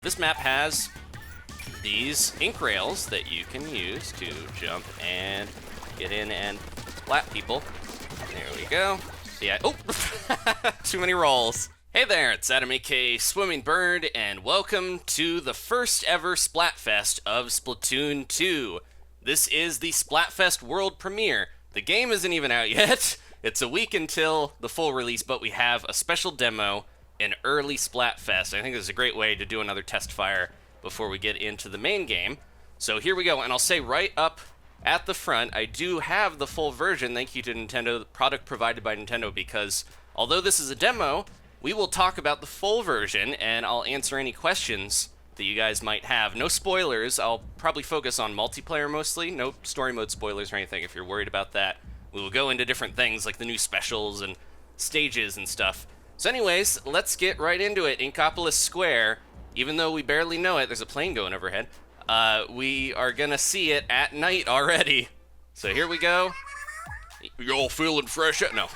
this map has these ink rails that you can use to jump and get in and splat people. There we go. Yeah. Oh, too many rolls. Hey there, it's Adam aka Swimming Bird, and welcome to the first ever Splatfest of Splatoon 2. This is the Splatfest world premiere. The game isn't even out yet. It's a week until the full release, but we have a special demo, an early Splatfest. I think this is a great way to do another test fire before we get into the main game. So here we go, and I'll say right up at the front, I do have the full version, thank you to Nintendo, the product provided by Nintendo, because although this is a demo, we will talk about the full version, and I'll answer any questions that you guys might have. No spoilers, I'll probably focus on multiplayer mostly, no story mode spoilers or anything if you're worried about that. We will go into different things like the new specials and stages and stuff. So anyways, let's get right into it. Inkopolis Square, even though we barely know it, there's a plane going overhead. We are gonna see it at night already. So here we go. Y'all feeling fresh out? No.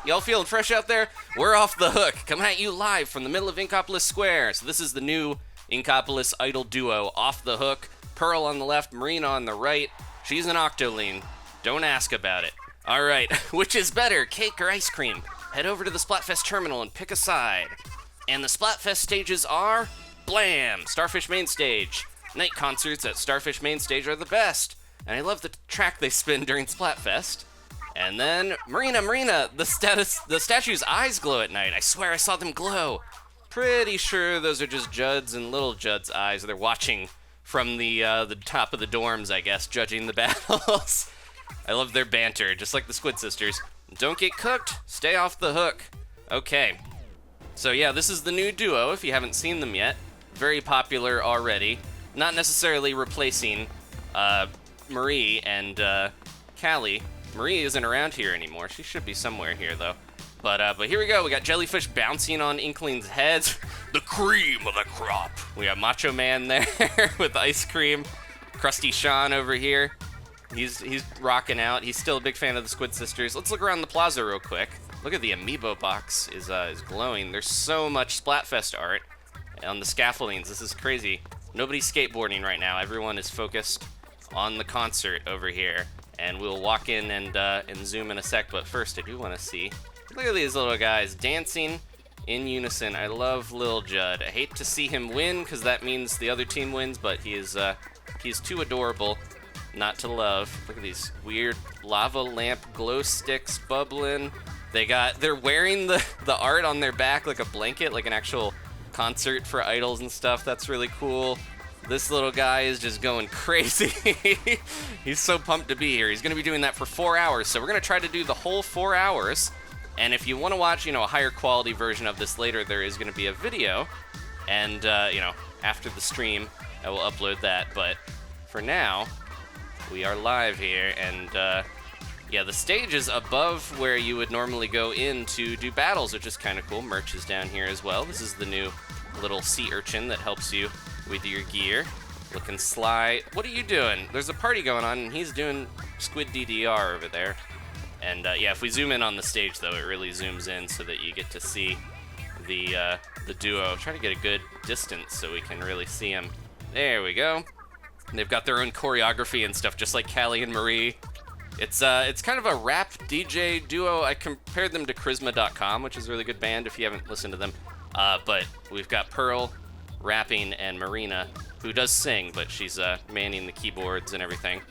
Y'all feeling fresh out there? We're off the hook. Coming at you live from the middle of Inkopolis Square. So this is the new Inkopolis Idol duo, Off the Hook. Pearl on the left, Marina on the right. She's an Octoling. Don't ask about it. All right, which is better, cake or ice cream? Head over to the Splatfest terminal and pick a side. And the Splatfest stages are Blam! Starfish Main Stage. Night concerts at Starfish Main Stage are the best. And I love the track they spin during Splatfest. And then Marina, the statue's eyes glow at night. I swear I saw them glow. Pretty sure those are just Judd's and Little Judd's eyes. They're watching from the top of the dorms, I guess, judging the battles. I love their banter, just like the Squid Sisters. Don't get cooked, stay off the hook. Okay, so yeah, this is the new duo, if you haven't seen them yet. Very popular already. Not necessarily replacing Marie and Callie. Marie isn't around here anymore. She should be somewhere here, though. But here we go. We got jellyfish bouncing on Inkling's heads. The cream of the crop. We got Macho Man there with ice cream. Krusty Sean over here. He's rocking out. He's still a big fan of the Squid Sisters. Let's look around the plaza real quick. Look at the amiibo box is glowing. There's so much Splatfest art on the scaffoldings. This is crazy. Nobody's skateboarding right now. Everyone is focused on the concert over here. And we'll walk in and zoom in a sec. But first, I do want to see. Look at these little guys dancing in unison. I love Lil Judd. I hate to see him win because that means the other team wins. But he's too adorable not to love. Look at these weird lava lamp glow sticks bubbling. They're wearing the art on their back like a blanket, like an actual concert for idols and stuff. That's really cool. This little guy is just going crazy. He's so pumped to be here. He's going to be doing that for 4 hours. So we're going to try to do the whole 4 hours. And if you want to watch, a higher quality version of this later, there is going to be a video. And, after the stream, I will upload that. But for now, we are live here. And, yeah, the stage is above where you would normally go in to do battles, which is kind of cool. Merch is down here as well. This is the new little sea urchin that helps you with your gear. Looking sly. What are you doing? There's a party going on, and he's doing Squid DDR over there. And, yeah, if we zoom in on the stage, though, it really zooms in so that you get to see the duo. Try to get a good distance so we can really see them. There we go. They've got their own choreography and stuff, just like Callie and Marie. It's kind of a rap DJ duo. I compared them to Charisma.com, which is a really good band if you haven't listened to them. But we've got Pearl rapping and Marina, who does sing, but she's manning the keyboards and everything,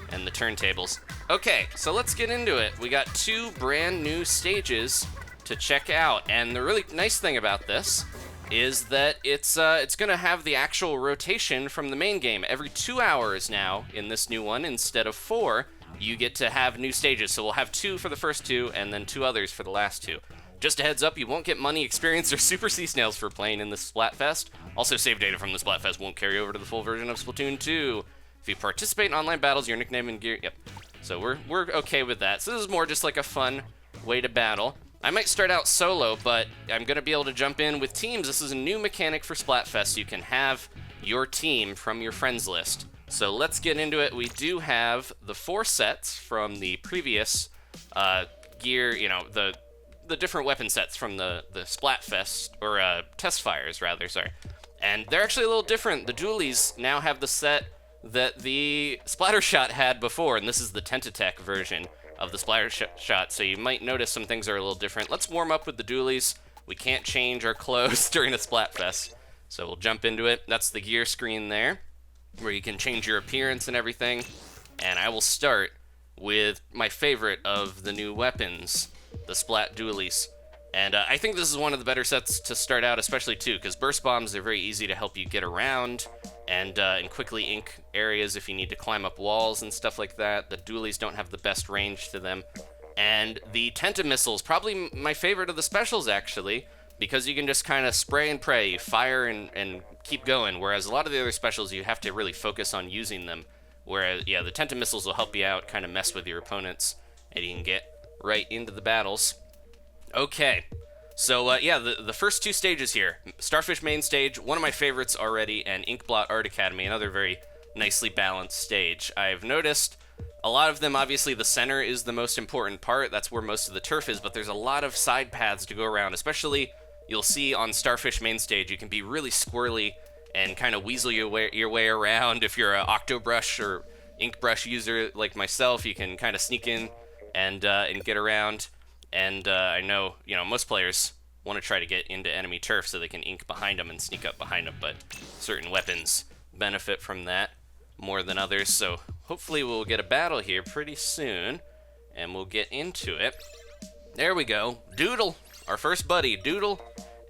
and the turntables. Okay, so let's get into it. We got 2 brand new stages to check out, and the really nice thing about this is that it's gonna have the actual rotation from the main game. Every 2 hours now in this new one, instead of 4, you get to have new stages. So we'll have 2 for the first 2, and then 2 others for the last 2. Just a heads up, you won't get money, experience, or super sea snails for playing in the Splatfest. Also, save data from the Splatfest won't carry over to the full version of Splatoon 2. If you participate in online battles, your nickname and gear... Yep. So we're okay with that. So this is more just like a fun way to battle. I might start out solo, but I'm going to be able to jump in with teams. This is a new mechanic for Splatfest. You can have your team from your friends list. So let's get into it. We do have the 4 sets from the previous gear, the different weapon sets from the Splatfest, or test fires rather, sorry. And they're actually a little different. The dualies now have the set that the Splattershot had before, and this is the Tentatech version of the Splattershot, so you might notice some things are a little different. Let's warm up with the dualies. We can't change our clothes during a Splatfest, so we'll jump into it. That's the gear screen there, where you can change your appearance and everything. And I will start with my favorite of the new weapons, the Splat dualies. And I think this is one of the better sets to start out, especially too, because burst bombs are very easy to help you get around and quickly ink areas if you need to climb up walls and stuff like that. The dualies don't have the best range to them. And the Tenta missiles, probably my favorite of the specials actually, because you can just kind of spray and pray, you fire and keep going, whereas a lot of the other specials you have to really focus on using them. Whereas, yeah, the Tenta missiles will help you out, kind of mess with your opponents, and you can get right into the battles. Okay, so yeah, the first two stages here. Starfish main stage, one of my favorites already, and Inkblot Art Academy, another very nicely balanced stage. I've noticed a lot of them, obviously the center is the most important part, that's where most of the turf is, but there's a lot of side paths to go around, especially you'll see on Starfish main stage, you can be really squirrely and kind of weasel your way around. If you're an Octobrush or Inkbrush user like myself, you can kind of sneak in and get around. And I know, most players want to try to get into enemy turf so they can ink behind them and sneak up behind them, but certain weapons benefit from that more than others. So hopefully we'll get a battle here pretty soon, and we'll get into it. There we go. Doodle, our first buddy, Doodle.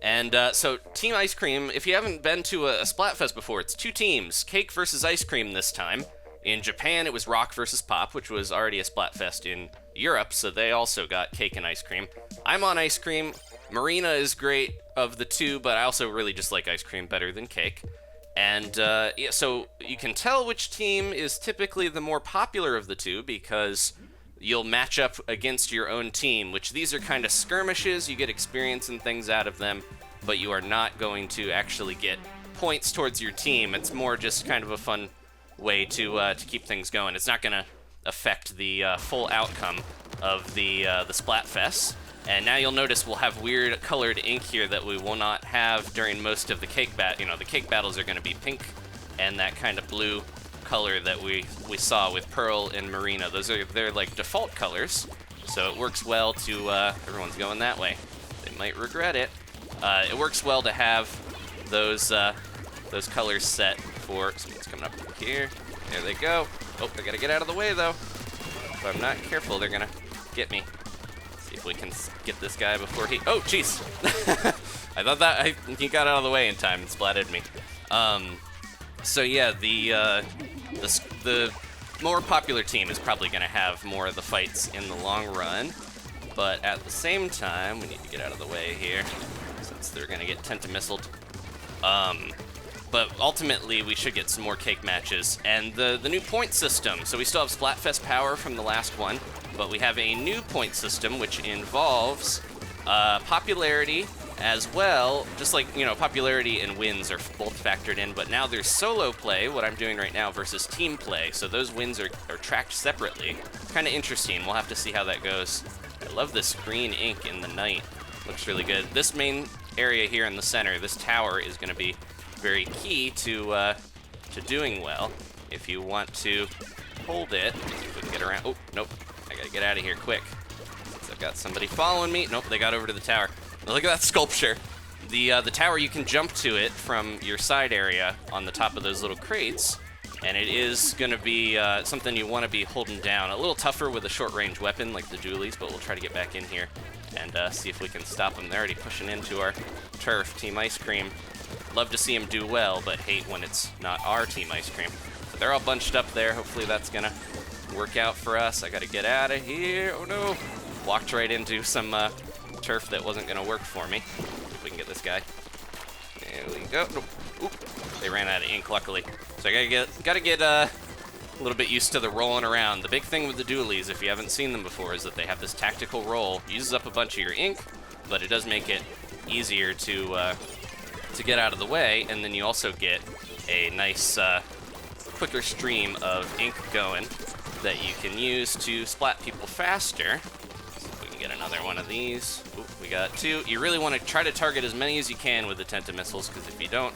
And so Team Ice Cream, if you haven't been to a Splatfest before, it's two teams, Cake versus Ice Cream this time. In Japan, it was Rock versus Pop, which was already a Splatfest in Europe, so they also got Cake and Ice Cream. I'm on Ice Cream. Marina is great of the two, but I also really just like Ice Cream better than Cake. And yeah, so you can tell which team is typically the more popular of the two because you'll match up against your own team, which these are kind of skirmishes. You get experience and things out of them, but you are not going to actually get points towards your team. It's more just kind of a fun way to keep things going. It's not going to affect the full outcome of the Splatfest. And now you'll notice we'll have weird colored ink here that we will not have during most of the cake the cake battles are going to be pink and that kind of blue color that we saw with Pearl and Marina. They're like default colors, so it works well to everyone's going that way. They might regret it. It works well to have those colors set for someone's coming up here. There they go. Oh, I gotta get out of the way though. If I'm not careful, they're gonna get me. See if we can get this guy before he. Oh, jeez. I thought he got out of the way in time and splatted me. So yeah, the more popular team is probably gonna have more of the fights in the long run, but at the same time, we need to get out of the way here since they're gonna get Tenta-missiled. But ultimately, we should get some more cake matches. And the new point system. So we still have Splatfest power from the last one, but we have a new point system which involves popularity as well. Just like, popularity and wins are both factored in, but now there's solo play, what I'm doing right now, versus team play. So those wins are tracked separately. Kind of interesting. We'll have to see how that goes. I love this green ink in the night. Looks really good. This main area here in the center, this tower, is going to be very key to doing well. If you want to hold it, if we can get around. Oh, nope. I gotta get out of here quick. Since I've got somebody following me. Nope, they got over to the tower. Now look at that sculpture. The tower, you can jump to it from your side area on the top of those little crates, and it is gonna be something you want to be holding down. A little tougher with a short-range weapon like the dualies, but we'll try to get back in here and see if we can stop them. They're already pushing into our turf. Team Ice Cream. Love to see them do well, but hate when it's not our Team Ice Cream. But they're all bunched up there. Hopefully that's gonna work out for us. I gotta get out of here. Oh no! Walked right into some turf that wasn't gonna work for me. If we can get this guy. There we go. Nope. Oop. They ran out of ink, luckily. So I gotta get a little bit used to the rolling around. The big thing with the dualies, if you haven't seen them before, is that they have this tactical roll. Uses up a bunch of your ink, but it does make it easier to get out of the way, and then you also get a nice quicker stream of ink going that you can use to splat people faster. So if we can get another one of these. Oop, we got two. You really want to try to target as many as you can with the Tenta missiles, because if you don't,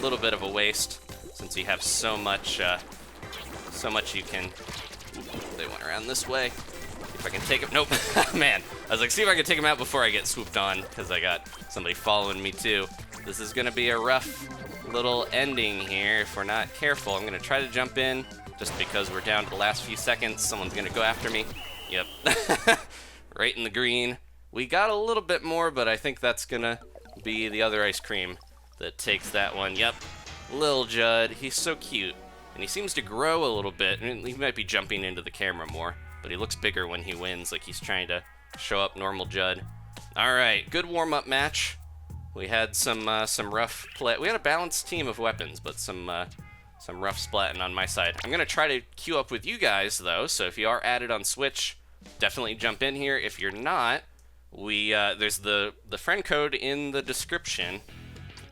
little bit of a waste since you have so much you can. Ooh, they went around this way. If I can take him, nope. Man, I was like, see if I can take him out before I get swooped on, because I got somebody following me too. This is gonna be a rough little ending here if we're not careful. I'm gonna try to jump in just because we're down to the last few seconds. Someone's gonna go after me. Yep. Right in the green. We got a little bit more, but I think that's gonna be the other ice cream that takes that one. Yep. Lil Judd. He's so cute. And he seems to grow a little bit. He might be jumping into the camera more, but he looks bigger when he wins, like he's trying to show up normal Judd. Alright, good warm-up match. We had some rough play. We had a balanced team of weapons, but some rough splatting on my side. I'm gonna try to queue up with you guys though, so if you are added on Switch, definitely jump in here. If you're not, there's the friend code in the description.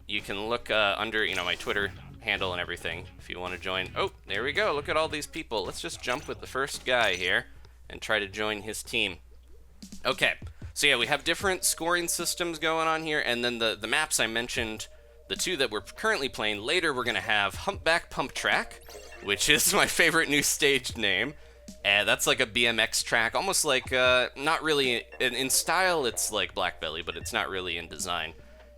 You can look under, my Twitter handle and everything if you want to join. Oh, there we go. Look at all these people. Let's just jump with the first guy here and try to join his team. Okay, so yeah, we have different scoring systems going on here, and then the maps I mentioned, the two that we're currently playing. Later we're gonna have Humpback Pump Track, which is my favorite new stage name. And that's like a BMX track, almost like, not really, in style it's like Black Belly, but it's not really in design.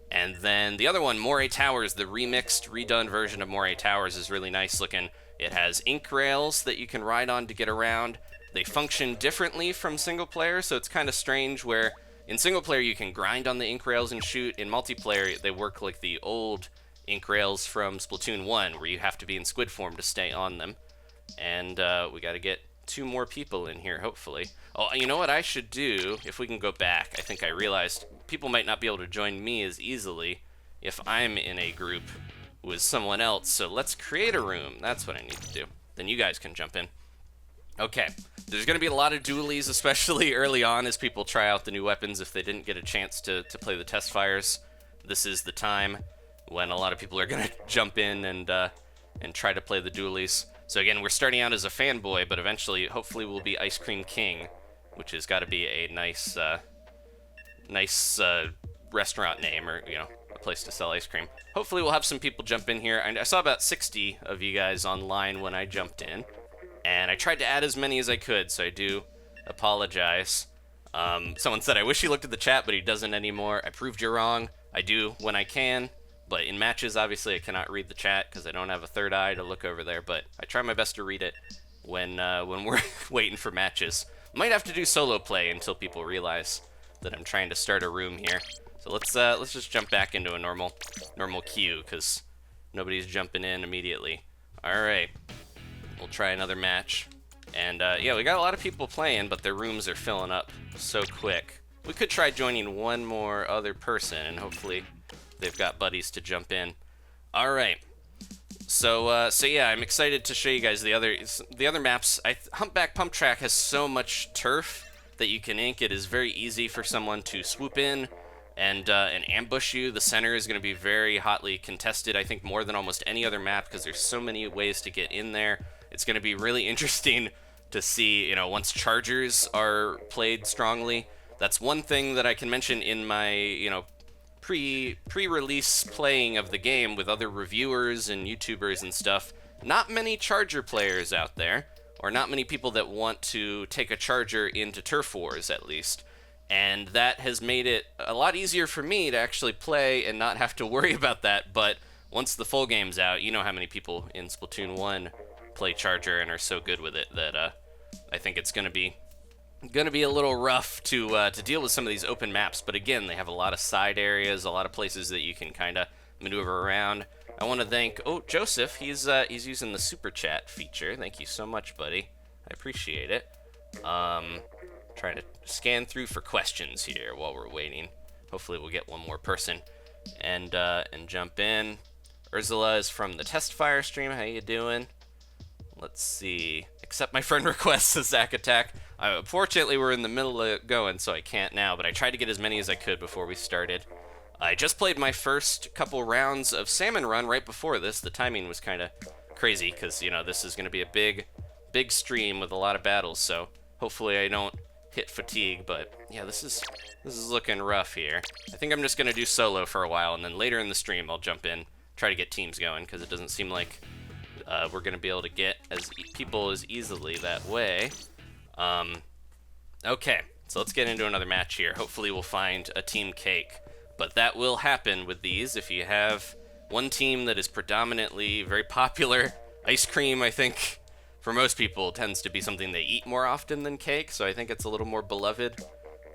And then the other one, Moray Towers, the remixed, redone version of Moray Towers is really nice looking. It has ink rails that you can ride on to get around. They function differently from single player, so it's kind of strange where in single player you can grind on the ink rails and shoot. In multiplayer, they work like the old ink rails from Splatoon 1, where you have to be in squid form to stay on them. And we got to get 2 more people in here, hopefully. Oh, you know what I should do? If we can go back, I think I realized people might not be able to join me as easily if I'm in a group with someone else. So let's create a room. That's what I need to do. Then you guys can jump in. Okay, there's going to be a lot of dualies, especially early on as people try out the new weapons if they didn't get a chance to play the test fires. This is the time when a lot of people are going to jump in and try to play the dualies. So again, we're starting out as a fanboy, but eventually, hopefully, we'll be Ice Cream King, which has got to be a nice restaurant name, or a place to sell ice cream. Hopefully, we'll have some people jump in here. I saw about 60 of you guys online when I jumped in, and I tried to add as many as I could, so I do apologize. Someone said, I wish he looked at the chat, but he doesn't anymore. I proved you wrong. I do when I can. But in matches, obviously, I cannot read the chat because I don't have a third eye to look over there. But I try my best to read it when we're waiting for matches. Might have to do solo play until people realize that I'm trying to start a room here. So let's just jump back into a normal queue because nobody's jumping in immediately. All right, we'll try another match. And yeah, we got a lot of people playing, but their rooms are filling up so quick. We could try joining one more other person, and hopefully they've got buddies to jump in. All right. So yeah, I'm excited to show you guys the other maps. Humpback Pump Track has so much turf that you can ink. It is very easy for someone to swoop in and ambush you. The center is going to be very hotly contested, I think more than almost any other map because there's so many ways to get in there. It's going to be really interesting to see, once chargers are played strongly. That's one thing that I can mention in my, pre-release playing of the game with other reviewers and YouTubers and stuff. Not many charger players out there, or not many people that want to take a charger into turf wars at least. And that has made it a lot easier for me to actually play and not have to worry about that. But once the full game's out, you know how many people in Splatoon 1 play charger and are so good with it that I think it's gonna be a little rough to deal with some of these open maps, but again, they have a lot of side areas, a lot of places that you can kind of maneuver around. I want to thank Joseph. He's using the super chat feature. Thank you so much, buddy. I appreciate it. Trying to scan through for questions here while we're waiting. Hopefully, we'll get one more person and jump in. Ursula is from the Test Fire stream. How you doing? Let's see. Accept my friend request, says Zack Attack. Fortunately, we're in the middle of going, so I can't now, but I tried to get as many as I could before we started. I just played my first couple rounds of Salmon Run right before this. The timing was kind of crazy, because, this is going to be a big stream with a lot of battles, so hopefully I don't hit fatigue, but yeah, this is looking rough here. I think I'm just going to do solo for a while, and then later in the stream I'll jump in try to get teams going, because it doesn't seem like we're going to be able to get people as easily that way. Okay, so let's get into another match here. Hopefully we'll find a team cake, but that will happen with these. If you have one team that is predominantly very popular, ice cream, I think, for most people, tends to be something they eat more often than cake, so I think it's a little more beloved.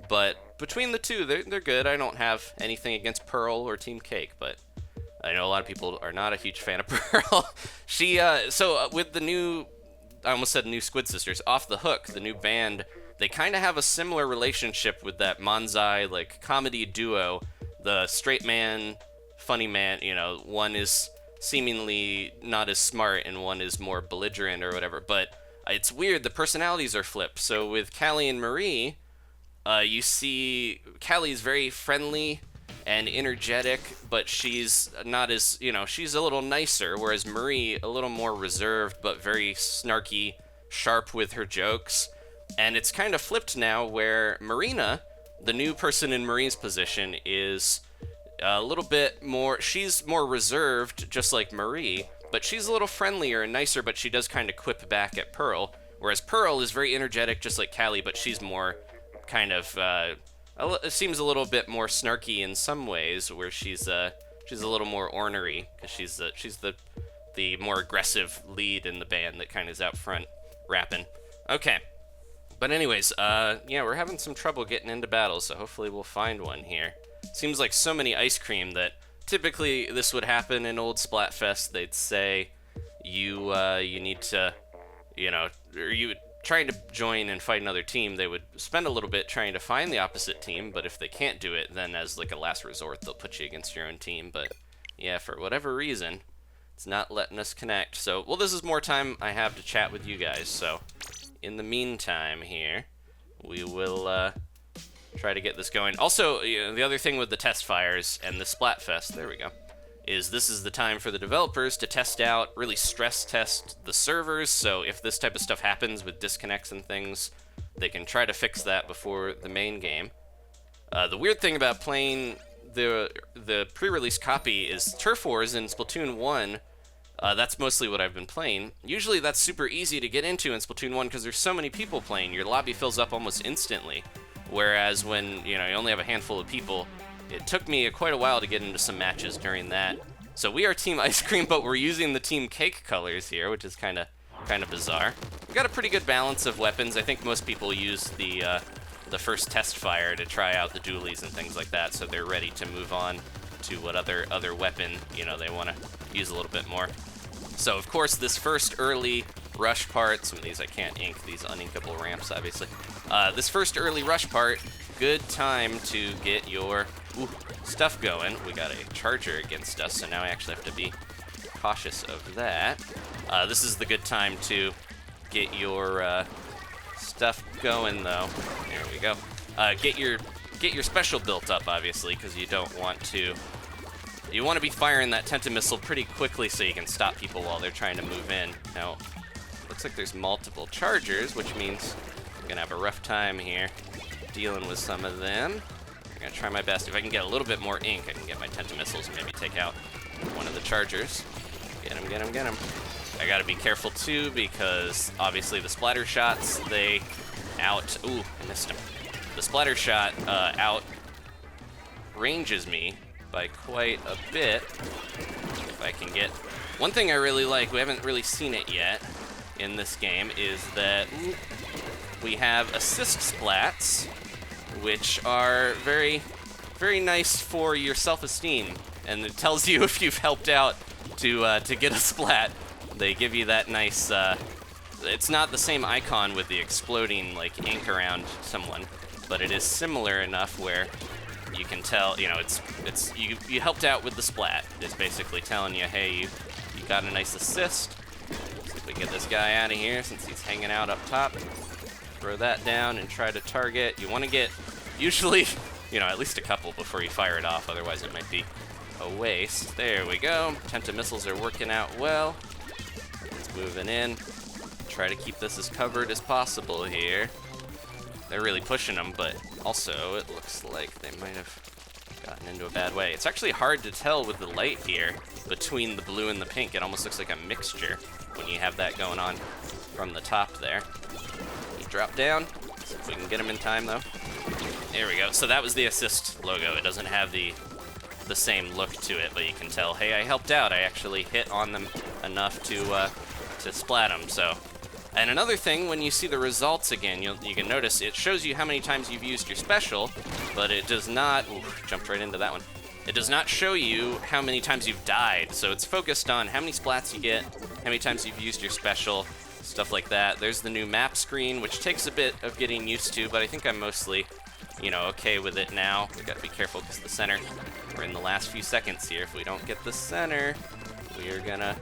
But between the two, they're good. I don't have anything against Pearl or Team Cake, but I know a lot of people are not a huge fan of Pearl. With the new, I almost said new Squid Sisters, Off the Hook, the new band, they kind of have a similar relationship with that Manzai, like, comedy duo. The straight man, funny man, you know, one is seemingly not as smart and one is more belligerent or whatever, but it's weird, the personalities are flipped. So with Callie and Marie, you see Callie's very friendly and energetic, but she's not as, you know, she's a little nicer, whereas Marie, a little more reserved, but very snarky, sharp with her jokes. And it's kind of flipped now, where Marina, the new person in Marie's position, is a little bit more, she's more reserved, just like Marie, but she's a little friendlier and nicer, but she does kind of quip back at Pearl, whereas Pearl is very energetic, just like Callie, but she's more kind of, it seems a little bit more snarky in some ways, where she's a little more ornery, because she's the more aggressive lead in the band that kind of is out front rapping. Okay. But anyways, yeah, we're having some trouble getting into battles, so hopefully we'll find one here. Seems like so many ice cream that typically this would happen in old Splatfest. They'd say you need to, you know, or you trying to join and fight another team, they would spend a little bit trying to find the opposite team, but if they can't do it, then as like a last resort, they'll put you against your own team. But yeah, for whatever reason, it's not letting us connect. So, well, this is more time I have to chat with you guys, so in the meantime here, we will try to get this going. Also, you know, the other thing with the test fires and the Splatfest, there we go, is this is the time for the developers to test out, really stress test the servers, so if this type of stuff happens with disconnects and things, they can try to fix that before the main game. The weird thing about playing the pre-release copy is Turf Wars in Splatoon 1. That's mostly what I've been playing. Usually that's super easy to get into in Splatoon 1 because there's so many people playing. Your lobby fills up almost instantly. Whereas when, you know, you only have a handful of people, it took me quite a while to get into some matches during that. So we are Team Ice Cream, but we're using the Team Cake colors here, which is kind of bizarre. We've got a pretty good balance of weapons. I think most people use the first test fire to try out the dualies and things like that, so they're ready to move on to what other weapon, you know, they want to use a little bit more. So, of course, this first early rush part, some of these I can't ink, these uninkable ramps, obviously. This first early rush part, good time to get your stuff going. We got a charger against us, so now I actually have to be cautious of that. This is the good time to get your stuff going, though. There we go. Get your special built up, obviously, because you don't want to. You want to be firing that Tentamissile pretty quickly so you can stop people while they're trying to move in. Now, looks like there's multiple chargers, which means I'm going to have a rough time here dealing with some of them. I'm going to try my best. If I can get a little bit more ink, I can get my Tentamissiles and maybe take out one of the chargers. Get him, get him, get him. I got to be careful, too, because obviously the splatter shots, they out... Ooh, I missed him. The splatter shot out ranges me by quite a bit. If I can get... One thing I really like, we haven't really seen it yet in this game, is that we have assist splats, which are very, very nice for your self-esteem. And it tells you if you've helped out to get a splat. They give you that nice... it's not the same icon with the exploding like ink around someone, but it is similar enough where you can tell, you know, it's you helped out with the splat. It's basically telling you, hey, you got a nice assist. See if we get this guy out of here since he's hanging out up top. Throw that down and try to target. You want to get, usually, you know, at least a couple before you fire it off, otherwise it might be a waste. There we go. Tentamissiles are working out well. It's moving in. Try to keep this as covered as possible here. They're really pushing them, but also it looks like they might have gotten into a bad way. It's actually hard to tell with the light here between the blue and the pink. It almost looks like a mixture when you have that going on from the top there. You drop down. See if we can get him in time, though. There we go. So that was the assist logo. It doesn't have the same look to it, but you can tell, hey, I helped out. I actually hit on them enough to splat them. So, and another thing, when you see the results again, you can notice it shows you how many times you've used your special, but it does not. Ooh, jumped right into that one. It does not show you how many times you've died. So it's focused on how many splats you get, how many times you've used your special, stuff like that. There's the new map screen, which takes a bit of getting used to, but I think I'm mostly, okay with it now. We got to be careful because the center. We're in the last few seconds here. If we don't get the center, we are gonna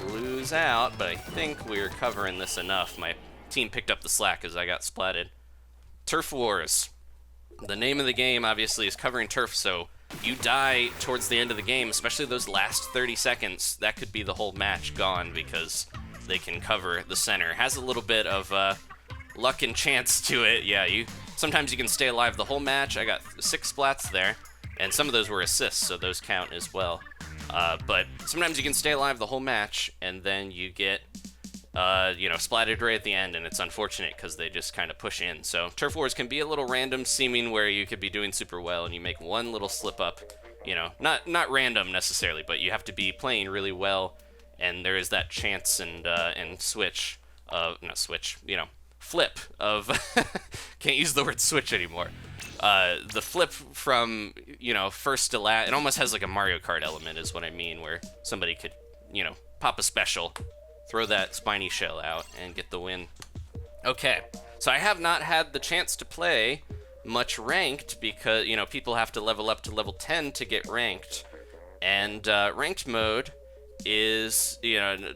lose out, but I think we're covering this enough. My team picked up the slack as I got splatted. Turf Wars. The name of the game, obviously, is covering turf, so you die towards the end of the game, especially those last 30 seconds, that could be the whole match gone because they can cover the center. It has a little bit of luck and chance to it. Yeah, sometimes you can stay alive the whole match. I got 6 splats there. And some of those were assists, so those count as well. But sometimes you can stay alive the whole match, and then you get, splatted right at the end, and it's unfortunate because they just kind of push in. So Turf Wars can be a little random seeming where you could be doing super well, and you make one little slip up, not random necessarily, but you have to be playing really well, and there is that chance and switch of, not switch, flip of, can't use the word switch anymore. The flip from, first to last, it almost has like a Mario Kart element is what I mean, where somebody could, pop a special, throw that spiny shell out, and get the win. Okay, so I have not had the chance to play much ranked because, people have to level up to level 10 to get ranked. And ranked mode is,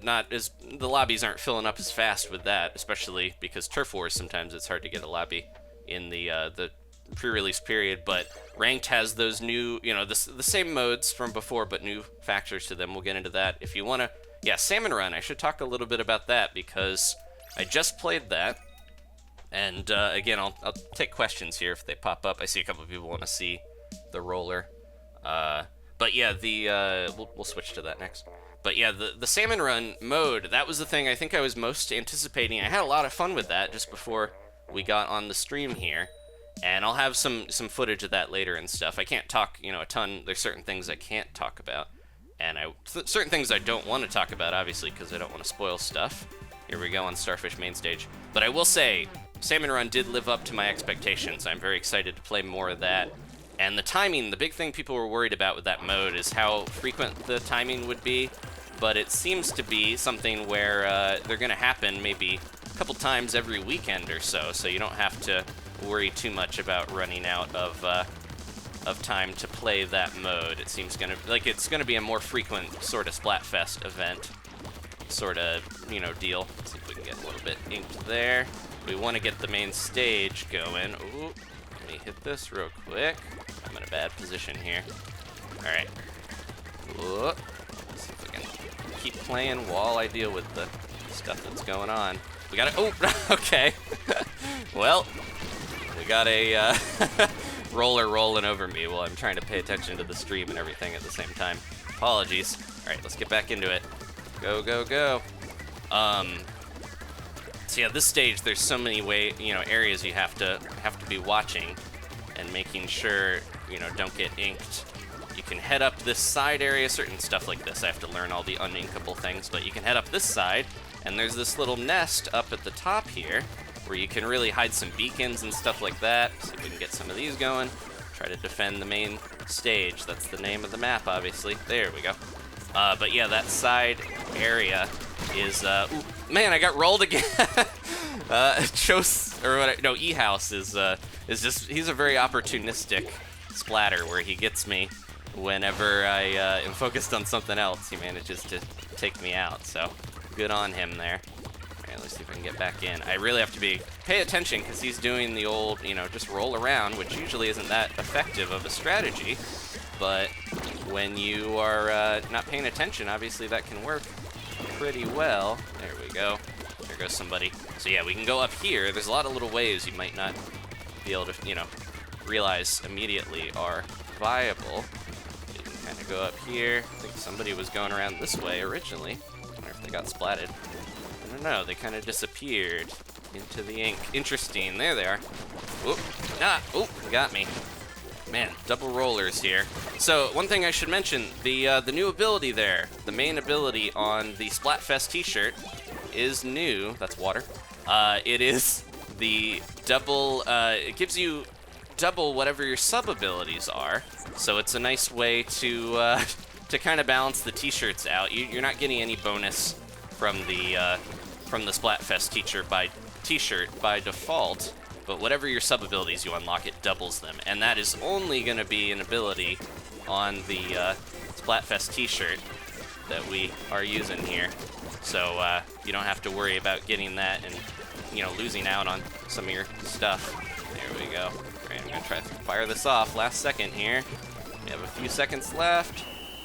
not as, the lobbies aren't filling up as fast with that, especially because Turf Wars, sometimes it's hard to get a lobby in the pre-release period, but ranked has those new, the same modes from before, but new factors to them. We'll get into that. If you want to, Salmon Run, I should talk a little bit about that because I just played that, and again, I'll take questions here if they pop up. I see a couple of people want to see the roller, but yeah, we'll switch to that next. But yeah, the Salmon Run mode, that was the thing I think I was most anticipating. I had a lot of fun with that just before we got on the stream here. And I'll have some footage of that later and stuff. I can't talk, a ton. There's certain things I can't talk about. And certain things I don't want to talk about, obviously, because I don't want to spoil stuff. Here we go on Starfish Main Stage. But I will say, Salmon Run did live up to my expectations. I'm very excited to play more of that. And the timing, the big thing people were worried about with that mode is how frequent the timing would be. But it seems to be something where they're going to happen maybe a couple times every weekend or so. So you don't have to worry too much about running out of time to play that mode. It seems it's gonna be a more frequent sort of Splatfest event sort of deal. Let's see if we can get a little bit inked there. We want to get the main stage going. Ooh, let me hit this real quick. I'm in a bad position here. All right. Ooh. Let's see if we can keep playing while I deal with the stuff that's going on. We got it. Oh, okay. Well. We got a roller rolling over me while I'm trying to pay attention to the stream and everything at the same time. Apologies. All right, let's get back into it. Go, go, go. So yeah, this stage, there's so many areas you have to be watching and making sure, don't get inked. You can head up this side area, certain stuff like this. I have to learn all the uninkable things, but you can head up this side, and there's this little nest up at the top here, where you can really hide some beacons and stuff like that. See if we can get some of these going. Try to defend the main stage. That's the name of the map, obviously. There we go. But yeah, that side area is, ooh, man, I got rolled again. E-House is just, he's a very opportunistic splatter where he gets me whenever I am focused on something else. He manages to take me out, so good on him there. Let's see if I can get back in. I really have to pay attention because he's doing the old, just roll around, which usually isn't that effective of a strategy. But when you are not paying attention, obviously that can work pretty well. There we go. There goes somebody. So yeah, we can go up here. There's a lot of little ways you might not be able to, realize immediately are viable. You can kind of go up here. I think somebody was going around this way originally. I wonder if they got splatted. I don't know, they kind of disappeared into the ink. Interesting, there they are. Oop, got me. Man, double rollers here. So, one thing I should mention, the new ability there, the main ability on the Splatfest t-shirt is new. That's water. It is the double, it gives you double whatever your sub-abilities are. So it's a nice way to kind of balance the t-shirts out. You're not getting any bonus from the Splatfest t-shirt by default, but whatever your sub-abilities you unlock, it doubles them. And that is only going to be an ability on the Splatfest t-shirt that we are using here. So you don't have to worry about getting that and, you know, losing out on some of your stuff. There we go. All right, I'm going to try to fire this off last second here. We have a few seconds left.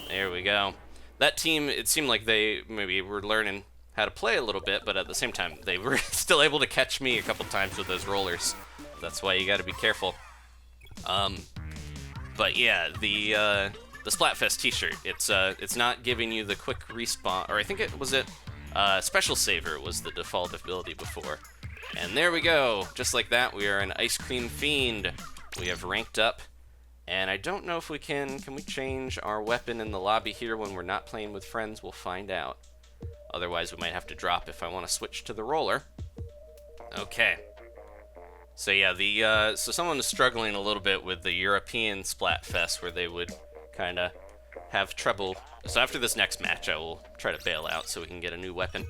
There we go. That team, it seemed like they maybe were learning how to play a little bit, but at the same time, they were still able to catch me a couple times with those rollers. That's why you got to be careful. But yeah, the Splatfest t-shirt, it's not giving you the quick respawn, or I think it was Special Saver was the default ability before. And there we go. Just like that, we are an Ice Cream Fiend. We have ranked up. And I don't know if we can we change our weapon in the lobby here when we're not playing with friends? We'll find out. Otherwise, we might have to drop if I want to switch to the roller. Okay. So yeah, so someone is struggling a little bit with the European Splatfest, where they would kind of have trouble. So after this next match, I will try to bail out so we can get a new weapon.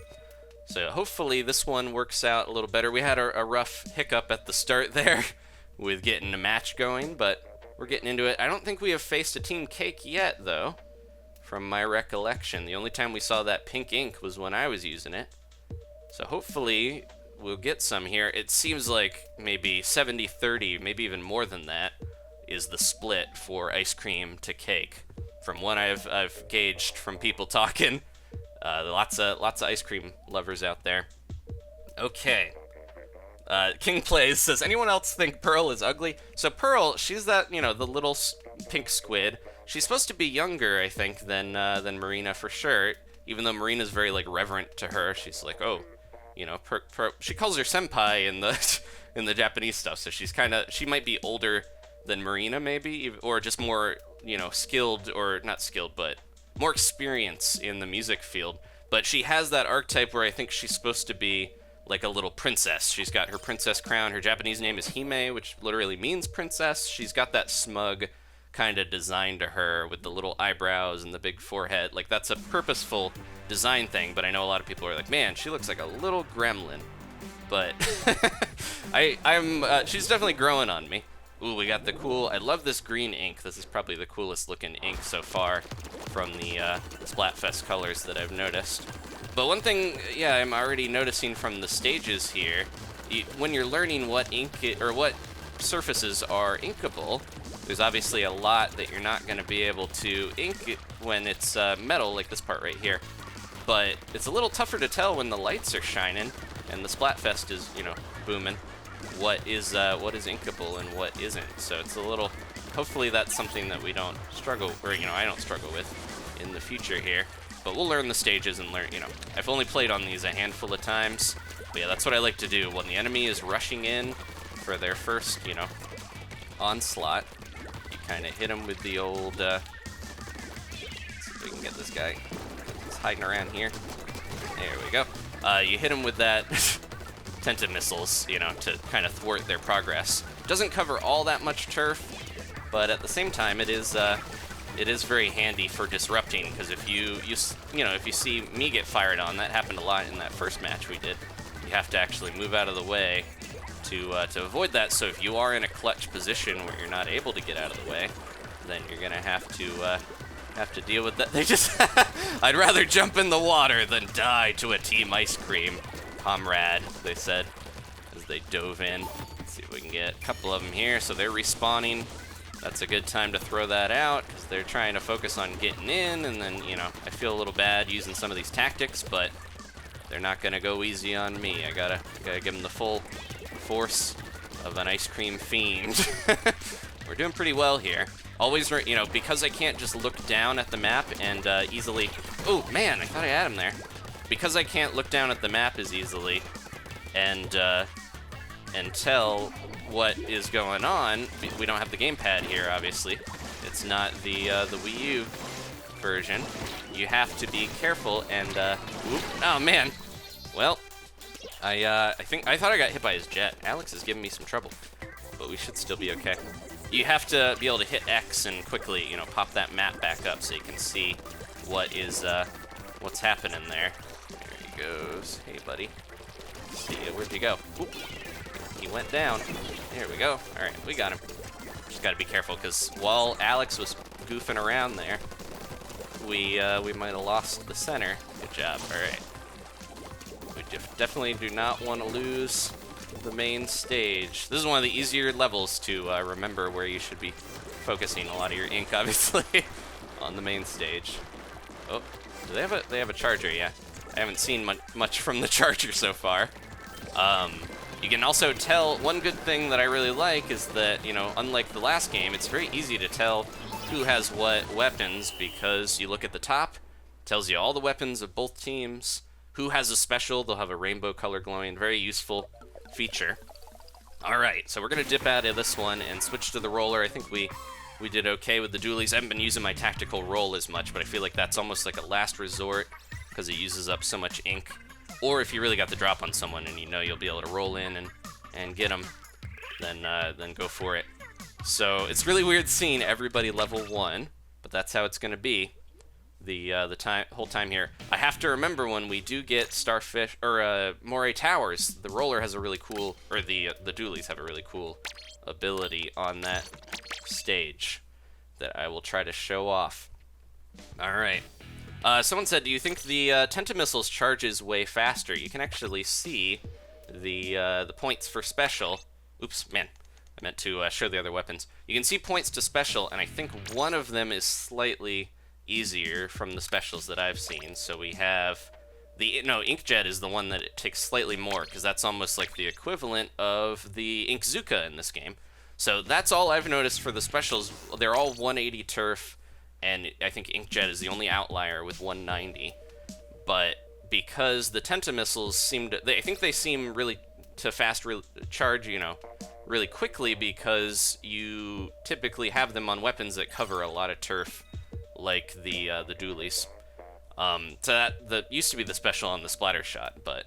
So hopefully this one works out a little better. We had a rough hiccup at the start there with getting a match going, but we're getting into it. I don't think we have faced a Team Cake yet, though, from my recollection. The only time we saw that pink ink was when I was using it. So hopefully we'll get some here. It seems like maybe 70-30, maybe even more than that, is the split for ice cream to cake. From what I've gauged from people talking. Lots of ice cream lovers out there. Okay. King Plays says, anyone else think Pearl is ugly? So Pearl, she's that, you know, the little pink squid. She's supposed to be younger, I think, than Marina for sure. Even though Marina's very, like, reverent to her. She's like, oh, you know, she calls her senpai in the in the Japanese stuff. So she might be older than Marina, maybe, or just more, you know, skilled, or not skilled, but more experience in the music field. But she has that archetype where I think she's supposed to be like a little princess. She's got her princess crown. Her Japanese name is Hime, which literally means princess. She's got that smug kind of design to her with the little eyebrows and the big forehead. Like, that's a purposeful design thing, but I know a lot of people are like, man, she looks like a little gremlin. But she's definitely growing on me. Ooh, we got the cool, I love this green ink. This is probably the coolest looking ink so far from the Splatfest colors that I've noticed. But one thing, yeah, I'm already noticing from the stages here, when you're learning what or what surfaces are inkable, there's obviously a lot that you're not going to be able to ink when it's metal, like this part right here. But it's a little tougher to tell when the lights are shining and the Splatfest is, you know, booming. What is inkable and what isn't. So it's a little, hopefully that's something that we don't struggle, or, you know, I don't struggle with in the future here. But we'll learn the stages and learn, you know, I've only played on these a handful of times. But yeah, that's what I like to do. When the enemy is rushing in for their first, you know, onslaught, you kind of hit them with the old, let's see if we can get this guy. He's hiding around here. There we go. You hit him with that Tenta missiles, you know, to kind of thwart their progress. Doesn't cover all that much turf, but at the same time, it is very handy for disrupting, because if you know, if you see me get fired on, that happened a lot in that first match we did. You have to actually move out of the way to avoid that. So if you are in a clutch position where you're not able to get out of the way, then you're gonna have to deal with that. They just, I'd rather jump in the water than die to a team ice cream comrade, they said, as they dove in. Let's see if we can get a couple of them here. So they're respawning. That's a good time to throw that out, because they're trying to focus on getting in, and then, you know, I feel a little bad using some of these tactics, but they're not gonna go easy on me. I gotta give them the full force of an ice cream fiend. We're doing pretty well here. Always, you know, because I can't just look down at the map and easily... Oh, man, I thought I had him there. Because I can't look down at the map as easily and tell what is going on, we don't have the gamepad here, obviously. It's not the Wii U version. You have to be careful and, whoop. Oh, man. Well, I thought I got hit by his jet. Alex is giving me some trouble, but we should still be okay. You have to be able to hit X and quickly, you know, pop that map back up so you can see what is, what's happening there. There he goes. Hey, buddy. See ya. Where'd you go? Oop. He went down. There we go. All right, we got him. Just gotta be careful, because while Alex was goofing around there, we might have lost the center. Good job. All right. We definitely do not want to lose the main stage. This is one of the easier levels to remember where you should be focusing a lot of your ink, obviously, on the main stage. Oh, do they have a charger? Yeah, I haven't seen much from the charger so far. You can also tell, one good thing that I really like is that, you know, unlike the last game, it's very easy to tell who has what weapons, because you look at the top, tells you all the weapons of both teams. Who has a special, they'll have a rainbow color glowing, very useful feature. All right, so we're gonna dip out of this one and switch to the roller. I think we did okay with the dualies. I haven't been using my tactical roll as much, but I feel like that's almost like a last resort because it uses up so much ink. Or if you really got the drop on someone and you know you'll be able to roll in and get them, then go for it. So it's really weird seeing everybody level 1, but that's how it's gonna be the whole time here. I have to remember when we do get Starfish or Moray Towers, the roller has a really cool, or the dualies have a really cool ability on that stage that I will try to show off. All right. Someone said, do you think the Tentamissiles charges way faster? You can actually see the points for special. Oops, man. I meant to show the other weapons. You can see points to special, and I think one of them is slightly easier from the specials that I've seen. So we have Inkjet is the one that it takes slightly more, because that's almost like the equivalent of the Inkzuka in this game. So that's all I've noticed for the specials. They're all 180 turf, and I think Inkjet is the only outlier with 190. But because the Tentamissiles I think they seem really to fast charge, you know, really quickly, because you typically have them on weapons that cover a lot of turf, like the dualies. So that used to be the special on the splatter shot, but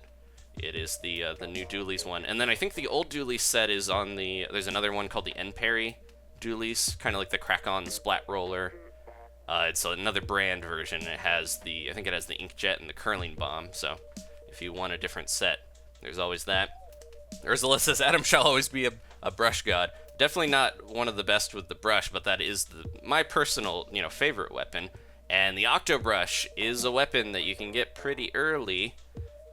it is the new dualies one. And then I think the old dualies set is on there's another one called the N-Parry dualies, kind of like the Crack-On Splat Roller. It's another brand version. It has I think it has the Inkjet and the Curling Bomb, so if you want a different set, there's always that. Ursula says, Adam shall always be a brush god. Definitely not one of the best with the brush, but that is my personal, you know, favorite weapon. And the Octo Brush is a weapon that you can get pretty early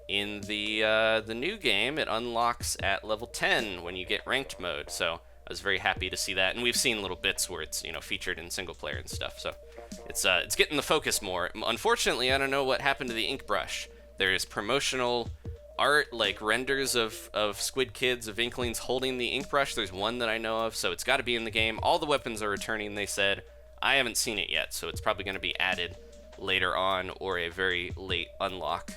in the new game. It unlocks at level 10 when you get ranked mode. So I was very happy to see that, and we've seen little bits where it's, you know, featured in single player and stuff. So it's getting the focus more. Unfortunately, I don't know what happened to the Ink Brush. There is promotional art, like renders of Squid Kids, of Inklings holding the ink brush. There's one that I know of, so it's got to be in the game. All the weapons are returning, they said. I haven't seen it yet, so it's probably going to be added later on or a very late unlock.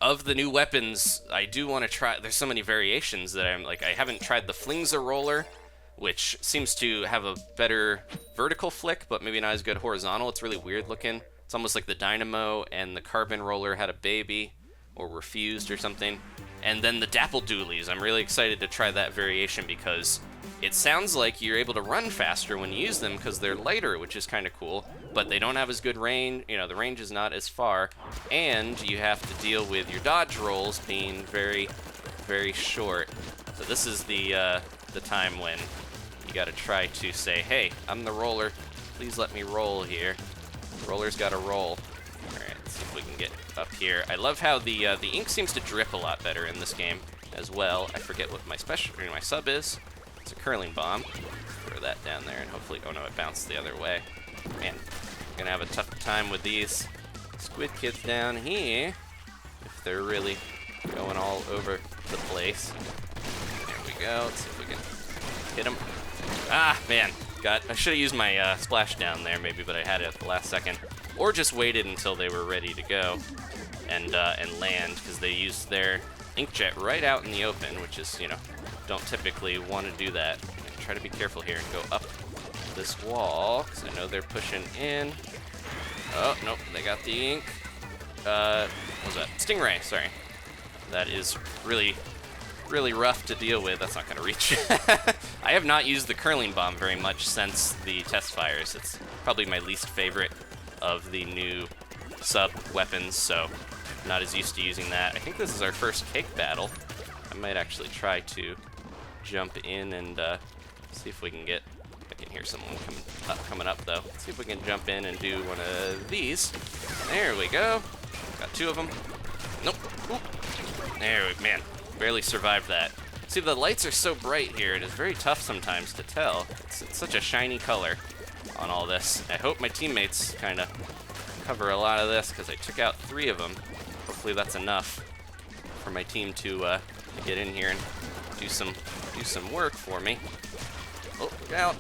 Of the new weapons, I do want to try. There's so many variations that I'm like, I haven't tried the Flingza Roller, which seems to have a better vertical flick, but maybe not as good horizontal. It's really weird looking. It's almost like the Dynamo and the Carbon Roller had a baby, or were fused or something. And then the Dapple Dualies, I'm really excited to try that variation, because it sounds like you're able to run faster when you use them because they're lighter, which is kind of cool, but they don't have as good range. You know, the range is not as far, and you have to deal with your dodge rolls being very, very short. So this is the time when you got to try to say, hey, I'm the roller, please let me roll here. The roller's got to roll. All right, let's see if we can get up here. I love how the ink seems to drip a lot better in this game as well. I forget what my sub is. It's a Curling Bomb. Throw that down there, and hopefully, oh no, it bounced the other way. Man, I'm gonna have a tough time with these Squid Kids down here if they're really going all over the place. There we go. Let's see if we can hit them. Ah, man, I should have used my splashdown there maybe, but I had it at the last second. Or just waited until they were ready to go and land, because they used their inkjet right out in the open, which is, you know, don't typically want to do that. Try to be careful here and go up this wall, because I know they're pushing in. Oh, nope, they got the ink. What was that? Stingray, sorry. That is really rough to deal with. That's not going to reach. I have not used the curling bomb very much since the test fires. It's probably my least favorite of the new sub weapons, so not as used to using that. I think this is our first cake battle. I might actually try to jump in and see if we can get... I can hear someone coming up though. Let's see if we can jump in and do one of these. There we go. Got two of them. Nope. Oop. There we... Man. Barely survived that. See, the lights are so bright here, it is very tough sometimes to tell. It's such a shiny color on all this. I hope my teammates kind of cover a lot of this, because I took out 3 of them. Hopefully that's enough for my team to get in here and do some work for me. Oh, look out.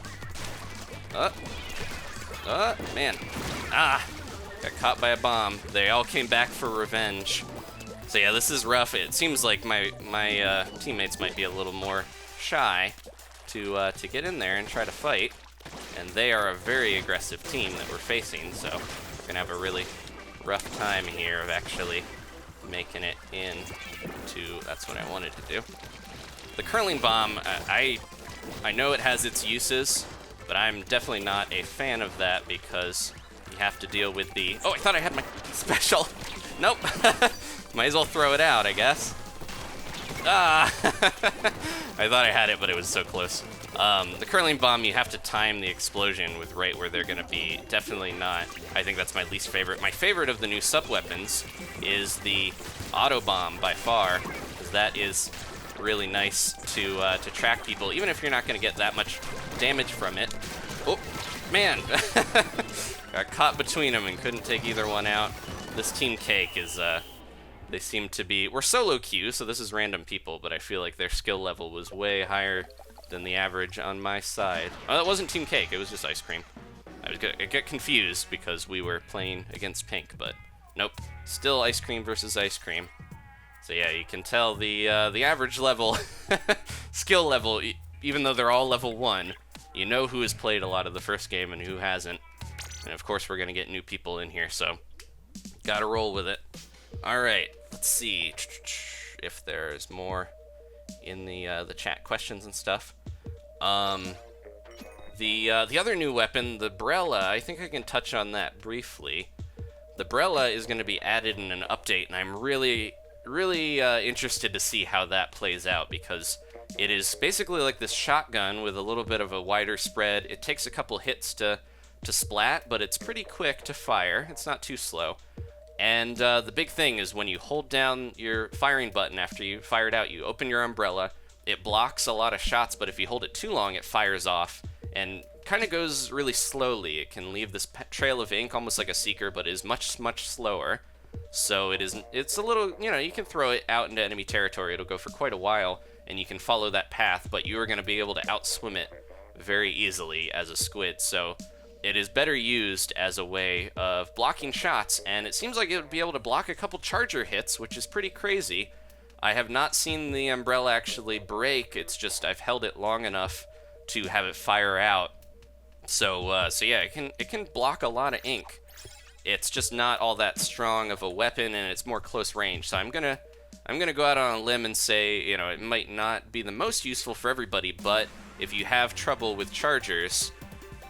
Man. Ah! Got caught by a bomb. They all came back for revenge. So yeah, this is rough. It seems like my teammates might be a little more shy to get in there and try to fight, and they are a very aggressive team that we're facing. So we're gonna have a really rough time here of actually making it in to. That's what I wanted to do. The curling bomb. I know it has its uses, but I'm definitely not a fan of that because you have to deal with the. Oh, I thought I had my special. Nope. Might as well throw it out, I guess. Ah! I thought I had it, but it was so close. The curling bomb, you have to time the explosion with right where they're gonna be. Definitely not. I think that's my least favorite. My favorite of the new sub-weapons is the auto bomb by far, because that is really nice to track people, even if you're not gonna get that much damage from it. Oh, man! Got caught between them and couldn't take either one out. This Team Cake is, they seem to be... We're solo queue, so this is random people, but I feel like their skill level was way higher than the average on my side. Oh, that wasn't Team Cake, it was just Ice Cream. I get confused because we were playing against Pink, but nope. Still Ice Cream versus Ice Cream. So yeah, you can tell the average level, skill level, even though they're all level 1, you know who has played a lot of the first game and who hasn't. And of course we're gonna get new people in here, so gotta roll with it. Alright, let's see if there's more in the chat questions and stuff. The other new weapon, the Brella, I think I can touch on that briefly. The Brella is going to be added in an update, and I'm really interested to see how that plays out, because it is basically like this shotgun with a little bit of a wider spread. It takes a couple hits to splat, but it's pretty quick to fire. It's not too slow. And the big thing is when you hold down your firing button after you fire it out, you open your umbrella, it blocks a lot of shots, but if you hold it too long, it fires off and kind of goes really slowly. It can leave this trail of ink almost like a seeker, but is much slower. So it's a little, you know, you can throw it out into enemy territory. It'll go for quite a while, and you can follow that path, but you are going to be able to outswim it very easily as a squid. So it is better used as a way of blocking shots, and it seems like it would be able to block a couple charger hits, which is pretty crazy. I have not seen the umbrella actually break. It's just I've held it long enough to have it fire out. So yeah, it can block a lot of ink. It's just not all that strong of a weapon, and it's more close range. So I'm gonna go out on a limb and say, you know, it might not be the most useful for everybody, but if you have trouble with chargers,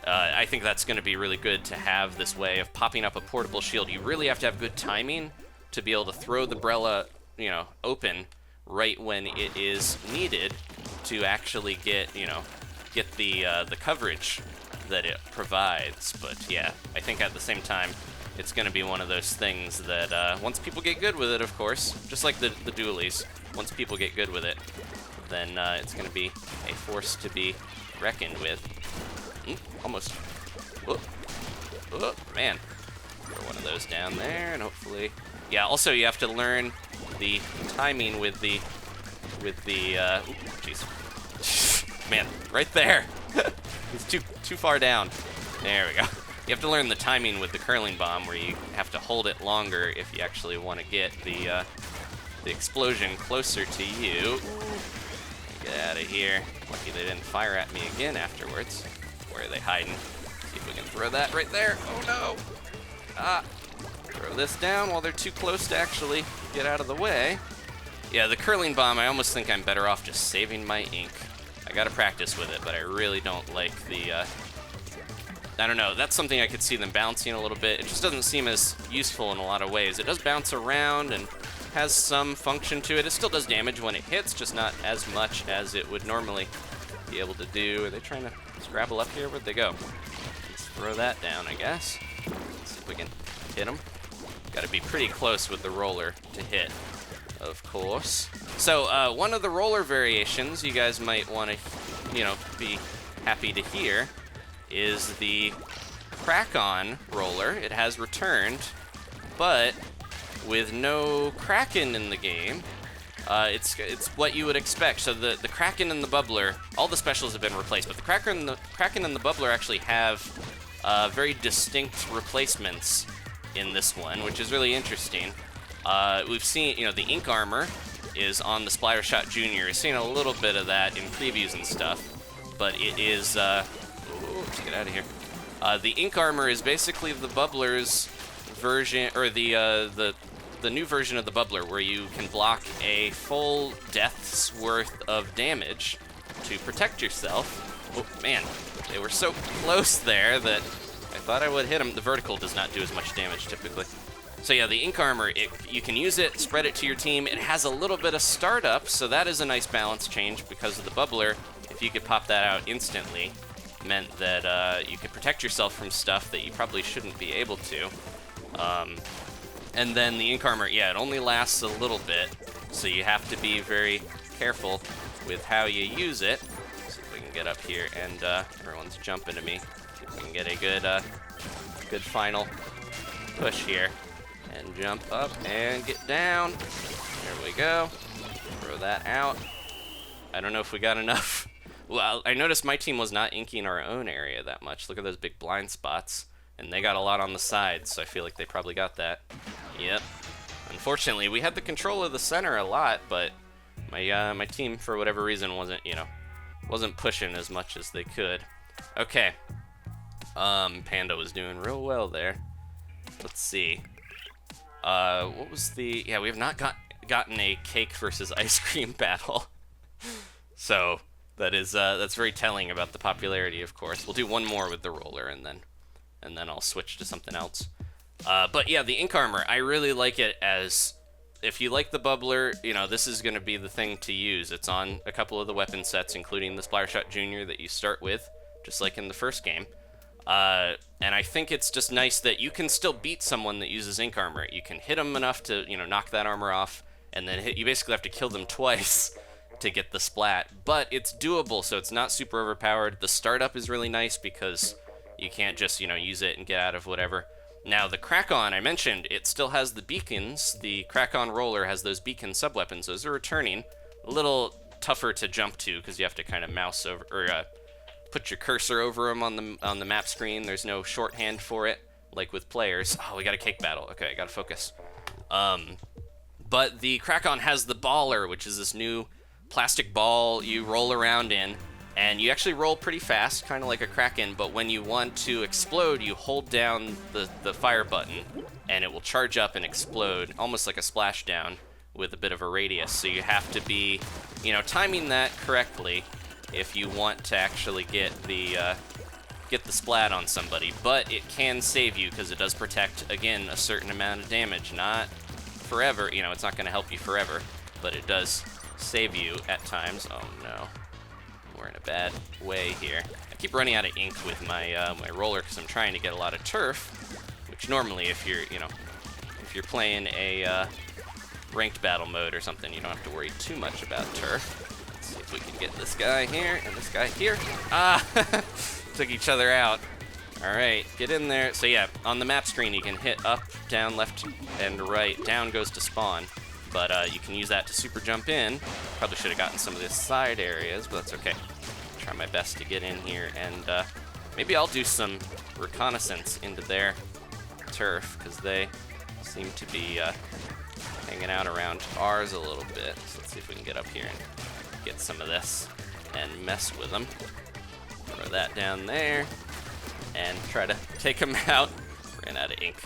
I think that's going to be really good to have this way of popping up a portable shield. You really have to have good timing to be able to throw the Brella, you know, open right when it is needed to actually get the coverage that it provides. But yeah, I think at the same time, it's going to be one of those things that once people get good with it, of course, just like the dualies, once people get good with it, then it's going to be a force to be reckoned with. Almost. Oh, man. Throw one of those down there, and hopefully... Yeah, also you have to learn the timing with the... Jeez. Man, right there! He's too too far down. There we go. You have to learn the timing with the curling bomb, where you have to hold it longer if you actually want to get the explosion closer to you. Get out of here. Lucky they didn't fire at me again afterwards. Where are they hiding? See if we can throw that right there. Oh no! Ah! Throw this down while they're too close to actually get out of the way. Yeah, the curling bomb, I almost think I'm better off just saving my ink. I gotta practice with it, but I really don't like the, I don't know, that's something I could see them bouncing a little bit. It just doesn't seem as useful in a lot of ways. It does bounce around and has some function to it. It still does damage when it hits, just not as much as it would normally be able to do. Are they trying to scrabble up here? Where'd they go? Let's throw that down, I guess. Let's see if we can hit them. Gotta be pretty close with the roller to hit, of course. So, one of the roller variations you guys might want to, you know, be happy to hear is the crack-on roller. It has returned, but with no Kraken in the game. It's what you would expect. So the Kraken and the Bubbler, all the specials have been replaced, but the Kraken and the Bubbler actually have very distinct replacements in this one, which is really interesting. We've seen, you know, the ink armor is on the Splattershot Junior. We've seen a little bit of that in previews and stuff, but it is, let's get out of here. The ink armor is basically the Bubbler's version, or the new version of the Bubbler, where you can block a full death's worth of damage to protect yourself. Oh man, they were so close there that I thought I would hit them. The vertical does not do as much damage typically. So yeah, the ink armor, you can use it, spread it to your team. It has a little bit of startup, so that is a nice balance change because of the Bubbler. If you could pop that out instantly, meant that you could protect yourself from stuff that you probably shouldn't be able to. And then the ink armor, yeah, it only lasts a little bit, so you have to be very careful with how you use it. See if we can get up here, and everyone's jumping to me. See if we can get a good final push here. And jump up and get down. There we go. Throw that out. I don't know if we got enough. Well, I noticed my team was not inking our own area that much. Look at those big blind spots. And they got a lot on the sides, so I feel like they probably got that. Yep. Unfortunately, we had the control of the center a lot, but my team, for whatever reason, wasn't pushing as much as they could. Okay. Panda was doing real well there. Let's see. What was the... Yeah, we have not gotten a cake versus ice cream battle. So, that's very telling about the popularity, of course. We'll do one more with the roller, and then I'll switch to something else. But yeah, the ink armor, I really like it as... If you like the Bubbler, you know, this is going to be the thing to use. It's on a couple of the weapon sets, including the Splattershot Junior that you start with, just like in the first game. And I think it's just nice that you can still beat someone that uses ink armor. You can hit them enough to, you know, knock that armor off, and then you basically have to kill them twice to get the splat. But it's doable, so it's not super overpowered. The startup is really nice because you can't just, you know, use it and get out of whatever. Now, the Crack-On, I mentioned, it still has the beacons. The Crack-On roller has those beacon sub-weapons. Those are returning. A little tougher to jump to because you have to kind of mouse over, or put your cursor over them on the map screen. There's no shorthand for it, like with players. Oh, we got a cake battle. Okay, I gotta focus. But the Crack-On has the Baller, which is this new plastic ball you roll around in, and you actually roll pretty fast, kind of like a Kraken, but when you want to explode, you hold down the fire button, and it will charge up and explode, almost like a splashdown with a bit of a radius. So you have to be, you know, timing that correctly if you want to actually get the splat on somebody. But it can save you because it does protect, again, a certain amount of damage. Not forever, you know, it's not going to help you forever, but it does save you at times. Oh no. We're in a bad way here. I keep running out of ink with my my roller because I'm trying to get a lot of turf, which normally if you're playing a ranked battle mode or something, you don't have to worry too much about turf. Let's see if we can get this guy here and this guy here. Ah, took each other out. All right, get in there. So yeah, on the map screen you can hit up, down, left, and right. Down goes to spawn. But you can use that to super jump in. Probably should have gotten some of the side areas, but that's okay. Try my best to get in here and Maybe I'll do some reconnaissance into their turf, because they seem to be hanging out around ours a little bit. So let's see if we can get up here and get some of this and mess with them. Throw that down there and try to take them out. Ran out of ink.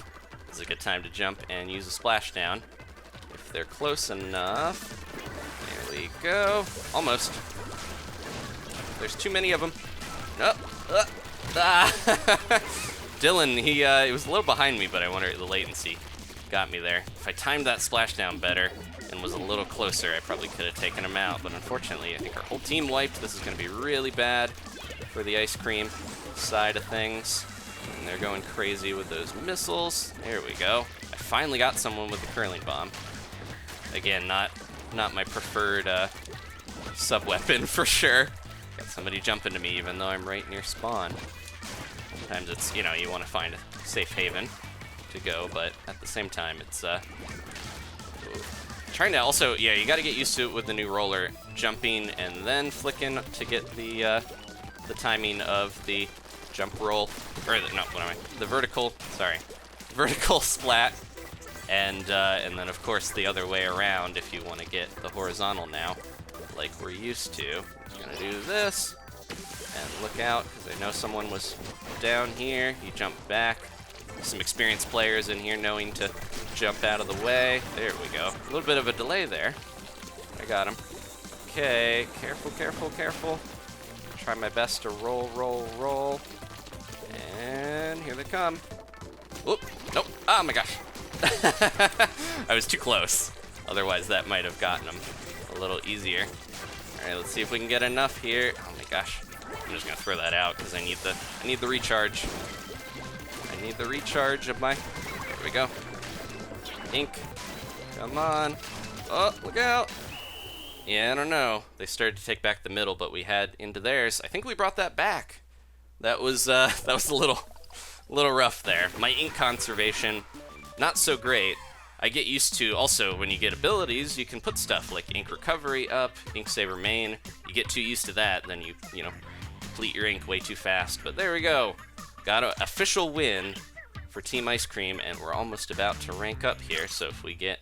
This is a good time to jump and use a splashdown. If they're close enough. There we go. Almost. There's too many of them. Dylan, he was a little behind me, but I wonder the latency got me there. If I timed that splashdown better and was a little closer, I probably could have taken him out. But unfortunately, I think our whole team wiped. This is going to be really bad for the ice cream side of things. And they're going crazy with those missiles. There we go. I finally got someone with the curling bomb. Again, not my preferred sub-weapon for sure. Got somebody jumping to me even though I'm right near spawn. Sometimes it's, you know, you want to find a safe haven to go, but at the same time it's trying to also, yeah, you got to get used to it with the new roller, jumping and then flicking to get the timing of the jump roll, or the vertical splat, and then of course the other way around if you want to get the horizontal now, like we're used to. I'm gonna do this, and look out, because I know someone was down here. You jump back. Some experienced players in here knowing to jump out of the way. There we go. A little bit of a delay there. I got him. Okay, careful, careful, careful. Try my best to roll, roll, roll. And here they come. Whoop, nope, oh my gosh. I was too close. Otherwise that might have gotten them a little easier. All right, let's see if we can get enough here. Oh my gosh. I'm just gonna throw that out because I need the recharge. I need the recharge of my, there we go. Ink, come on. Oh, look out. Yeah, I don't know. They started to take back the middle, but we had into theirs. I think we brought that back. That was a little rough there. My ink conservation, not so great. I get used to, also, when you get abilities, you can put stuff like ink recovery up, ink saver main. You get too used to that, then you know, deplete your ink way too fast. But there we go. Got an official win for Team Ice Cream, and we're almost about to rank up here. So if we get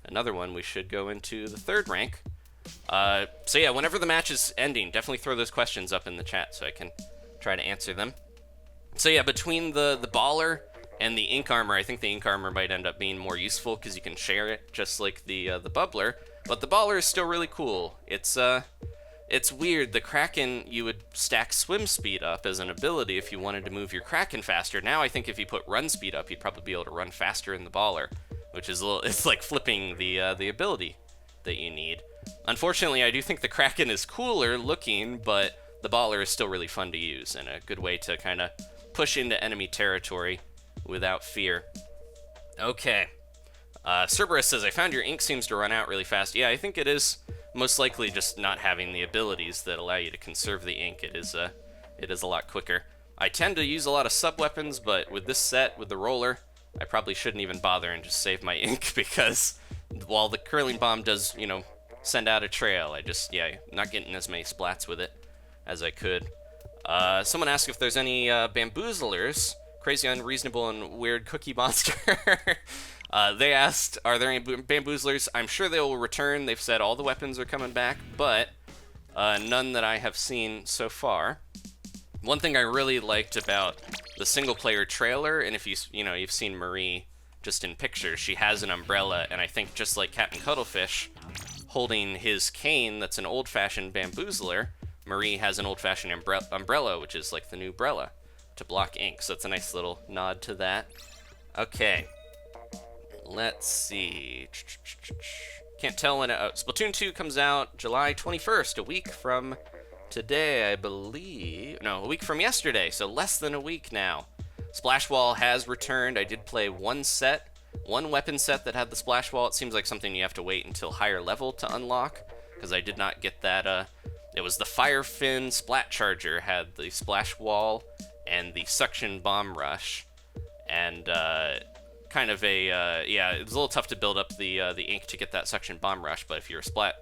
another one, we should go into the third rank. So yeah, whenever the match is ending, definitely throw those questions up in the chat so I can try to answer them. So yeah, between the baller and the ink armor, I think the ink armor might end up being more useful because you can share it just like the bubbler. But the baller is still really cool. It's weird. The Kraken, you would stack swim speed up as an ability if you wanted to move your Kraken faster. Now I think if you put run speed up, you'd probably be able to run faster in the baller, which is it's like flipping the ability that you need. Unfortunately, I do think the Kraken is cooler looking, but the baller is still really fun to use and a good way to kind of push into enemy territory without fear. Okay. Cerberus says, I found your ink seems to run out really fast. Yeah, I think it is most likely just not having the abilities that allow you to conserve the ink. It is a lot quicker. I tend to use a lot of sub-weapons, but with this set, with the roller, I probably shouldn't even bother and just save my ink because while the curling bomb does, you know, send out a trail, I'm not getting as many splats with it as I could. Someone asked if there's any bamboozlers, crazy, unreasonable, and weird cookie monster. They asked, are there any bamboozlers? I'm sure they will return. They've said all the weapons are coming back, but none that I have seen so far. One thing I really liked about the single-player trailer, and if you've seen Marie just in pictures, she has an umbrella, and I think just like Captain Cuttlefish holding his cane that's an old-fashioned bamboozler, Marie has an old-fashioned umbrella, which is like the new umbrella to block ink, so it's a nice little nod to that. Okay. Let's see. Can't tell when Splatoon 2 comes out July 21st, a week from today, I believe. No, a week from yesterday, so less than a week now. Splash Wall has returned. I did play one weapon set that had the Splash Wall. It seems like something you have to wait until higher level to unlock, because I did not get that. It was the Fire Fin Splat Charger had the Splash Wall and the Suction Bomb Rush, and kind of yeah, it was a little tough to build up the ink to get that Suction Bomb Rush, but if you're a Splat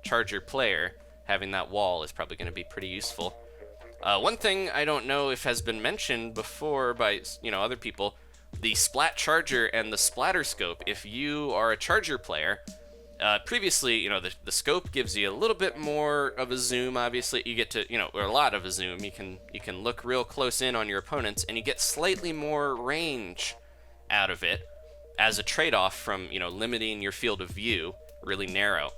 Charger player, having that wall is probably going to be pretty useful. One thing I don't know if has been mentioned before by, other people, the Splat Charger and the Splatter Scope, if you are a Charger player, previously, the scope gives you a little bit more of a zoom, obviously. You get to, or a lot of a zoom. You can look real close in on your opponents, and you get slightly more range out of it as a trade-off from, limiting your field of view really narrow.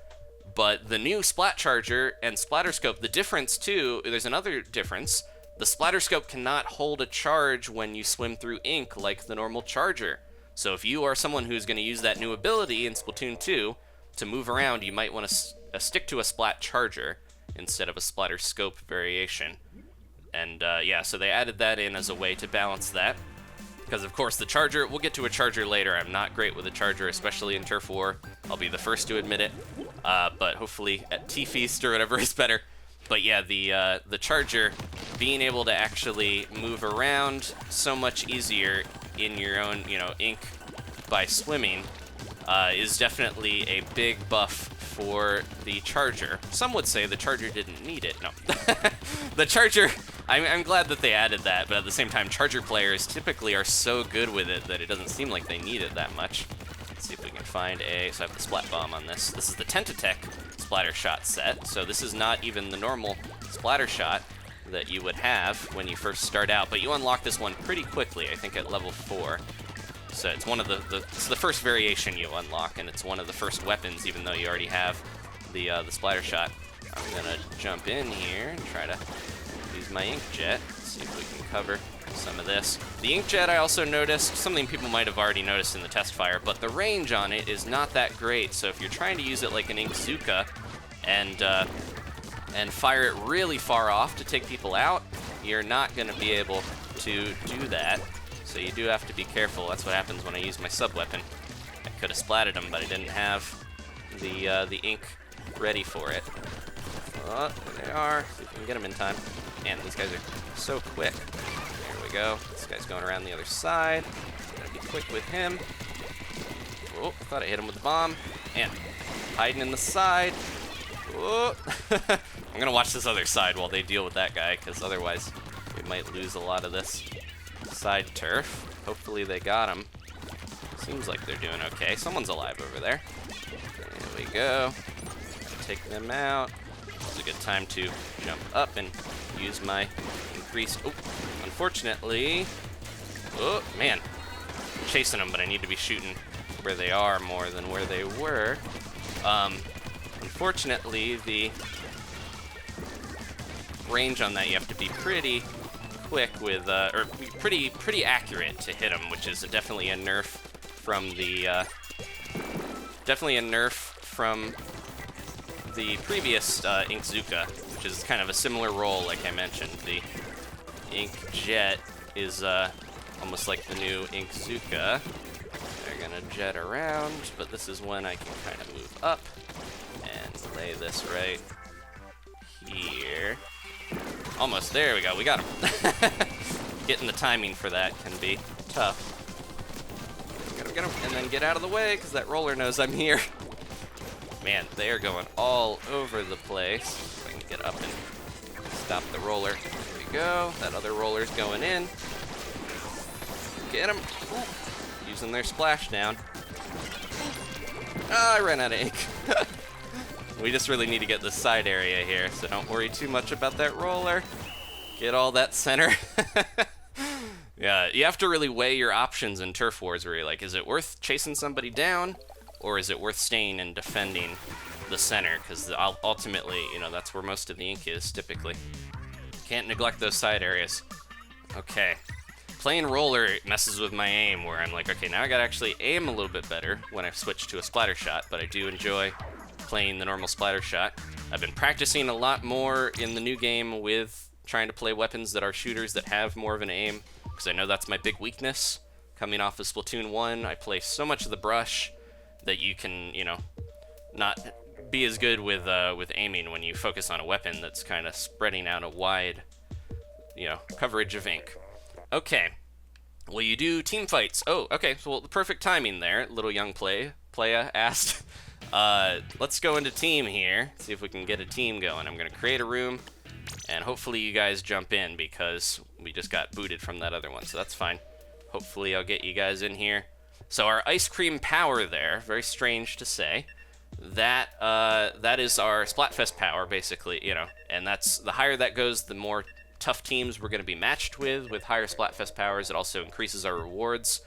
But the new Splat Charger and Splatter Scope, the difference too, there's another difference. The Splatter Scope cannot hold a charge when you swim through ink like the normal Charger. So if you are someone who's going to use that new ability in Splatoon 2 to move around, you might want to stick to a Splat Charger instead of a Splatter Scope variation. And so they added that in as a way to balance that. Because, of course, the Charger, we'll get to a Charger later. I'm not great with a Charger, especially in Turf War. I'll be the first to admit it. But hopefully at T-Feast or whatever is better. But yeah, the Charger, being able to actually move around so much easier in your own, ink by swimming is definitely a big buff for the Charger. Some would say the Charger didn't need it. No. The Charger, I'm glad that they added that, but at the same time, Charger players typically are so good with it that it doesn't seem like they need it that much. Let's see if we can find so I have the Splat Bomb on this. This is the Tentatech Splatter Shot set, so this is not even the normal Splatter Shot that you would have when you first start out, but you unlock this one pretty quickly, I think at level 4. So it's one of it's the first variation you unlock, and it's one of the first weapons, even though you already have the Splatter Shot. I'm gonna jump in here and try to use my Ink Jet, see if we can cover some of this. The Ink Jet, I also noticed, something people might have already noticed in the test fire, but the range on it is not that great, so if you're trying to use it like an Ink Zuka and fire it really far off to take people out, you're not gonna be able to do that. So you do have to be careful. That's what happens when I use my sub-weapon. I could have splatted them, but I didn't have the ink ready for it. Oh, there they are. See if we can get them in time. Man, these guys are so quick. There we go. This guy's going around the other side. Gotta be quick with him. Oh, thought I hit him with the bomb. And hiding in the side. Oh. I'm gonna watch this other side while they deal with that guy, because otherwise we might lose a lot of this side turf. Hopefully they got him. Seems like they're doing okay. Someone's alive over there. There we go. Take them out. It's a good time to jump up and use my increased... Oh, unfortunately... Oh, man. I'm chasing them, but I need to be shooting where they are more than where they were. Unfortunately, the range on that, you have to be pretty quick with, or pretty accurate to hit them, which is definitely a nerf from the, previous Ink Zuka, which is kind of a similar role, like I mentioned. The Ink Jet is almost like the new Ink Zuka. They're gonna jet around, but this is when I can kind of move up and lay this right here. Almost, there we go, we got him. Getting the timing for that can be tough. Get him, and then get out of the way, because that roller knows I'm here. Man, they are going all over the place. If I can get up and stop the roller. There we go, that other roller's going in. Get him. Ooh. Using their splashdown. Oh, I ran out of ink. We just really need to get this side area here, so don't worry too much about that roller. Get all that center. Yeah, you have to really weigh your options in Turf Wars where you're like, is it worth chasing somebody down, or is it worth staying and defending the center? Because ultimately, that's where most of the ink is, typically. Can't neglect those side areas. Okay. Playing roller messes with my aim, where I'm like, okay, now I gotta actually aim a little bit better when I switch to a splatter shot, but I do enjoy playing the normal splatter shot. I've been practicing a lot more in the new game with trying to play weapons that are shooters that have more of an aim, because I know that's my big weakness. Coming off of Splatoon 1, I play so much of the brush that you can, not be as good with aiming when you focus on a weapon that's kind of spreading out a wide, coverage of ink. Okay. Will you do team fights? Oh, okay. So, well, the perfect timing there. Little young playa asked. Let's go into team here. See if we can get a team going. I'm going to create a room. And hopefully you guys jump in because we just got booted from that other one, so that's fine. Hopefully I'll get you guys in here. So our ice cream power there, very strange to say. That is our Splatfest power, basically, you know. And that's, the higher that goes, the more tough teams we're going to be matched with higher Splatfest powers. It also increases our rewards.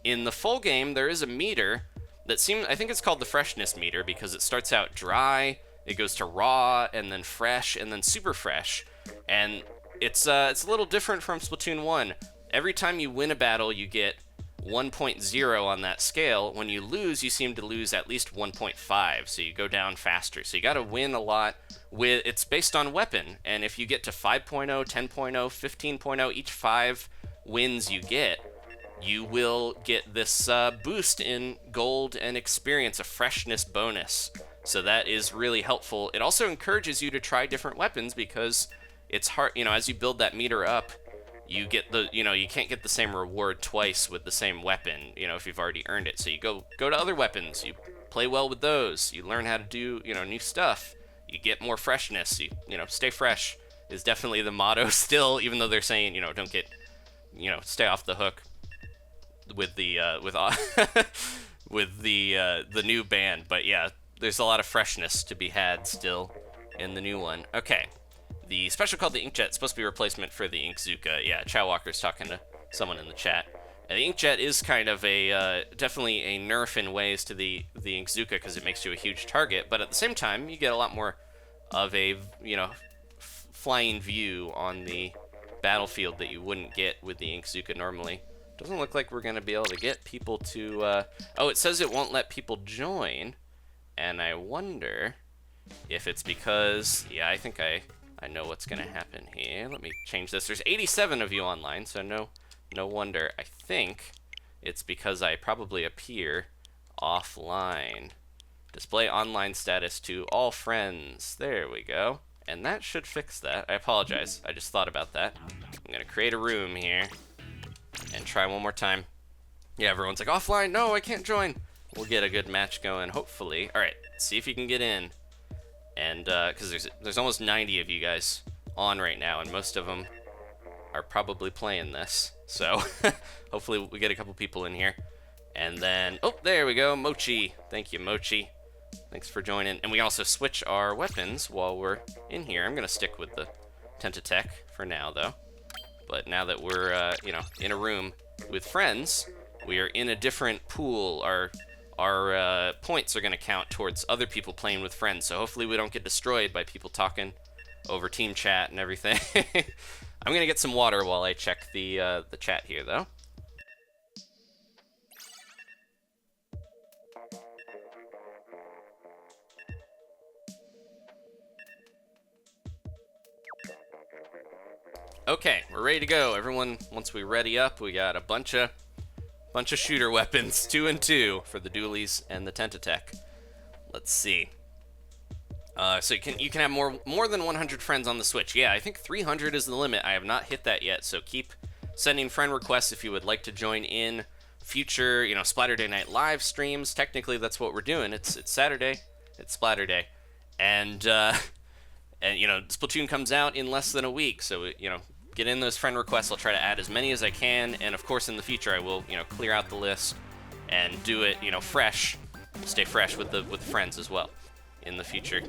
In the full game, there is a meter that seems, I think it's called the Freshness Meter, because it starts out dry, it goes to raw, and then fresh, and then super fresh. And it's a little different from Splatoon 1. Every time you win a battle, you get 1.0 on that scale. When you lose, you seem to lose at least 1.5, so you go down faster. So you got to win a lot. It's based on weapon, and if you get to 5.0, 10.0, 15.0, each 5 wins you get, you will get this boost in gold and experience, a freshness bonus. So that is really helpful. It also encourages you to try different weapons because it's hard, you know, as you build that meter up, you get the, you know, you can't get the same reward twice with the same weapon, you know, if you've already earned it. So you go to other weapons, you play well with those, you learn how to do, you know, new stuff, you get more freshness, you know, stay fresh is definitely the motto still, even though they're saying, you know, don't get, you know, stay off the hook with the with the new band. But yeah, there's a lot of freshness to be had still in the new one. Okay, the special called the Inkjet is supposed to be a replacement for the Inkzooka. Yeah, Chow Walker's talking to someone in the chat. And the Inkjet is kind of a definitely a nerf in ways to the Inkzooka because it makes you a huge target, but at the same time you get a lot more of a, you know, flying view on the battlefield that you wouldn't get with the Inkzooka normally. Doesn't look like we're going to be able to get people to... oh, it says it won't let people join. And I wonder if it's because... Yeah, I think I know what's going to happen here. Let me change this. There's 87 of you online, so no wonder. I think it's because I probably appear offline. Display online status to all friends. There we go. And that should fix that. I apologize. I just thought about that. I'm going to create a room here. And try one more time. Yeah, everyone's like, offline, no, I can't join. We'll get a good match going, hopefully. All right, see if you can get in. And, because there's almost 90 of you guys on right now, and most of them are probably playing this. So, hopefully we get a couple people in here. And then, oh, there we go, Mochi. Thank you, Mochi. Thanks for joining. And we also switch our weapons while we're in here. I'm going to stick with the Tentatech for now, though. But now that we're, you know, in a room with friends, we are in a different pool. Our points are going to count towards other people playing with friends. So hopefully we don't get destroyed by people talking over team chat and everything. I'm going to get some water while I check the chat here, though. Okay, we're ready to go. Everyone, once we ready up, we got a bunch of shooter weapons, 2 and 2 for the dualies and the Tentatech. Let's see. So you can have more than 100 friends on the Switch. Yeah, I think 300 is the limit. I have not hit that yet, so keep sending friend requests if you would like to join in future, you know, Splatterday Night live streams. Technically, that's what we're doing. It's Saturday. It's Splatterday, and you know, Splatoon comes out in less than a week, so you know. Get in those friend requests. I'll try to add as many as I can, and of course in the future I will, you know, clear out the list and do it, you know, fresh, stay fresh with the friends as well in the future.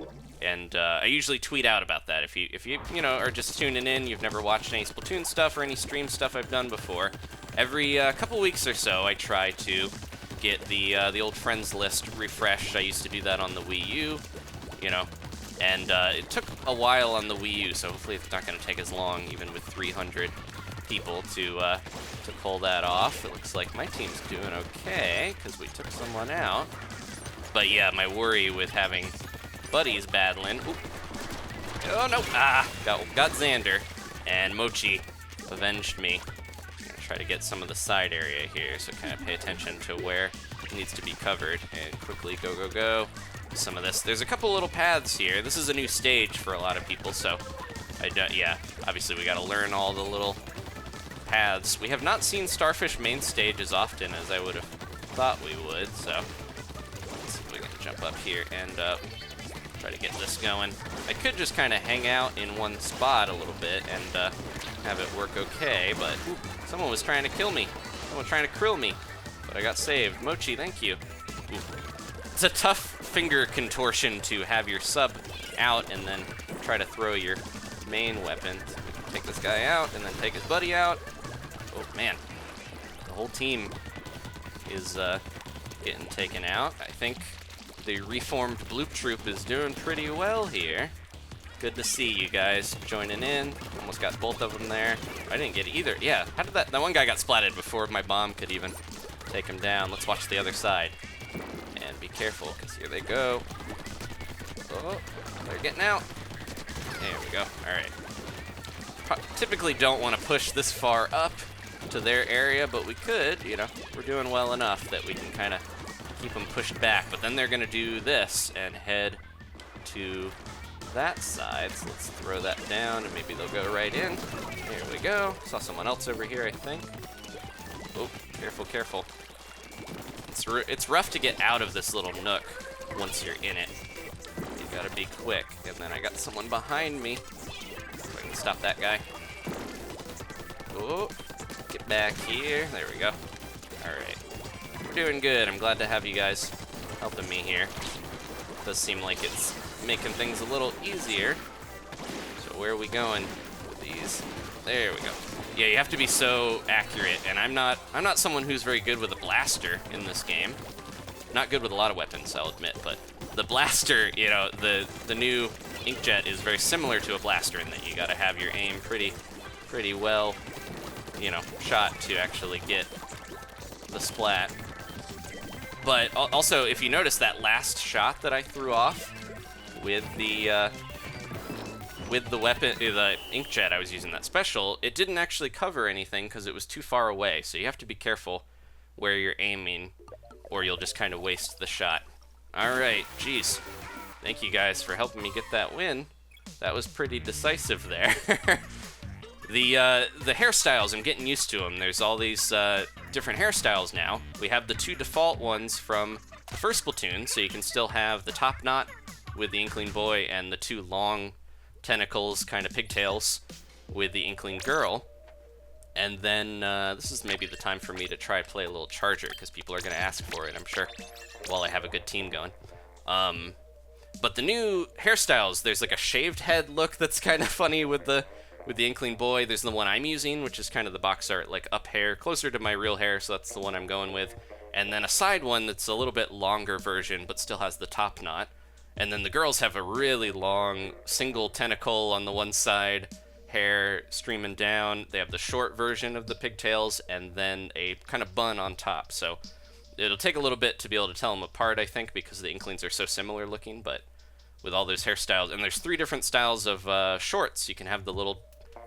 And I usually tweet out about that. If you know, are just tuning in, you've never watched any Splatoon stuff or any stream stuff I've done before, every couple weeks or so I try to get the old friends list refreshed. I used to do that on the Wii U, you know. And it took a while on the Wii U, so hopefully it's not going to take as long, even with 300 people, to pull that off. It looks like my team's doing okay, because we took someone out. But yeah, my worry with having buddies battling... Ooh. Oh, no! Ah! Got Xander, and Mochi avenged me. I'm going to try to get some of the side area here, so kind of pay attention to where it needs to be covered. And quickly go. Some of this. There's a couple little paths here. This is a new stage for a lot of people, so yeah, obviously we gotta learn all the little paths. We have not seen Starfish main stage as often as I would have thought we would, so let's see if we can jump up here and Try to get this going. I could just kind of hang out in one spot a little bit and have it work okay, but someone was trying to kill me. Someone trying to krill me, but I got saved. Mochi, thank you. Ooh. It's a tough finger contortion to have your sub out and then try to throw your main weapon. Take this guy out and then take his buddy out. Oh man, the whole team is getting taken out. I think the reformed Bloop Troop is doing pretty well here. Good to see you guys joining in. Almost got both of them there. I didn't get either. Yeah, how did that one guy got splatted before my bomb could even take him down. Let's watch the other side. And be careful, because here they go. Oh, they're getting out. There we go. All right. Typically don't want to push this far up to their area, but we could, you know. We're doing well enough that we can kind of keep them pushed back. But then they're going to do this and head to that side. So let's throw that down, and maybe they'll go right in. There we go. Saw someone else over here, I think. Oh, careful, careful. It's rough to get out of this little nook once you're in it. You gotta be quick. And then I got someone behind me. If I can stop that guy. Oh, get back here. There we go. All right. We're doing good. I'm glad to have you guys helping me here. It does seem like it's making things a little easier. So where are we going with these? There we go. Yeah, you have to be so accurate, and I'm not someone who's very good with a blaster in this game. Not good with a lot of weapons, I'll admit, but the blaster, you know, the new inkjet is very similar to a blaster in that you gotta have your aim pretty well, you know, shot to actually get the splat. But also, if you notice that last shot that I threw off with the weapon, the inkjet I was using, that special, it didn't actually cover anything because it was too far away. So you have to be careful where you're aiming, or you'll just kind of waste the shot. All right, geez. Thank you guys for helping me get that win. That was pretty decisive there. The hairstyles, I'm getting used to them. There's all these different hairstyles now. We have the 2 default ones from the first Splatoon, so you can still have the top knot with the Inkling Boy and the 2 long tentacles, kind of pigtails, with the Inkling Girl. And then this is maybe the time for me to try play a little Charger, because people are going to ask for it, I'm sure, while I have a good team going. But the new hairstyles, there's like a shaved head look that's kind of funny with the Inkling Boy. There's the one I'm using, which is kind of the box art, like up hair, closer to my real hair, so that's the one I'm going with. And then a side one that's a little bit longer version, but still has the top knot. And then the girls have a really long single tentacle on the one side, hair streaming down. They have the short version of the pigtails, and then a kind of bun on top. So it'll take a little bit to be able to tell them apart, I think, because the Inklings are so similar looking, but with all those hairstyles. And there's 3 different styles of shorts. You can have the little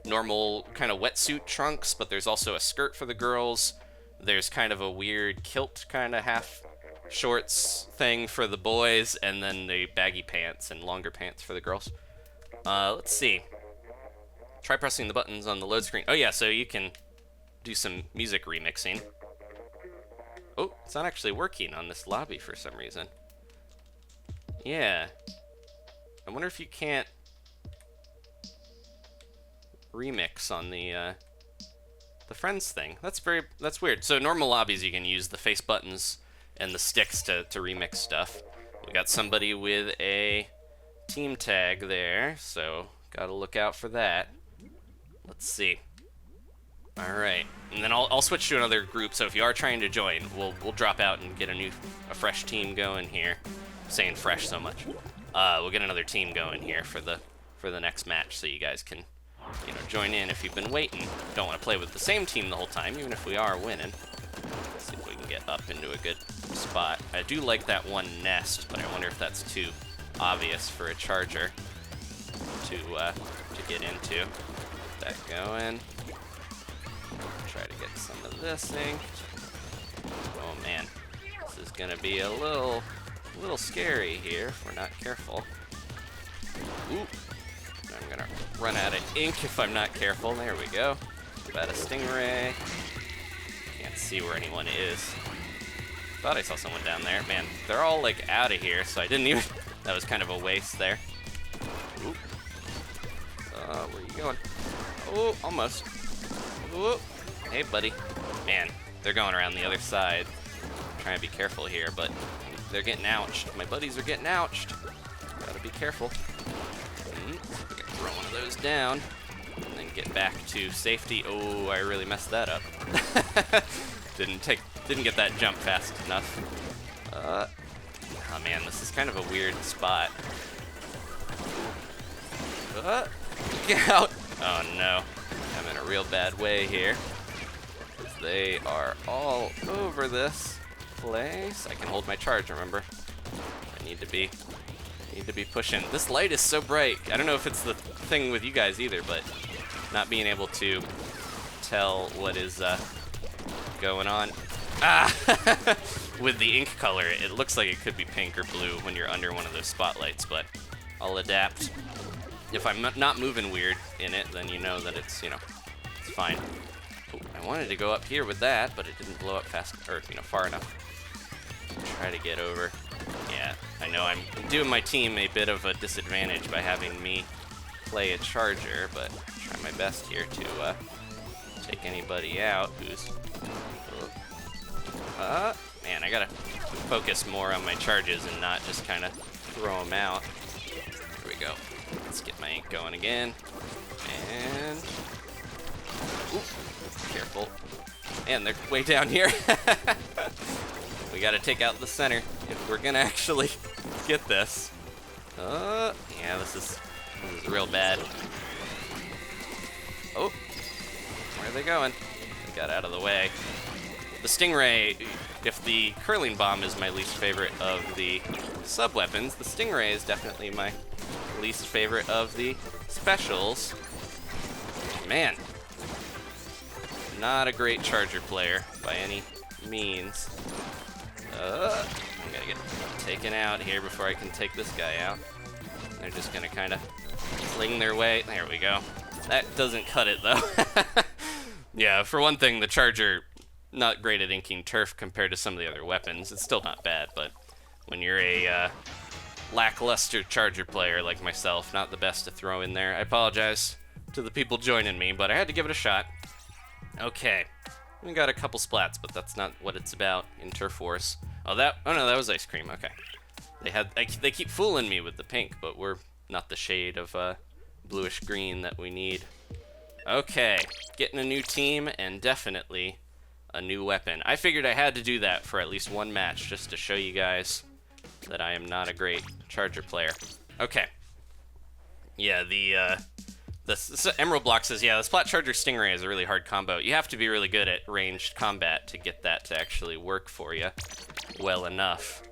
normal kind of wetsuit trunks, but there's also a skirt for the girls. There's kind of a weird kilt kind of half shorts thing for the boys, and then the baggy pants and longer pants for the girls. Let's see. Try pressing the buttons on the load screen. Oh yeah, so you can do some music remixing. Oh, it's not actually working on this lobby for some reason. Yeah. I wonder if you can't remix on the friends thing. That's weird. So normal lobbies, you can use the face buttons and the sticks to remix stuff. We got somebody with a team tag there, so gotta look out for that. Let's see. All right, and then I'll switch to another group. So if you are trying to join, we'll drop out and get a fresh team going here. I'm saying fresh so much. We'll get another team going here for the next match, so you guys can, you know, join in if you've been waiting. Don't want to play with the same team the whole time, even if we are winning. Let's see if we can get up into a good spot. I do like that one nest, but I wonder if that's too obvious for a Charger to get into. Get that going. Try to get some of this inked. Oh man, this is gonna be a little scary here if we're not careful. Ooh, I'm gonna run out of ink if I'm not careful. There we go. Got a stingray. Can't see where anyone is. Thought I saw someone down there. Man, they're all like out of here, so I didn't even That was kind of a waste there. Ooh. Where are you going? Oh, almost. Ooh. Hey, buddy. Man, they're going around the other side. I'm trying to be careful here, but they're getting ouched. My buddies are getting ouched. Gotta be careful. Throw one of those down, and then get back to safety. Oh, I really messed that up. Didn't get that jump fast enough. Oh man, this is kind of a weird spot. Get out! Oh no, I'm in a real bad way here. They are all over this place. I can hold my charge, remember? I need to be pushing. This light is so bright. I don't know if it's the thing with you guys either, but not being able to tell what is going on. Ah! With the ink color, it looks like it could be pink or blue when you're under one of those spotlights, but I'll adapt. If I'm not moving weird in it, then you know that it's fine. Ooh, I wanted to go up here with that, but it didn't blow up fast, or, far enough. Try to get over. Yeah, I know I'm doing my team a bit of a disadvantage by having me play a charger, but try my best here to take anybody out who's... man, I gotta focus more on my charges and not just kind of throw them out. Here we go. Let's get my ink going again. And... Ooh, careful. And they're way down here. We gotta take out the center if we're gonna actually get this. Yeah, this is real bad. Oh, where are they going? They got out of the way. The Stingray, if the curling bomb is my least favorite of the sub-weapons, the Stingray is definitely my least favorite of the specials. Man, not a great charger player by any means. I'm gonna get taken out here before I can take this guy out. They're just gonna kind of fling their way. There we go. That doesn't cut it, though. Yeah, for one thing, the charger, not great at inking turf compared to some of the other weapons. It's still not bad, but when you're a lackluster charger player like myself, not the best to throw in there. I apologize to the people joining me, but I had to give it a shot. Okay. We got a couple splats, but that's not what it's about in Turf Wars. Oh no, that was ice cream. Okay. They keep fooling me with the pink, but we're not the shade of bluish green that we need. Okay, getting a new team and definitely a new weapon. I figured I had to do that for at least one match just to show you guys that I am not a great charger player. Okay. Yeah, the Emerald Block says, yeah, the Splat Charger Stingray is a really hard combo. You have to be really good at ranged combat to get that to actually work for you well enough.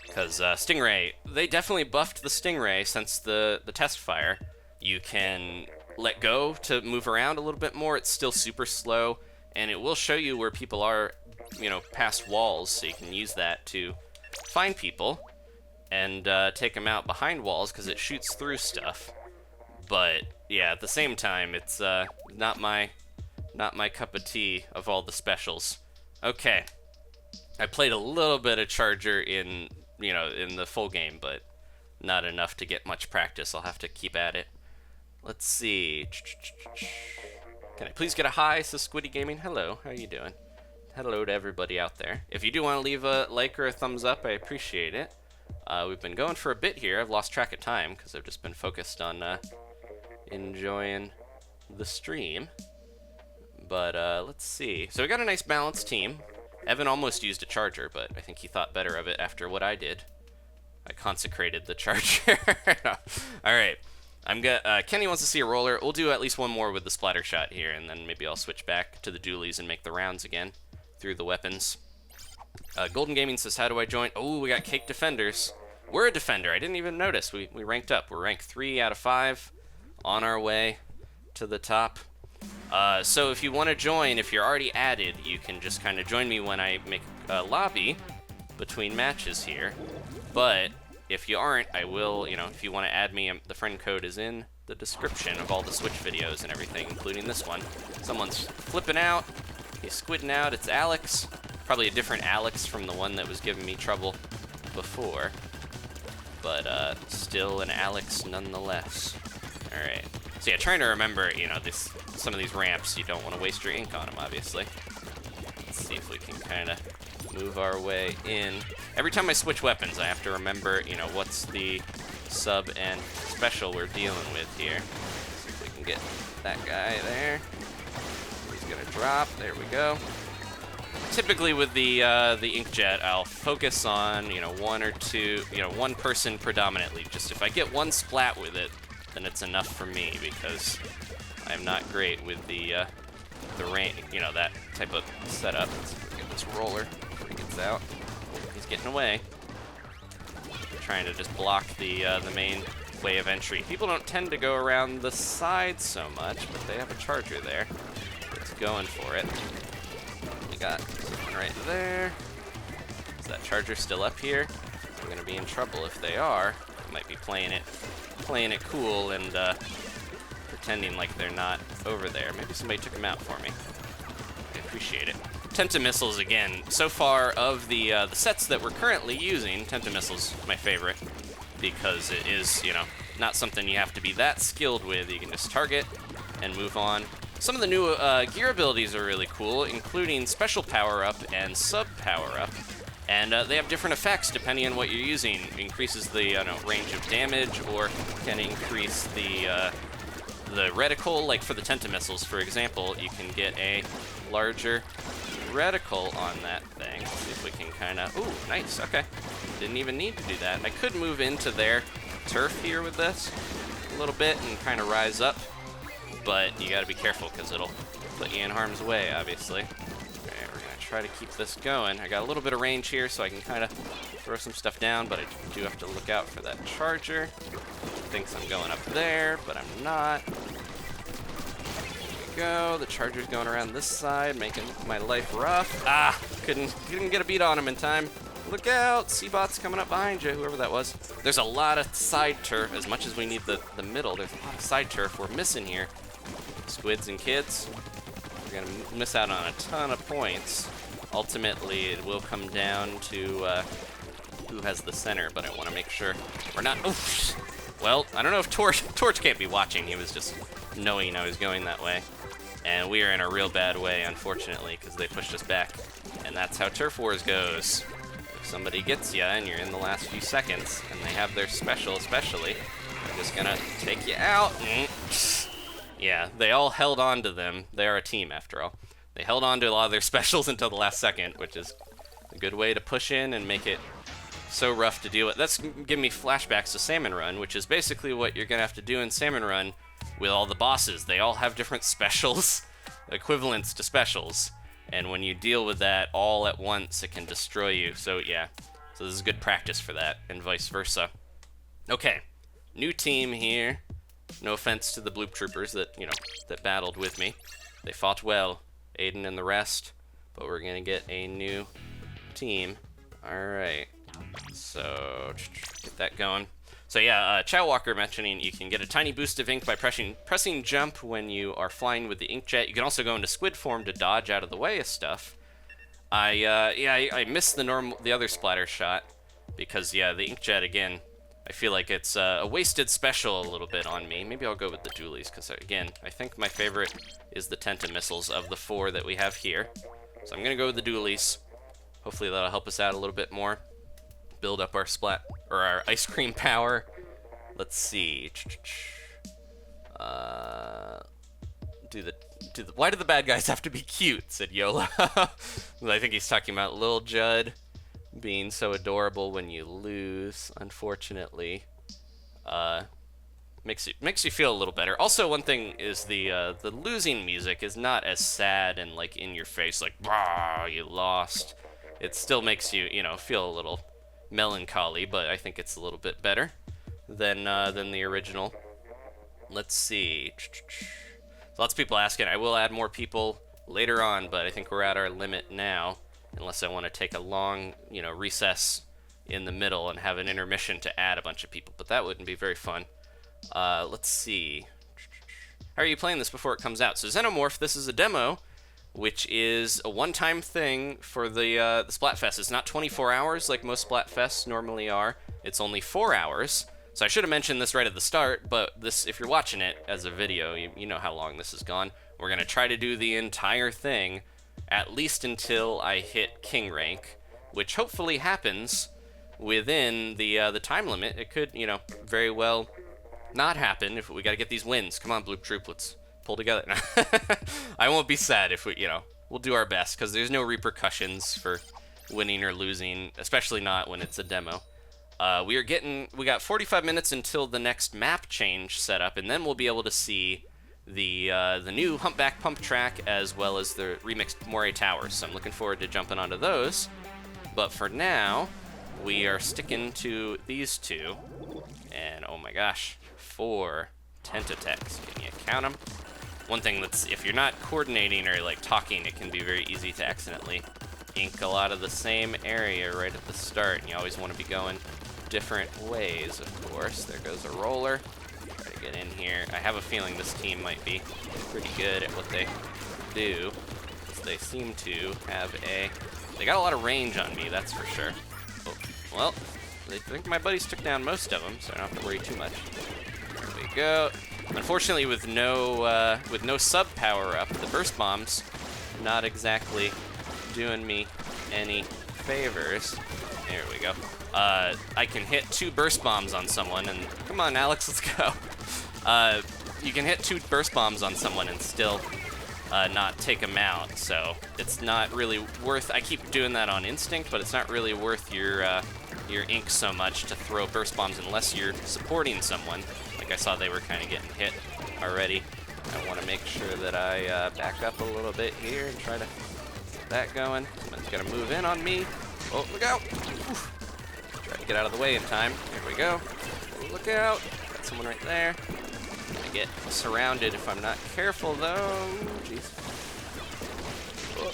Because Stingray, they definitely buffed the Stingray since the test fire. You can let go to move around a little bit more. It's still super slow, and it will show you where people are, past walls, so you can use that to find people and take them out behind walls because it shoots through stuff. But yeah, at the same time, it's not my cup of tea of all the specials. Okay, I played a little bit of charger in the full game, but not enough to get much practice. I'll have to keep at it. Let's see. Can I please get a hi? Says Squiddy Gaming. Hello, how are you doing? Hello to everybody out there. If you do want to leave a like or a thumbs up, I appreciate it. We've been going for a bit here. I've lost track of time because I've just been focused on enjoying the stream. But let's see. So we got a nice balanced team. Evan almost used a charger, but I think he thought better of it after what I did. I consecrated the charger. All right. Kenny wants to see a roller. We'll do at least one more with the splatter shot here, and then maybe I'll switch back to the dualies and make the rounds again through the weapons. Golden Gaming says, how do I join? Oh, we got Cake Defenders. We're a defender. I didn't even notice. We ranked up. We're ranked 3 out of 5 on our way to the top. So if you want to join, if you're already added, you can just kind of join me when I make a lobby between matches here. But if you aren't, I will, if you want to add me, the friend code is in the description of all the Switch videos and everything, including this one. Someone's flipping out. He's squidding out. It's Alex. Probably a different Alex from the one that was giving me trouble before. but still an Alex nonetheless. All right. So yeah, trying to remember, you know, some of these ramps, you don't want to waste your ink on them, obviously. Let's see if we can kind of move our way in. Every time I switch weapons, I have to remember, you know, what's the sub and special we're dealing with here. See if we can get that guy there. He's gonna drop. There we go. Typically with the inkjet, I'll focus on, you know, one or two, you know, one person predominantly. Just if I get one splat with it, then it's enough for me, because I'm not great with the rain, you know, that type of setup. Let's see if we get this roller before he gets out. He's getting away. I'm trying to just block the main way of entry. People don't tend to go around the side so much, but they have a charger there. It's going for it. We got someone right there. Is that charger still up here? We're gonna be in trouble if they are. They might be playing it cool and pretending like they're not over there. Maybe somebody took them out for me. I appreciate it. Tenta missiles again. So far of the sets that we're currently using, Tenta missiles my favorite, because it is, you know, not something you have to be that skilled with. You can just target and move on. Some of the new gear abilities are really cool, including special power-up and sub-power-up. And they have different effects depending on what you're using. Increases the range of damage, or can increase the reticle. Like for the Tenta missiles, for example, you can get a larger reticle on that thing. Let's see if we can kind of... Ooh, nice, okay. Didn't even need to do that. I could move into their turf here with this a little bit and kind of rise up. But you gotta be careful, because it'll put you in harm's way, obviously. Alright, we're gonna try to keep this going. I got a little bit of range here, so I can kind of throw some stuff down, but I do have to look out for that charger. Thinks I'm going up there, but I'm not. There we go. The charger's going around this side, making my life rough. Ah! Couldn't get a beat on him in time. Look out! C-Bot's coming up behind you, whoever that was. There's a lot of side turf. As much as we need the middle, there's a lot of side turf we're missing here. Squids and kids, we're gonna miss out on a ton of points. Ultimately, it will come down to who has the center, but I want to make sure we're not... Oof. Well, I don't know if Torch can't be watching. He was just knowing I was going that way. And we are in a real bad way, unfortunately, because they pushed us back. And that's how Turf Wars goes. If somebody gets you and you're in the last few seconds, and they have their special especially, they're just gonna take you out. Yeah, they all held on to them. They are a team, after all. They held on to a lot of their specials until the last second, which is a good way to push in and make it so rough to deal with. That's giving me flashbacks to Salmon Run, which is basically what you're going to have to do in Salmon Run with all the bosses. They all have different specials, equivalents to specials, and when you deal with that all at once, it can destroy you. So yeah, so this is good practice for that, and vice versa. Okay, new team here. No offense to the Bloop Troopers that battled with me. They fought well, Aiden and the rest, but we're gonna get a new team. Alright, so get that going. So yeah, Chow Walker mentioning you can get a tiny boost of ink by pressing jump when you are flying with the inkjet. You can also go into squid form to dodge out of the way of stuff. I missed the other splatter shot, because yeah, the inkjet again, I feel like it's a wasted special a little bit on me. Maybe I'll go with the dualies, because again, I think my favorite is the Tenta missiles of the 4 that we have here. So I'm gonna go with the dualies. Hopefully that'll help us out a little bit more. Build up our our ice cream power. Let's see. Why do the bad guys have to be cute? Said Yola. I think he's talking about Lil Judd being so adorable when you lose, unfortunately. Makes you feel a little better. Also, one thing is the losing music is not as sad and like in your face, like "Bah, you lost." It still makes you, feel a little melancholy, but I think it's a little bit better than the original. Let's see. Lots of people asking. I will add more people later on, but I think we're at our limit now. Unless I want to take a long, recess in the middle and have an intermission to add a bunch of people. But that wouldn't be very fun. Let's see. How are you playing this before it comes out? So Xenomorph, this is a demo, which is a one-time thing for the Splatfest. It's not 24 hours like most Splatfests normally are. it's only 4 hours. So I should have mentioned this right at the start, but this, if you're watching it as a video, you know how long this has gone. We're going to try to do the entire thing, at least until I hit King rank, which hopefully happens within the time limit. It could, you know, very well not happen if we got to get these wins. Come on, Bloop Troop, let's pull together. I won't be sad if we, you know, we'll do our best, because there's no repercussions for winning or losing, especially not when it's a demo. We got 45 minutes until the next map change setup, and then we'll be able to see the new Humpback Pump track as well as the remixed Moray Towers. So I'm looking forward to jumping onto those. But for now, we are sticking to these two. And oh my gosh, 4 Tentatex. Can you count them? One thing that's, if you're not coordinating or like talking, it can be very easy to accidentally ink a lot of the same area right at the start, and you always want to be going different ways, of course. There goes a roller. Try to get in here. I have a feeling this team might be pretty good at what they do, because they seem to have they got a lot of range on me, that's for sure. Oh, well, I think my buddies took down most of them, so I don't have to worry too much. There we go. Unfortunately, with no sub power up, the burst bombs not exactly doing me any favors. There we go. I can hit 2 burst bombs on someone, and come on, Alex, let's go. You can hit 2 burst bombs on someone and still not take them out, so it's not really worth. I keep doing that on instinct, but it's not really worth your ink so much to throw burst bombs unless you're supporting someone. Like I saw they were kind of getting hit already. I want to make sure that I back up a little bit here and try to get that going. Someone's gonna move in on me. Oh, look out! Oof. Try to get out of the way in time. There we go. Oh, look out! Got someone right there. I get surrounded if I'm not careful, though. Jeez. Oh.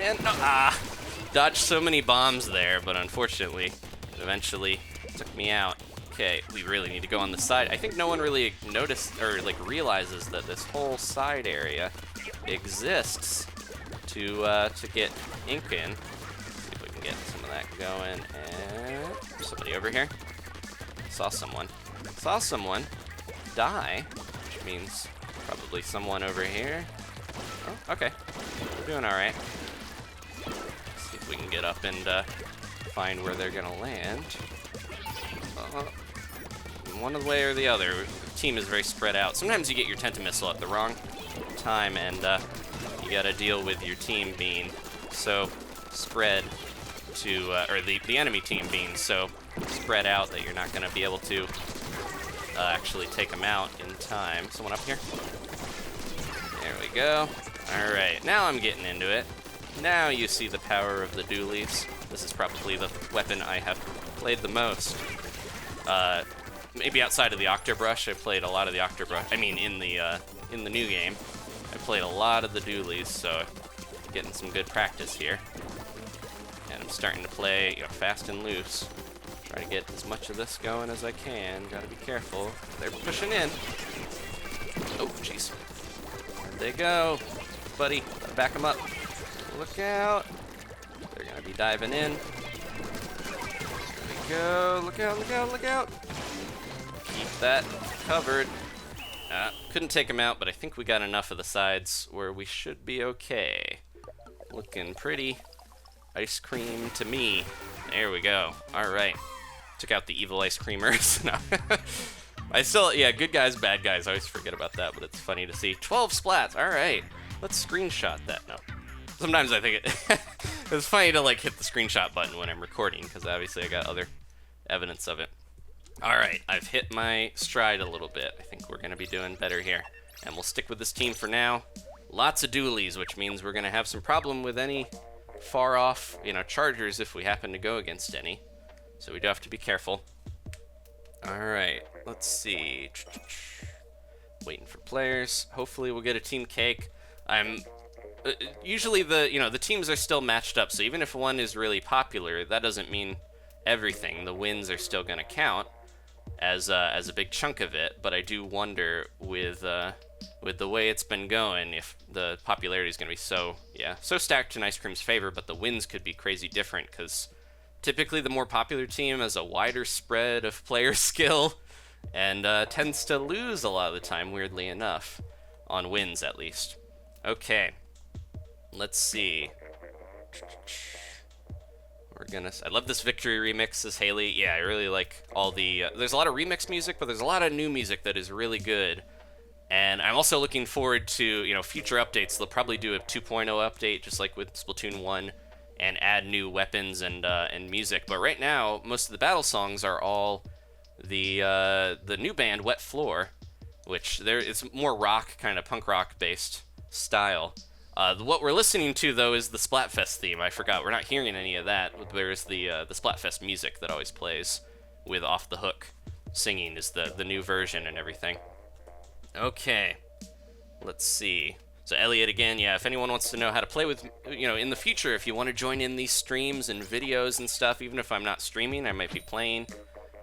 And dodged so many bombs there, but unfortunately, it eventually took me out. Okay, we really need to go on the side. I think no one really noticed or like realizes that this whole side area exists to get ink in. See if we can get some of that going. And somebody over here. Saw someone die, which means probably someone over here. Oh, okay. We're doing all right. Let's see if we can get up and find where they're gonna land. One way or the other. The team is very spread out. Sometimes you get your Tentamissile at the wrong time, and you gotta deal with your team being so spread to, or the enemy team being so spread out that you're not gonna be able to actually take them out in time. Someone up here? There we go. Alright, now I'm getting into it. Now you see the power of the dualies. This is probably the weapon I have played the most. Maybe outside of the Octobrush, I played a lot of the Octobrush. I mean, in the new game, I played a lot of the dualies, so I'm getting some good practice here. And I'm starting to play, you know, fast and loose. Try to get as much of this going as I can. Gotta be careful. They're pushing in. Oh, jeez. Where'd they go? Buddy, gotta back them up. Look out. They're gonna be diving in. There we go. Look out, look out, look out. Keep that covered. Couldn't take them out, but I think we got enough of the sides where we should be okay. Looking pretty ice cream to me. There we go. All right. Took out the evil ice creamers. No. I still, yeah, good guys, bad guys. I always forget about that, but it's funny to see. 12 splats. All right. Let's screenshot that. No. Sometimes I think it's funny to like hit the screenshot button when I'm recording, because obviously I got other evidence of it. Alright, I've hit my stride a little bit. I think we're going to be doing better here. And we'll stick with this team for now. Lots of dualies, which means we're going to have some problem with any far off, you know, chargers if we happen to go against any. So we do have to be careful. Alright, let's see. Waiting for players. Hopefully we'll get a team cake. Usually the teams are still matched up, so even if one is really popular, that doesn't mean everything. The wins are still going to count as a big chunk of it, but I do wonder with the way it's been going if the popularity is going to be so stacked in Ice Cream's favor, but the wins could be crazy different because Typically, the more popular team has a wider spread of player skill and tends to lose a lot of the time, weirdly enough. On wins, at least. Okay. Let's see. I love this Victory remix, says Haley. Yeah, I really like all the... there's a lot of remix music, but there's a lot of new music that is really good. And I'm also looking forward to, future updates. They'll probably do a 2.0 update, just like with Splatoon 1, and add new weapons and music. But right now, most of the battle songs are all the new band, Wet Floor, which it's more rock, kind of punk rock based style. What we're listening to, though, is the Splatfest theme. I forgot. We're not hearing any of that. There's the Splatfest music that always plays with Off the Hook singing is the new version and everything. Okay. Let's see. So Elliot again, yeah, if anyone wants to know how to play with, in the future, if you want to join in these streams and videos and stuff, even if I'm not streaming, I might be playing.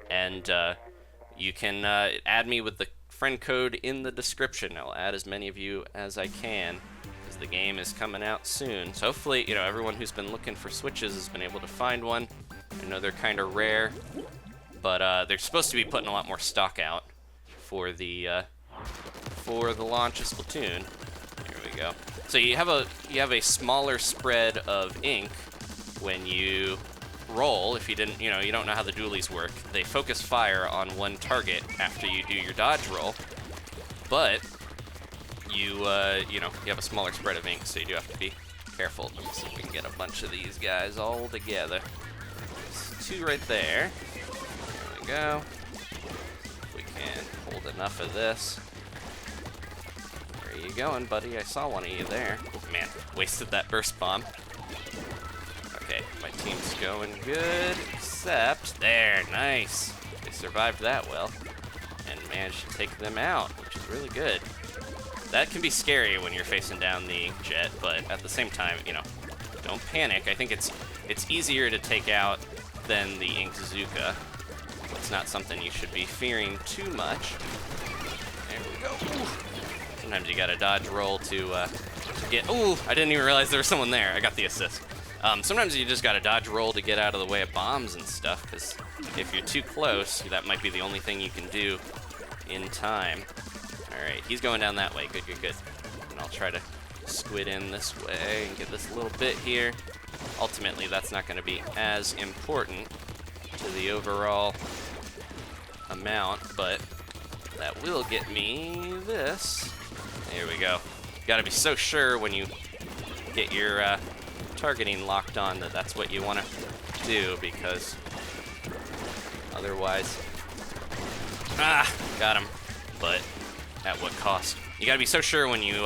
And you can add me with the friend code in the description. I'll add as many of you as I can. The game is coming out soon, so hopefully, everyone who's been looking for Switches has been able to find one. I know they're kind of rare, but they're supposed to be putting a lot more stock out for the launch of Splatoon. Here we go. So you have a smaller spread of ink when you roll. If you didn't, you don't know how the dualies work. They focus fire on one target after you do your dodge roll, but you have a smaller spread of ink, so you do have to be careful. Let's see if we can get a bunch of these guys all together. There's 2 right there. There we go. If we can hold enough of this. Where are you going, buddy? I saw one of you there. Man, wasted that burst bomb. Okay, my team's going good, except there, nice. They survived that well and managed to take them out, which is really good. That can be scary when you're facing down the inkjet, but at the same time, don't panic. I think it's easier to take out than the Inkzooka. It's not something you should be fearing too much. There we go. Ooh. Sometimes you gotta dodge roll to get... Ooh, I didn't even realize there was someone there. I got the assist. Sometimes you just gotta dodge roll to get out of the way of bombs and stuff, because if you're too close, that might be the only thing you can do in time. Alright, he's going down that way. Good, good, good. And I'll try to squid in this way and get this little bit here. Ultimately, that's not going to be as important to the overall amount, but that will get me this. There we go. You got to be so sure when you get your targeting locked on that that's what you want to do, because otherwise... got him. But... at what cost? You gotta be so sure when you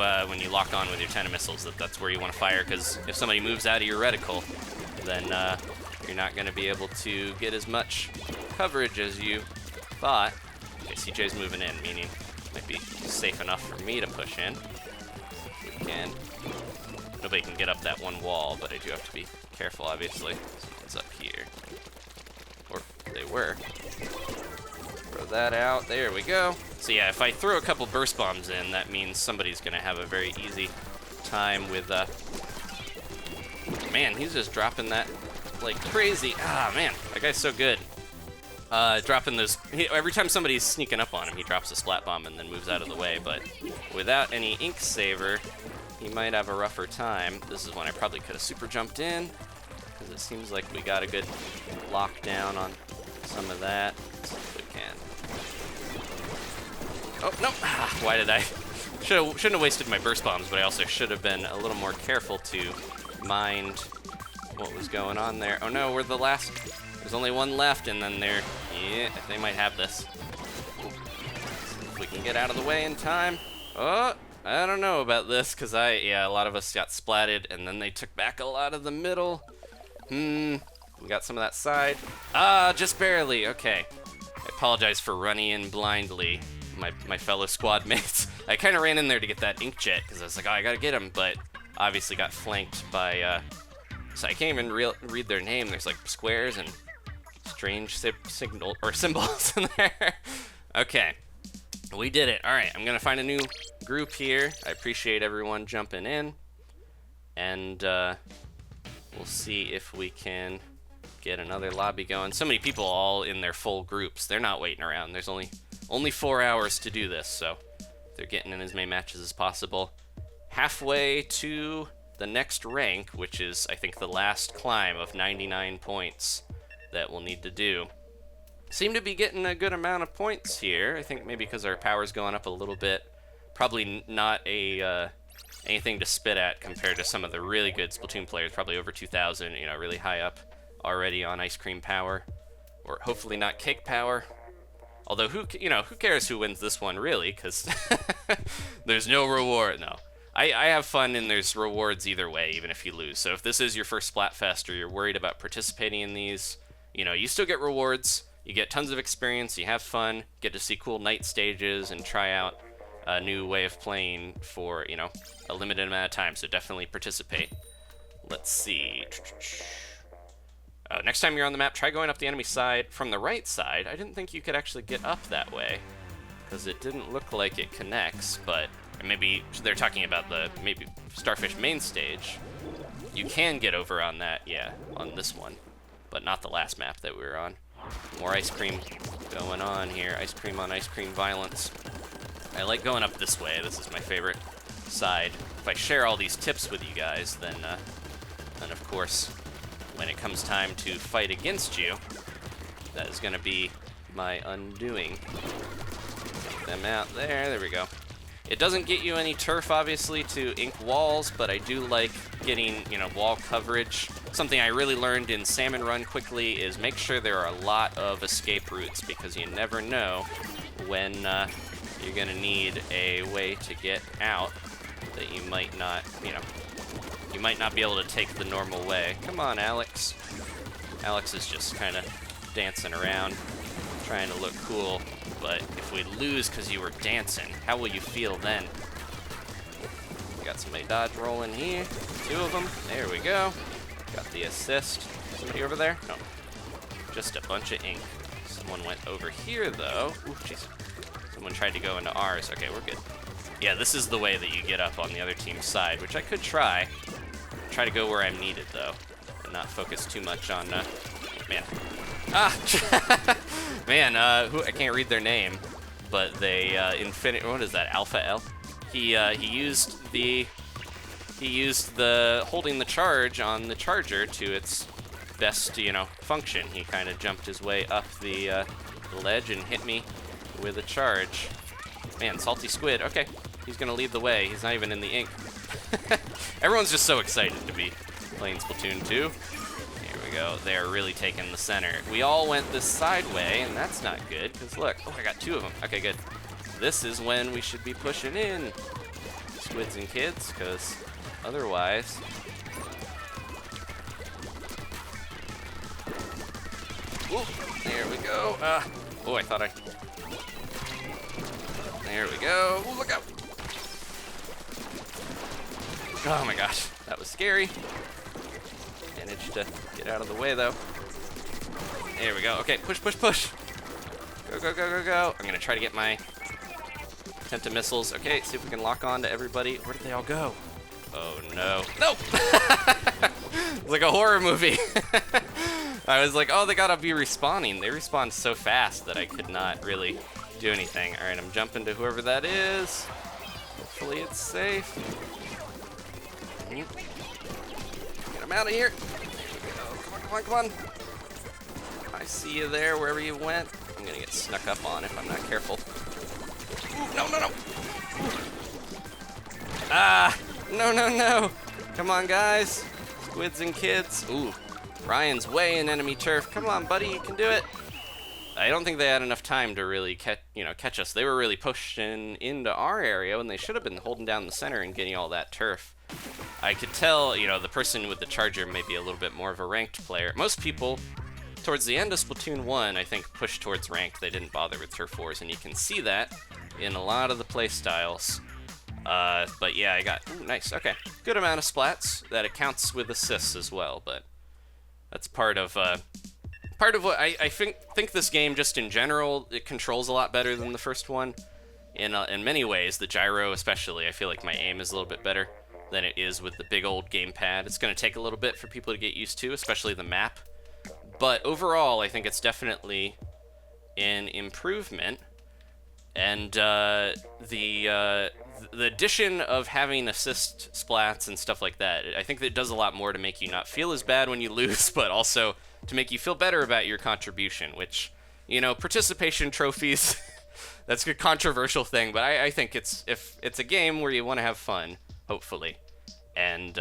lock on with your 10 missiles that that's where you want to fire, because if somebody moves out of your reticle, then you're not gonna be able to get as much coverage as you thought. Okay, CJ's moving in, meaning it might be safe enough for me to push in. If we can. Nobody can get up that one wall, but I do have to be careful, obviously. Someone's up here. Or they were. Throw that out. There we go. So yeah, if I throw a couple burst bombs in, that means somebody's gonna have a very easy time with man, he's just dropping that like crazy. Ah, man, that guy's so good. Dropping those... every time somebody's sneaking up on him, he drops a splat bomb and then moves out of the way, but without any ink saver, he might have a rougher time. This is when I probably could have super jumped in, because it seems like we got a good lockdown on some of that. Let's see if we can. Oh, no! Why did I... shouldn't have wasted my burst bombs, but I also should have been a little more careful to mind what was going on there. Oh no, we're the last... there's only one left, and then they're... yeah, they might have this. See if we can get out of the way in time. Oh, I don't know about this, because a lot of us got splatted, and then they took back a lot of the middle. We got some of that side. Just barely. Okay. I apologize for running in blindly, my fellow squad mates. I kind of ran in there to get that inkjet, because I was like, oh, I gotta get him, but obviously got flanked by, so I can't even read their name. There's like squares and strange signal or symbols in there. Okay, we did it. All right, I'm gonna find a new group here. I appreciate everyone jumping in, and we'll see if we can get another lobby going. So many people all in their full groups. They're not waiting around. There's only 4 hours to do this, so they're getting in as many matches as possible. Halfway to the next rank, which is, I think, the last climb of 99 points that we'll need to do. Seem to be getting a good amount of points here. I think maybe because our power's going up a little bit. Probably not anything to spit at compared to some of the really good Splatoon players. Probably over 2,000, you know, really high up already on ice cream power, or hopefully not cake power. Although who cares who wins this one really? Because there's no reward. No. I have fun and there's rewards either way, even if you lose. So if this is your first Splatfest or you're worried about participating in these, you know, you still get rewards. You get tons of experience, you have fun, get to see cool night stages and try out a new way of playing for, you know, a limited amount of time. So definitely participate. Let's see. Next time you're on the map, try going up the enemy side from the right side. I didn't think you could actually get up that way because it didn't look like it connects, but maybe they're talking about the maybe Starfish main stage. You can get over on that, yeah, on this one, but not the last map that we were on. More ice cream going on here. Ice cream on ice cream violence. I like going up this way. This is my favorite side. If I share all these tips with you guys, then of course, when it comes time to fight against you, that is going to be my undoing. Get them out there. There we go. It doesn't get you any turf, obviously, to ink walls, but I do like getting, you know, wall coverage. Something I really learned in Salmon Run quickly is make sure there are a lot of escape routes, because you never know when you're going to need a way to get out that you might not, you know, you might not be able to take the normal way. Come on, Alex. Alex is just kind of dancing around, trying to look cool. But if we lose because you were dancing, how will you feel then? Got somebody dodge rolling here. 2 of them. There we go. Got the assist. Somebody over there? No. Just a bunch of ink. Someone went over here, though. Ooh, jeez. Someone tried to go into ours. Okay, we're good. Yeah, this is the way that you get up on the other team's side, which I could try. Try to go where I'm needed, though, and not focus too much on, man. Ah! Man, I can't read their name, but they, what is that, Alpha L? He used the holding the charge on the charger to its best, you know, function. He kind of jumped his way up the ledge and hit me with a charge. Man, Salty Squid, okay. He's gonna lead the way. He's not even in the ink. Everyone's just so excited to be playing Splatoon 2. Here we go. They're really taking the center. We all went this side way, and that's not good, because look. Oh, I got 2 of them. Okay, good. This is when we should be pushing in, squids and kids, because otherwise... Ooh, there we go. Oh, I thought I... There we go. Ooh, look out. Oh my gosh, that was scary. Managed to get out of the way though. There we go. Okay, push, push, push. Go, go, go, go, go. I'm gonna try to get my attempt missiles. Okay, see if we can lock on to everybody. Where did they all go? Oh no. Nope! It's like a horror movie. I was like, oh, they gotta be respawning. They respawned so fast that I could not really do anything. All right, I'm jumping to whoever that is. Hopefully it's safe. Get him out of here. Come on, come on, come on. I see you there, wherever you went. I'm gonna get snuck up on if I'm not careful. Ooh, no, no, no. Ooh. Ah, no, no, no. Come on, guys. Squids and kids. Ooh, Ryan's way in enemy turf. Come on, buddy, you can do it. I don't think they had enough time to really catch us. They were really pushing into our area, and they should have been holding down the center and getting all that turf. I could tell, you know, the person with the charger may be a little bit more of a ranked player. Most people, towards the end of Splatoon 1, I think, pushed towards ranked. They didn't bother with turf wars, and you can see that in a lot of the play styles. But yeah, I got, ooh, nice, okay. Good amount of splats. That it counts with assists as well, but that's part of what I think this game, just in general, it controls a lot better than the first one. In many ways, the gyro especially, I feel like my aim is a little bit better than it is with the big old gamepad. It's going to take a little bit for people to get used to, especially the map. But overall, I think it's definitely an improvement. And the addition of having assist splats and stuff like that, I think that it does a lot more to make you not feel as bad when you lose, but also to make you feel better about your contribution, which, you know, participation trophies, that's a controversial thing, but I think if it's a game where you want to have fun, hopefully, and,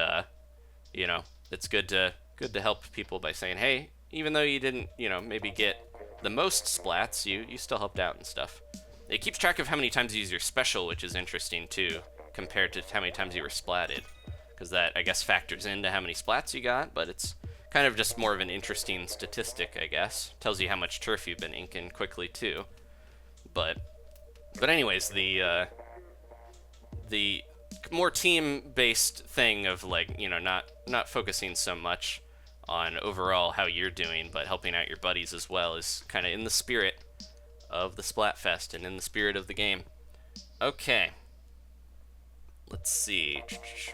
you know, it's good to help people by saying, hey, even though you didn't, you know, maybe get the most splats, you still helped out and stuff. It keeps track of how many times you use your special, which is interesting, too, compared to how many times you were splatted. Because that, I guess, factors into how many splats you got, but it's kind of just more of an interesting statistic, I guess. Tells you how much turf you've been inking quickly, too. But anyways, the more team-based thing of, like, you know, not focusing so much on overall how you're doing, but helping out your buddies as well is kind of in the spirit of the Splatfest and in the spirit of the game. Okay. Let's see.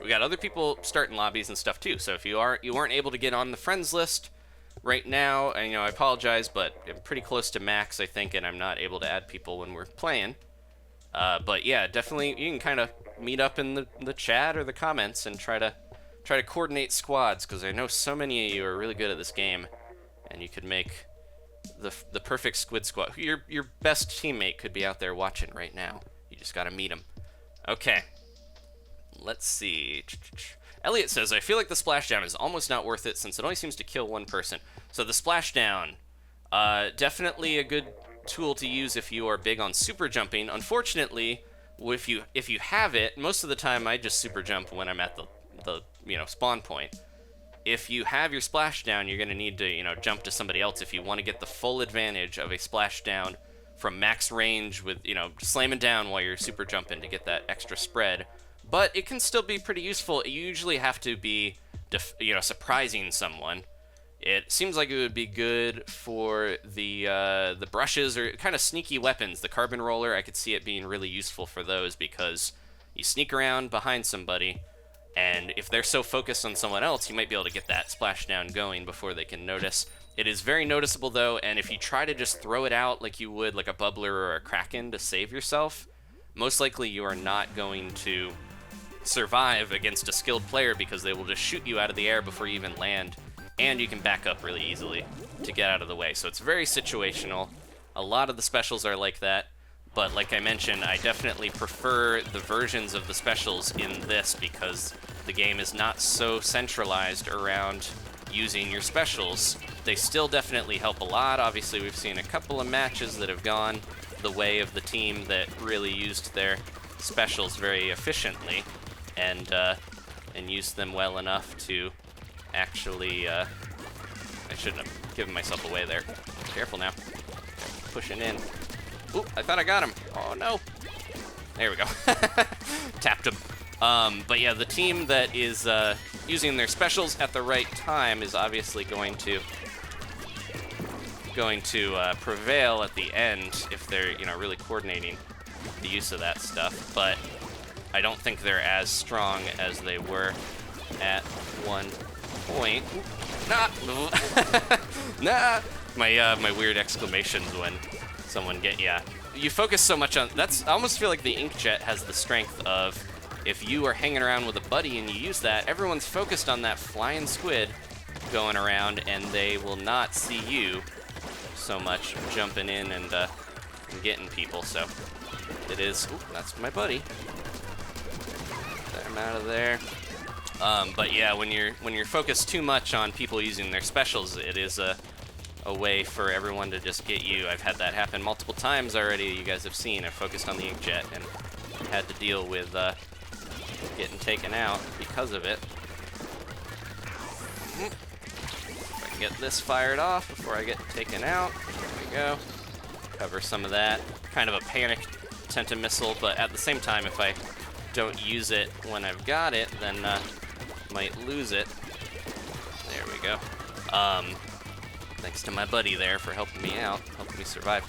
We got other people starting lobbies and stuff too. So if you weren't able to get on the friends list right now, and, you know, I apologize, but I'm pretty close to max, I think, and I'm not able to add people when we're playing. But yeah, definitely you can kind of meet up in the chat or the comments and try to coordinate squads, because I know so many of you are really good at this game, and you could make the perfect squid squad. Your best teammate could be out there watching right now. You just gotta meet him. Okay. Let's see. Elliot says, I feel like the splashdown is almost not worth it since it only seems to kill one person. So the splashdown, definitely a good tool to use if you are big on super jumping. Unfortunately, if you have it, most of the time I just super jump when I'm at the you know, spawn point. If you have your splashdown, you're going to need to, you know, jump to somebody else if you want to get the full advantage of a splashdown from max range with, you know, slamming down while you're super jumping to get that extra spread. But it can still be pretty useful. You usually have to be, you know, surprising someone. It seems like it would be good for the brushes or kind of sneaky weapons. The carbon roller, I could see it being really useful for those because you sneak around behind somebody, and if they're so focused on someone else, you might be able to get that splashdown going before they can notice. It is very noticeable, though, and if you try to just throw it out like you would like a bubbler or a kraken to save yourself, most likely you are not going to survive against a skilled player because they will just shoot you out of the air before you even land, and you can back up really easily to get out of the way. So it's very situational. A lot of the specials are like that. But like I mentioned, I definitely prefer the versions of the specials in this because the game is not so centralized around using your specials. They still definitely help a lot. Obviously, we've seen a couple of matches that have gone the way of the team that really used their specials very efficiently and used them well enough to actually... I shouldn't have given myself away there. Careful now. Pushing in. Ooh, I thought I got him. Oh, no. There we go. Tapped him. But yeah, the team that is using their specials at the right time is obviously going to prevail at the end if they're, you know, really coordinating the use of that stuff. But I don't think they're as strong as they were at one point. Nah. Nah. My weird exclamations when someone you focus so much on that's. I almost feel like the inkjet has the strength of if you are hanging around with a buddy and you use that, everyone's focused on that flying squid going around and they will not see you so much jumping in and getting people. So it is. Ooh, that's my buddy. I'm out of there. But yeah, when you're focused too much on people using their specials, it is a way for everyone to just get you. I've had that happen multiple times already. You guys have seen. I focused on the inkjet and had to deal with getting taken out because of it. If I can get this fired off before I get taken out. There we go. Cover some of that. Kind of a panic Tenta missile, but at the same time, if I don't use it when I've got it, then might lose it. There we go. Thanks to my buddy there for helping me out, helping me survive.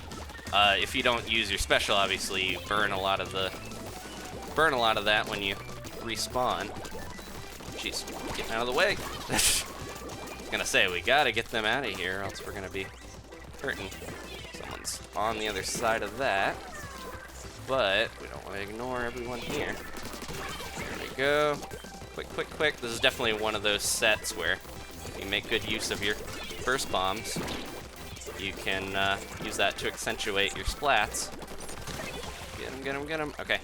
If you don't use your special, obviously you burn a lot of that when you respawn. Jeez, getting out of the way. gonna say, we gotta get them out of here, or else we're gonna be hurting. Someone's on the other side of that, but we don't want to ignore everyone here. There we go. Quick, quick, quick. This is definitely one of those sets where you make good use of your burst bombs. You can use that to accentuate your splats. Get him, get him, get him. Okay,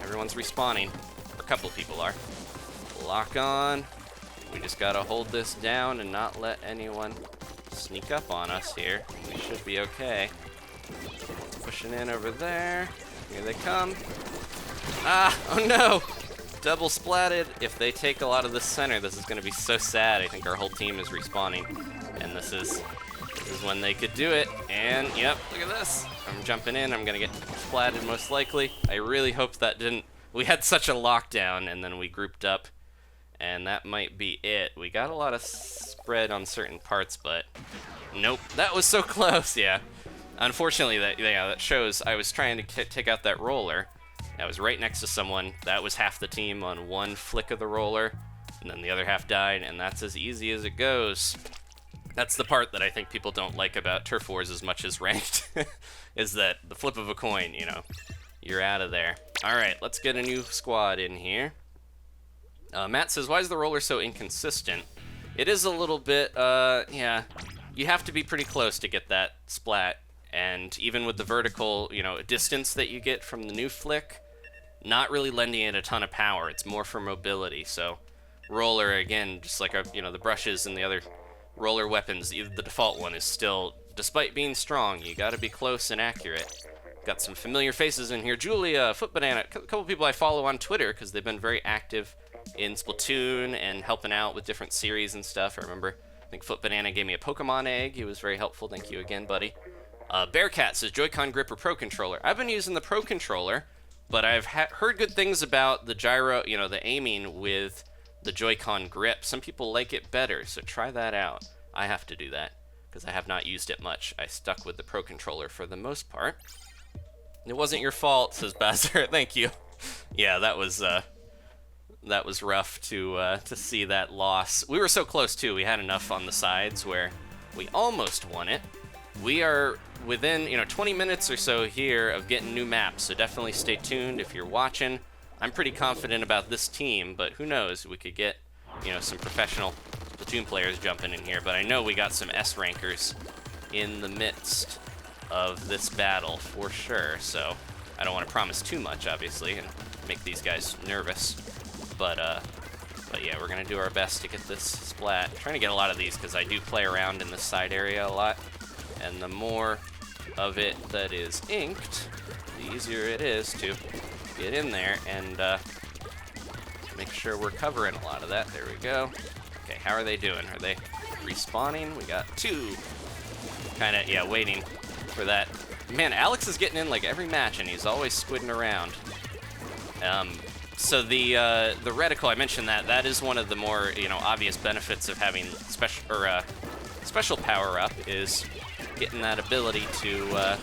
everyone's respawning. Or a couple of people are. Lock on. We just gotta hold this down and not let anyone sneak up on us here. We should be okay. Pushing in over there. Here they come. Ah, oh no! Double splatted. If they take a lot of the center, this is gonna be so sad. I think our whole team is respawning. And this is when they could do it. And yep, look at this. I'm jumping in, I'm gonna get splatted most likely. I really hope that didn't. We had such a lockdown and then we grouped up. And that might be it. We got a lot of spread on certain parts, but nope. That was so close, yeah. Unfortunately, that shows I was trying to take out that roller. I was right next to someone. That was half the team on one flick of the roller, and then the other half died, and that's as easy as it goes. That's the part that I think people don't like about Turf Wars as much as Ranked, is that the flip of a coin, you know, you're out of there. All right, let's get a new squad in here. Matt says, why is the roller so inconsistent? It is a little bit, yeah, you have to be pretty close to get that splat, and even with the vertical, you know, distance that you get from the new flick, not really lending it a ton of power. It's more for mobility, so roller, again, just like, you know, the brushes and the other roller weapons, the default one is still, despite being strong, you gotta be close and accurate. Got some familiar faces in here. Julia, Foot Banana, a couple people I follow on Twitter, because they've been very active in Splatoon and helping out with different series and stuff. I remember, I think Foot Banana gave me a Pokemon egg. He was very helpful. Thank you again, buddy. Bearcat says, Joy-Con grip or Pro Controller? I've been using the Pro Controller, but I've heard good things about the gyro, you know, the aiming with the Joy-Con grip. Some people like it better, so try that out. I have to do that, because I have not used it much. I stuck with the Pro Controller for the most part. It wasn't your fault, says Bazzer. Thank you. Yeah, that was rough to see that loss. We were so close, too. We had enough on the sides where we almost won it. We are within, you know, 20 minutes or so here of getting new maps, so definitely stay tuned if you're watching. I'm pretty confident about this team, but who knows? We could get, you know, some professional Splatoon players jumping in here, but I know we got some S-rankers in the midst of this battle for sure, so I don't want to promise too much, obviously, and make these guys nervous, but yeah, we're gonna do our best to get this splat. I'm trying to get a lot of these because I do play around in this side area a lot, and the more of it that is inked, the easier it is to get in there and make sure we're covering a lot of that. There we go. Okay, how are they doing? Are they respawning? We got two. Kind of, yeah, waiting for that. Man, Alex is getting in like every match, and he's always squidding around. So the reticle, I mentioned that is one of the more, you know, obvious benefits of having special power up is getting that ability to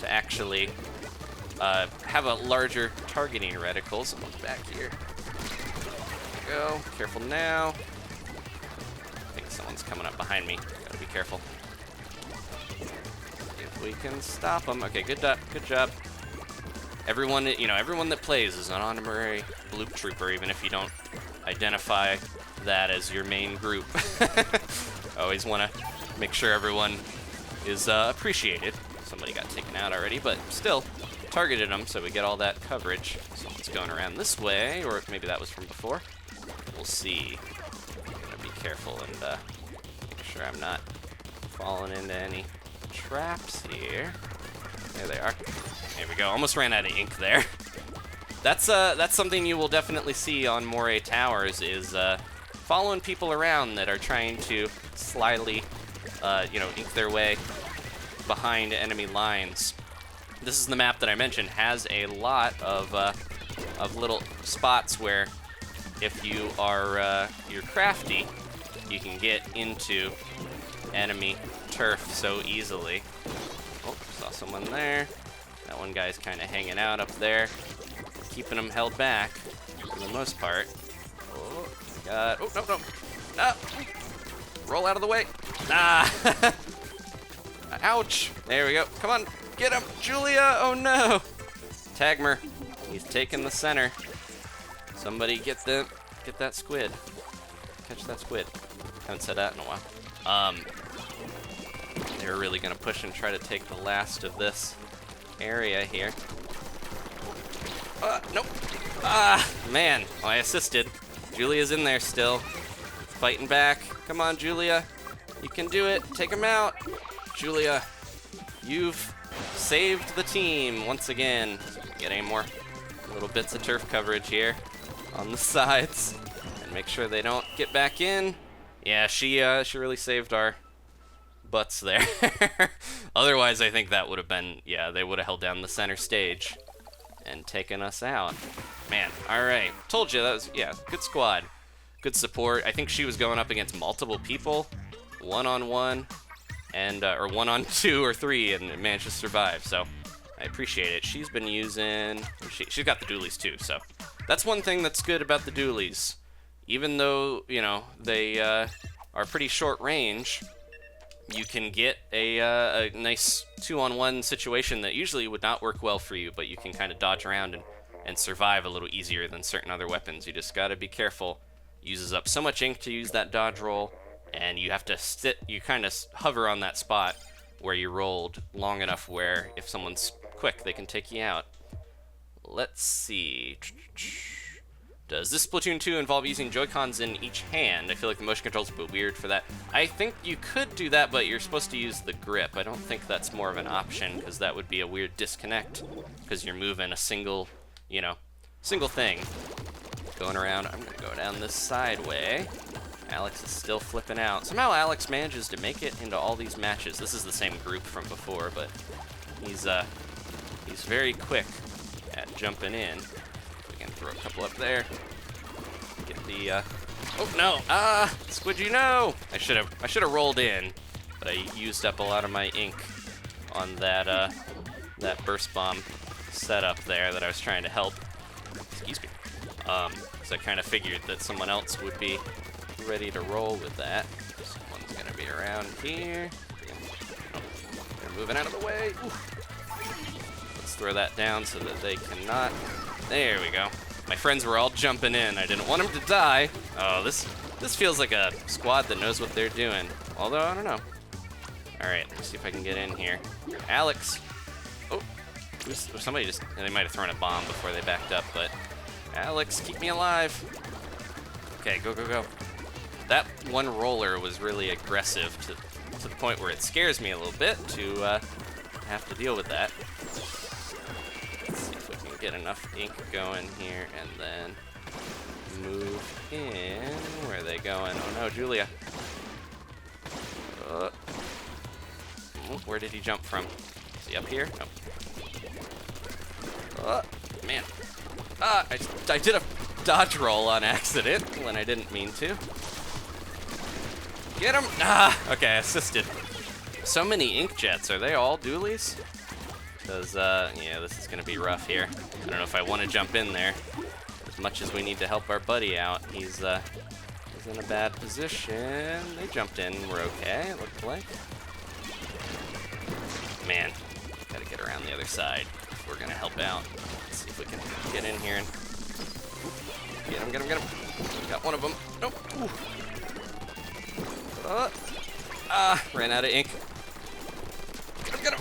actually have a larger targeting reticle. So back here. There we go. Careful now. I think someone's coming up behind me. Gotta be careful. If we can stop them. Okay, good job. Everyone, you know, everyone that plays is an honorary bloop trooper, even if you don't identify that as your main group. Always want to make sure everyone is appreciated. Somebody got taken out already, but still targeted them, so we get all that coverage. Someone's going around this way, or maybe that was from before. We'll see. I'm gonna be careful and make sure I'm not falling into any traps here. There they are. There we go. Almost ran out of ink there. That's something you will definitely see on Moray Towers is following people around that are trying to slyly, you know, ink their way behind enemy lines. This is the map that I mentioned has a lot of little spots where if you are you're crafty, you can get into enemy turf so easily. Oh, saw someone there. That one guy's kind of hanging out up there, keeping him held back for the most part. Oh, God. Oh, no. Roll out of the way. Ah! Ouch. There we go. Come on. Get him. Julia. Oh, no. Tagmer. He's taking the center. Somebody get that squid. Catch that squid. Haven't said that in a while. They're really going to push and try to take the last of this area here. Nope. Ah, man. Well, I assisted. Julia's in there still. Fighting back. Come on, Julia. You can do it. Take him out. Julia, you've saved the team once again. Get any more little bits of turf coverage here on the sides and make sure they don't get back in. Yeah, she really saved our butts there. Otherwise, I think that would have been, yeah, they would have held down the center stage and taken us out. Man, all right. Told you that was, yeah, good squad. Good support. I think she was going up against multiple people, one-on-one, and or 1-on-2 or 3, and managed to survive. So I appreciate it. She's been using. She's got the dualies too. So that's one thing that's good about the dualies. Even though they are pretty short range, you can get a nice 2-on-1 situation that usually would not work well for you, but you can kind of dodge around and survive a little easier than certain other weapons. You just got to be careful. Uses up so much ink to use that dodge roll, and you have to you kind of hover on that spot where you rolled long enough where if someone's quick, they can take you out. Let's see. Does this Splatoon 2 involve using Joy-Cons in each hand? I feel like the motion control's a bit weird for that. I think you could do that, but you're supposed to use the grip. I don't think that's more of an option, because that would be a weird disconnect, because you're moving a single thing. Going around, I'm gonna go down this side way. Alex is still flipping out. Somehow Alex manages to make it into all these matches. This is the same group from before, but he's very quick at jumping in. We can throw a couple up there. Get the oh no! Squidgy, no! I should have rolled in, but I used up a lot of my ink on that burst bomb setup there that I was trying to help. Excuse me. So I kind of figured that someone else would be ready to roll with that. Someone's gonna be around here. Oh, they're moving out of the way. Ooh. Let's throw that down so that they cannot. There we go. My friends were all jumping in. I didn't want them to die. Oh, this feels like a squad that knows what they're doing. Although, I don't know. All right, let's see if I can get in here. Alex. Oh, somebody just, they might have thrown a bomb before they backed up, but Alex, keep me alive. Okay, go, go, go. That one roller was really aggressive to the point where it scares me a little bit to have to deal with that. Let's see if we can get enough ink going here and then move in. Where are they going? Oh no, Julia. Where did he jump from? Is he up here? Nope. Man. I did a dodge roll on accident when I didn't mean to. Get him! Okay, I assisted. So many ink jets. Are they all dualies? Because, yeah, this is going to be rough here. I don't know if I want to jump in there. As much as we need to help our buddy out, he's in a bad position. They jumped in. We're okay, it looked like. Man, gotta get around the other side if we're going to help out. Let's see if we can get in here and get him, get him, get him. Got one of them. Nope. Ooh. Ran out of ink. Get him, get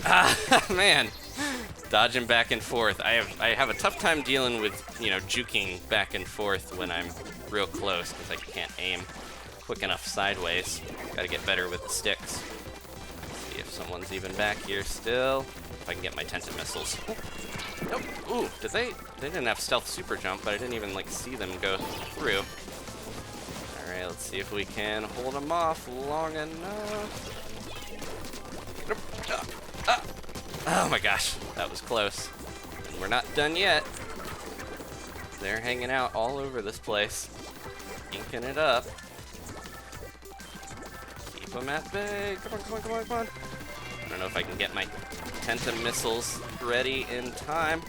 him. Man. Dodging back and forth. I have a tough time dealing with, juking back and forth when I'm real close because I can't aim quick enough sideways. Gotta get better with the sticks. See if someone's even back here still. If I can get my Tenta missiles. Ooh. Nope. Ooh, they didn't have stealth super jump, but I didn't even see them go through. Alright, let's see if we can hold them off long enough. Oh my gosh, that was close. And we're not done yet. They're hanging out all over this place, inking it up. Keep them at bay. Come on, come on, come on, come on. I don't know if I can get my Tenta missiles ready in time.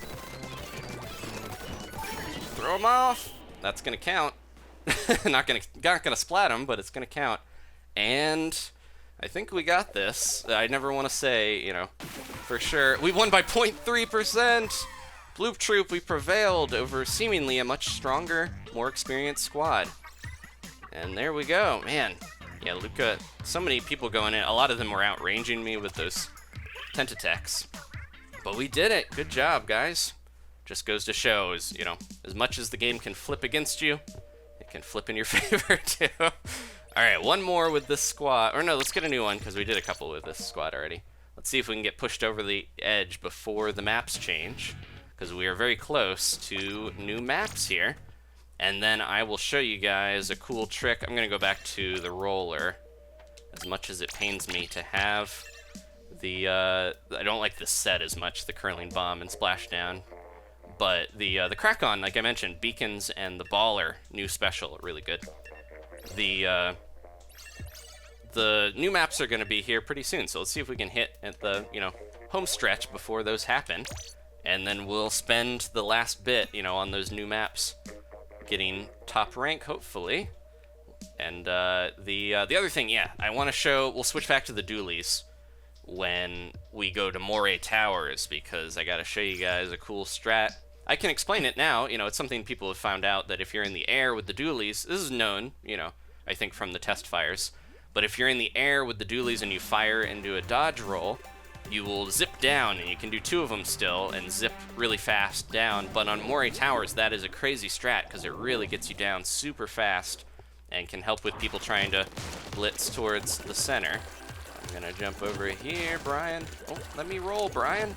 Throw them off. That's gonna count. Not gonna splat them, but it's gonna count. And I think we got this. I never want to say, you know, for sure. We won by 0.3%! Bloop Troop, we prevailed over seemingly a much stronger, more experienced squad. And there we go. Man, yeah, Luca, so many people going in. A lot of them were outranging me with those Tentatex. But we did it. Good job, guys. Just goes to show, you know, as much as the game can flip against you, it can flip in your favor, too. All right, one more with this squad. Or no, let's get a new one, because we did a couple with this squad already. Let's see if we can get pushed over the edge before the maps change, because we are very close to new maps here. And then I will show you guys a cool trick. I'm going to go back to the roller, as much as it pains me to have the, I don't like this set as much, the curling bomb and splashdown. But the crack-on, like I mentioned, beacons and the baller, new special, are really good. The new maps are going to be here pretty soon, so let's see if we can hit at the, you know, home stretch before those happen. And then we'll spend the last bit, you know, on those new maps, getting top rank, hopefully. And the other thing, yeah, I want to show, we'll switch back to the dualies when we go to Moray Towers, because I got to show you guys a cool strat. I can explain it now, you know, it's something people have found out, that if you're in the air with the dualies, this is known, you know, I think from the test fires, but if you're in the air with the dualies and you fire into a dodge roll, you will zip down, and you can do 2 of them still, and zip really fast down. But on Moray Towers, that is a crazy strat, because it really gets you down super fast, and can help with people trying to blitz towards the center. I'm gonna jump over here, Brian. Oh, let me roll, Brian.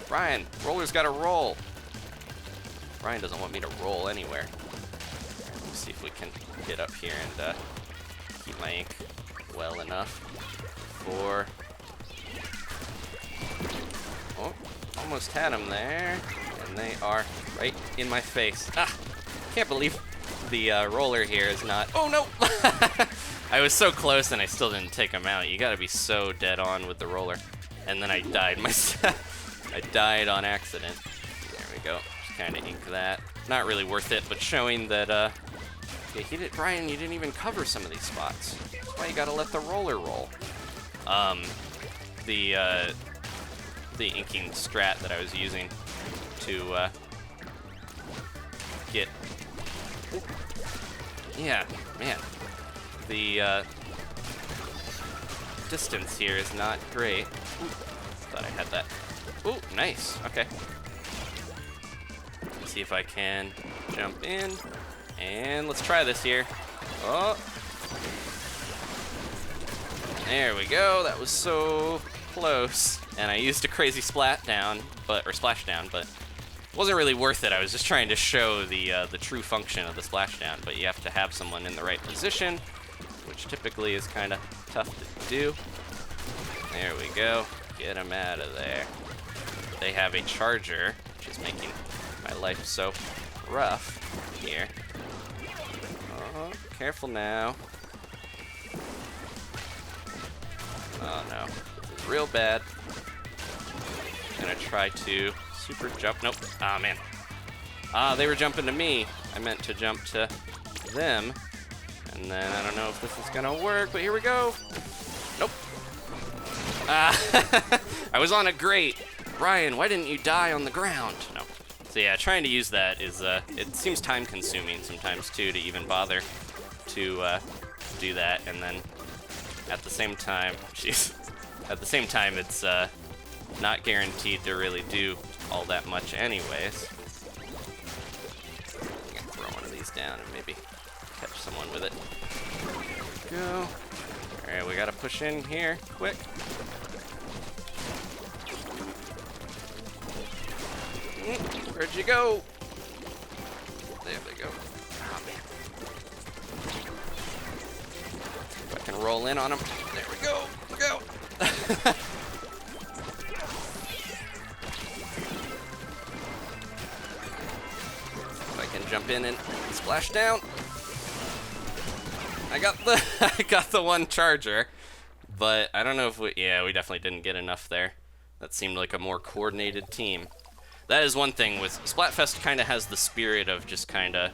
Brian, roller's gotta roll. Brian doesn't want me to roll anywhere. Let's see if we can get up here and keep my ink well enough for... Oh, almost had them there, and they are right in my face. Ah, can't believe the roller here is not... Oh, no! I was so close, and I still didn't take them out. You gotta be so dead on with the roller. And then I died myself. I died on accident. There we go. Just kind of ink that. Not really worth it, but showing that, yeah, Brian, you didn't even cover some of these spots. That's why you gotta let the roller roll. The inking strat that I was using to get... Yeah, man. The distance here is not great. Ooh, thought I had that. Ooh, nice. Okay. Let's see if I can jump in. And let's try this here. Oh. There we go. That was so close. And I used a crazy splashdown, but it wasn't really worth it. I was just trying to show the true function of the splashdown, but you have to have someone in the right position, which typically is kind of tough to do. There we go. Get them out of there. They have a charger, which is making my life so rough here. Oh, careful now. Oh no, this is real bad. Gonna try to super jump. Nope. Ah, man. Ah, they were jumping to me. I meant to jump to them. And then I don't know if this is gonna work, but here we go. Nope. Ah, I was on a grate. Ryan, why didn't you die on the ground? No. So yeah, trying to use that is, it seems time consuming sometimes too to even bother to do that. And then at the same time, it's, not guaranteed to really do all that much anyways. I'm gonna throw one of these down and maybe catch someone with it. There we go. Alright, we gotta push in here, quick. Where'd you go? There we go. Oh, man. If I can roll in on him. There we go. Go. Jump in and splash down. I got the one charger, but I don't know if we definitely didn't get enough there. That seemed like a more coordinated team. That is one thing with Splatfest, kind of has the spirit of just kind of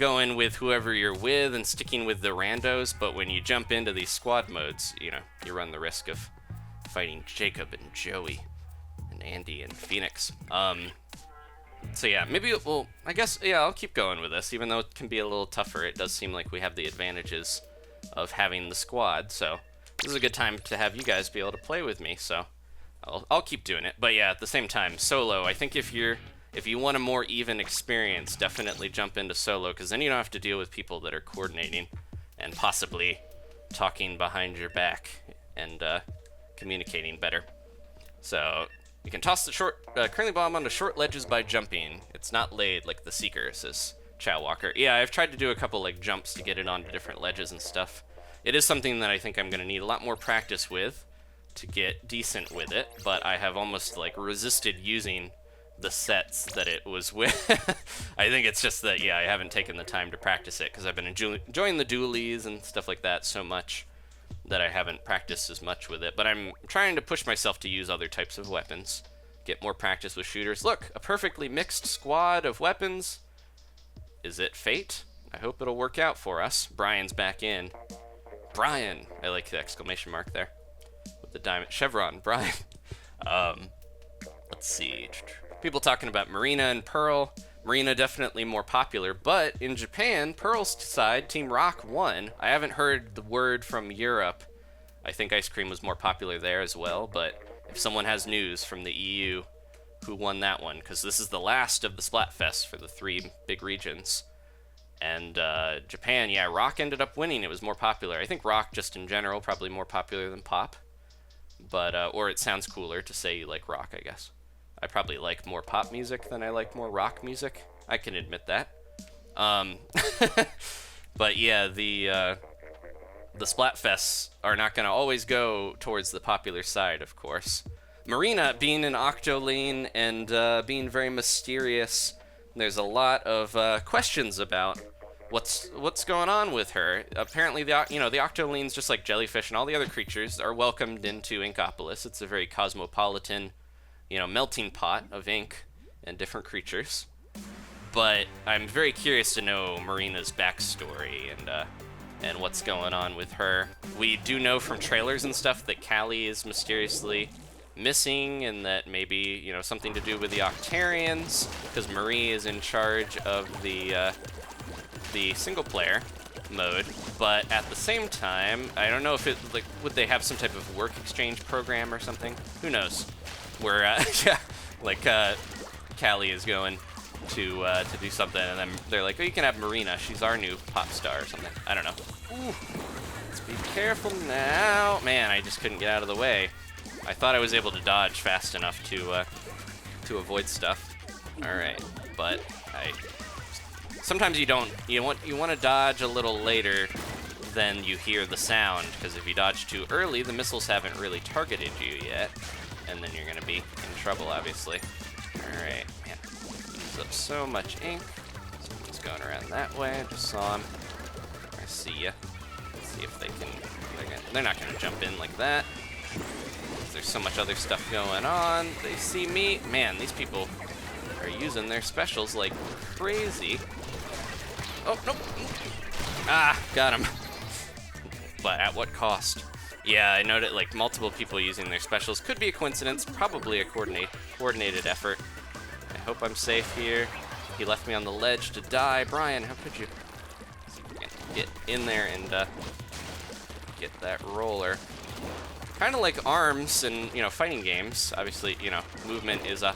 going with whoever you're with and sticking with the randos, but when you jump into these squad modes, you run the risk of fighting Jacob and Joey and Andy and Phoenix. So yeah, maybe I guess, yeah, I'll keep going with this, even though it can be a little tougher. It does seem like we have the advantages of having the squad, so this is a good time to have you guys be able to play with me, so I'll keep doing it. But yeah, at the same time, solo, I think if you want a more even experience, definitely jump into solo, because then you don't have to deal with people that are coordinating and possibly talking behind your back and communicating better. So you can toss the curling bomb onto short ledges by jumping. It's not laid like the Seeker, says Chow Walker. Yeah, I've tried to do a couple like jumps to get it onto different ledges and stuff. It is something that I think I'm going to need a lot more practice with to get decent with it, but I have almost like resisted using the sets that it was with. I think it's just that, yeah, I haven't taken the time to practice it because I've been enjoying the dualies and stuff like that so much that I haven't practiced as much with it. But I'm trying to push myself to use other types of weapons, get more practice with shooters. Look, a perfectly mixed squad of weapons. Is it fate? I hope it'll work out for us. Brian's back in. Brian! I like the exclamation mark there. With the diamond. Chevron, Brian. Let's see. People talking about Marina and Pearl. Marina definitely more popular, but in Japan, Pearl's side, Team Rock, won. I haven't heard the word from Europe. I think Ice Cream was more popular there as well, but if someone has news from the EU, who won that one? Because this is the last of the Splatfest for the 3 big regions. And Japan, yeah, Rock ended up winning. It was more popular. I think Rock, just in general, probably more popular than Pop. But, or it sounds cooler to say you like Rock, I guess. I probably like more pop music than I like more rock music. I can admit that. But yeah, the Splatfests are not going to always go towards the popular side, of course. Marina, being an Octoline and being very mysterious, there's a lot of questions about what's going on with her. Apparently, the Octolines, just like jellyfish and all the other creatures, are welcomed into Inkopolis. It's a very cosmopolitan, melting pot of ink and different creatures. But I'm very curious to know Marina's backstory and what's going on with her. We do know from trailers and stuff that Callie is mysteriously missing, and that maybe, something to do with the Octarians, because Marie is in charge of the single player mode. But at the same time, I don't know if it, would they have some type of work exchange program or something? Who knows? Where, Callie is going to do something, and then they're like, oh, you can have Marina, she's our new pop star or something. I don't know. Ooh, let's be careful now. Man, I just couldn't get out of the way. I thought I was able to dodge fast enough to avoid stuff. All right, but sometimes you don't. You want to dodge a little later than you hear the sound, because if you dodge too early, the missiles haven't really targeted you yet, and then you're gonna be in trouble, obviously. All right, man, uses up so much ink. Someone's going around that way. I just saw him. I see ya. Let's see if they can. They're not gonna jump in like that. There's so much other stuff going on. They see me. Man, these people are using their specials like crazy. Oh, nope. Ah, got him. But at what cost? Yeah, I noted like multiple people using their specials. Could be a coincidence, probably a coordinated effort. I hope I'm safe here. He left me on the ledge to die. Brian, how could you? Let's see if we can get in there and get that roller. Kind of like ARMS and, fighting games. Obviously, movement is a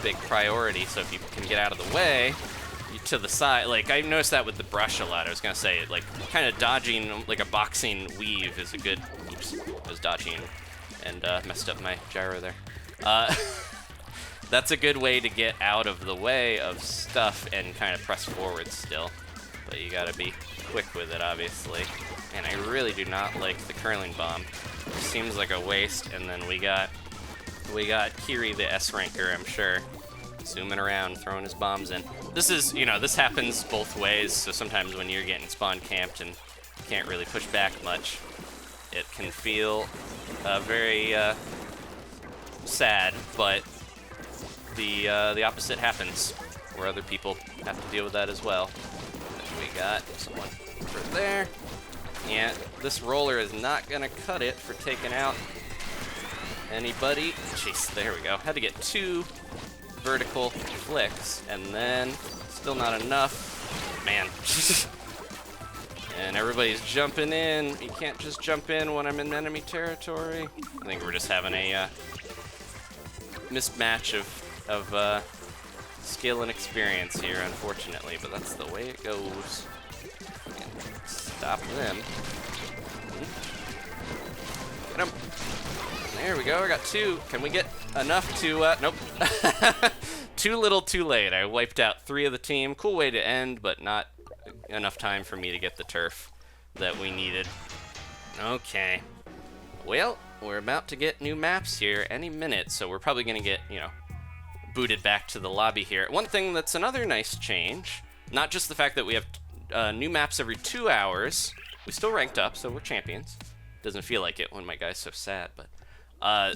big priority, so if you can get out of the way, to the side, like, I noticed that with the brush a lot. I was gonna say, like, kind of dodging, like a boxing weave is a good, oops, I was dodging and messed up my gyro there. That's a good way to get out of the way of stuff and kind of press forward still, but you gotta be quick with it, obviously. And I really do not like the curling bomb. It seems like a waste, and then we got Kiri, the S ranker, I'm sure, zooming around, throwing his bombs in. This is, this happens both ways, so sometimes when you're getting spawn camped and can't really push back much, it can feel very sad, but the opposite happens, where other people have to deal with that as well. We got someone over there. Yeah, this roller is not gonna cut it for taking out anybody. Jeez, there we go. Had to get 2 vertical flicks, and then still not enough. Man. And everybody's jumping in. You can't just jump in when I'm in enemy territory. I think we're just having a mismatch of skill and experience here, unfortunately, but that's the way it goes. And stop them. Get them. There we go. I got 2. Can we get enough to? Nope. Too little, too late. I wiped out 3 of the team. Cool way to end, but not enough time for me to get the turf that we needed. Okay. Well, we're about to get new maps here any minute, so we're probably gonna get, you know, booted back to the lobby here. One thing that's another nice change, not just the fact that we have new maps every 2 hours. We still ranked up, so we're champions. Doesn't feel like it when my guy's so sad, but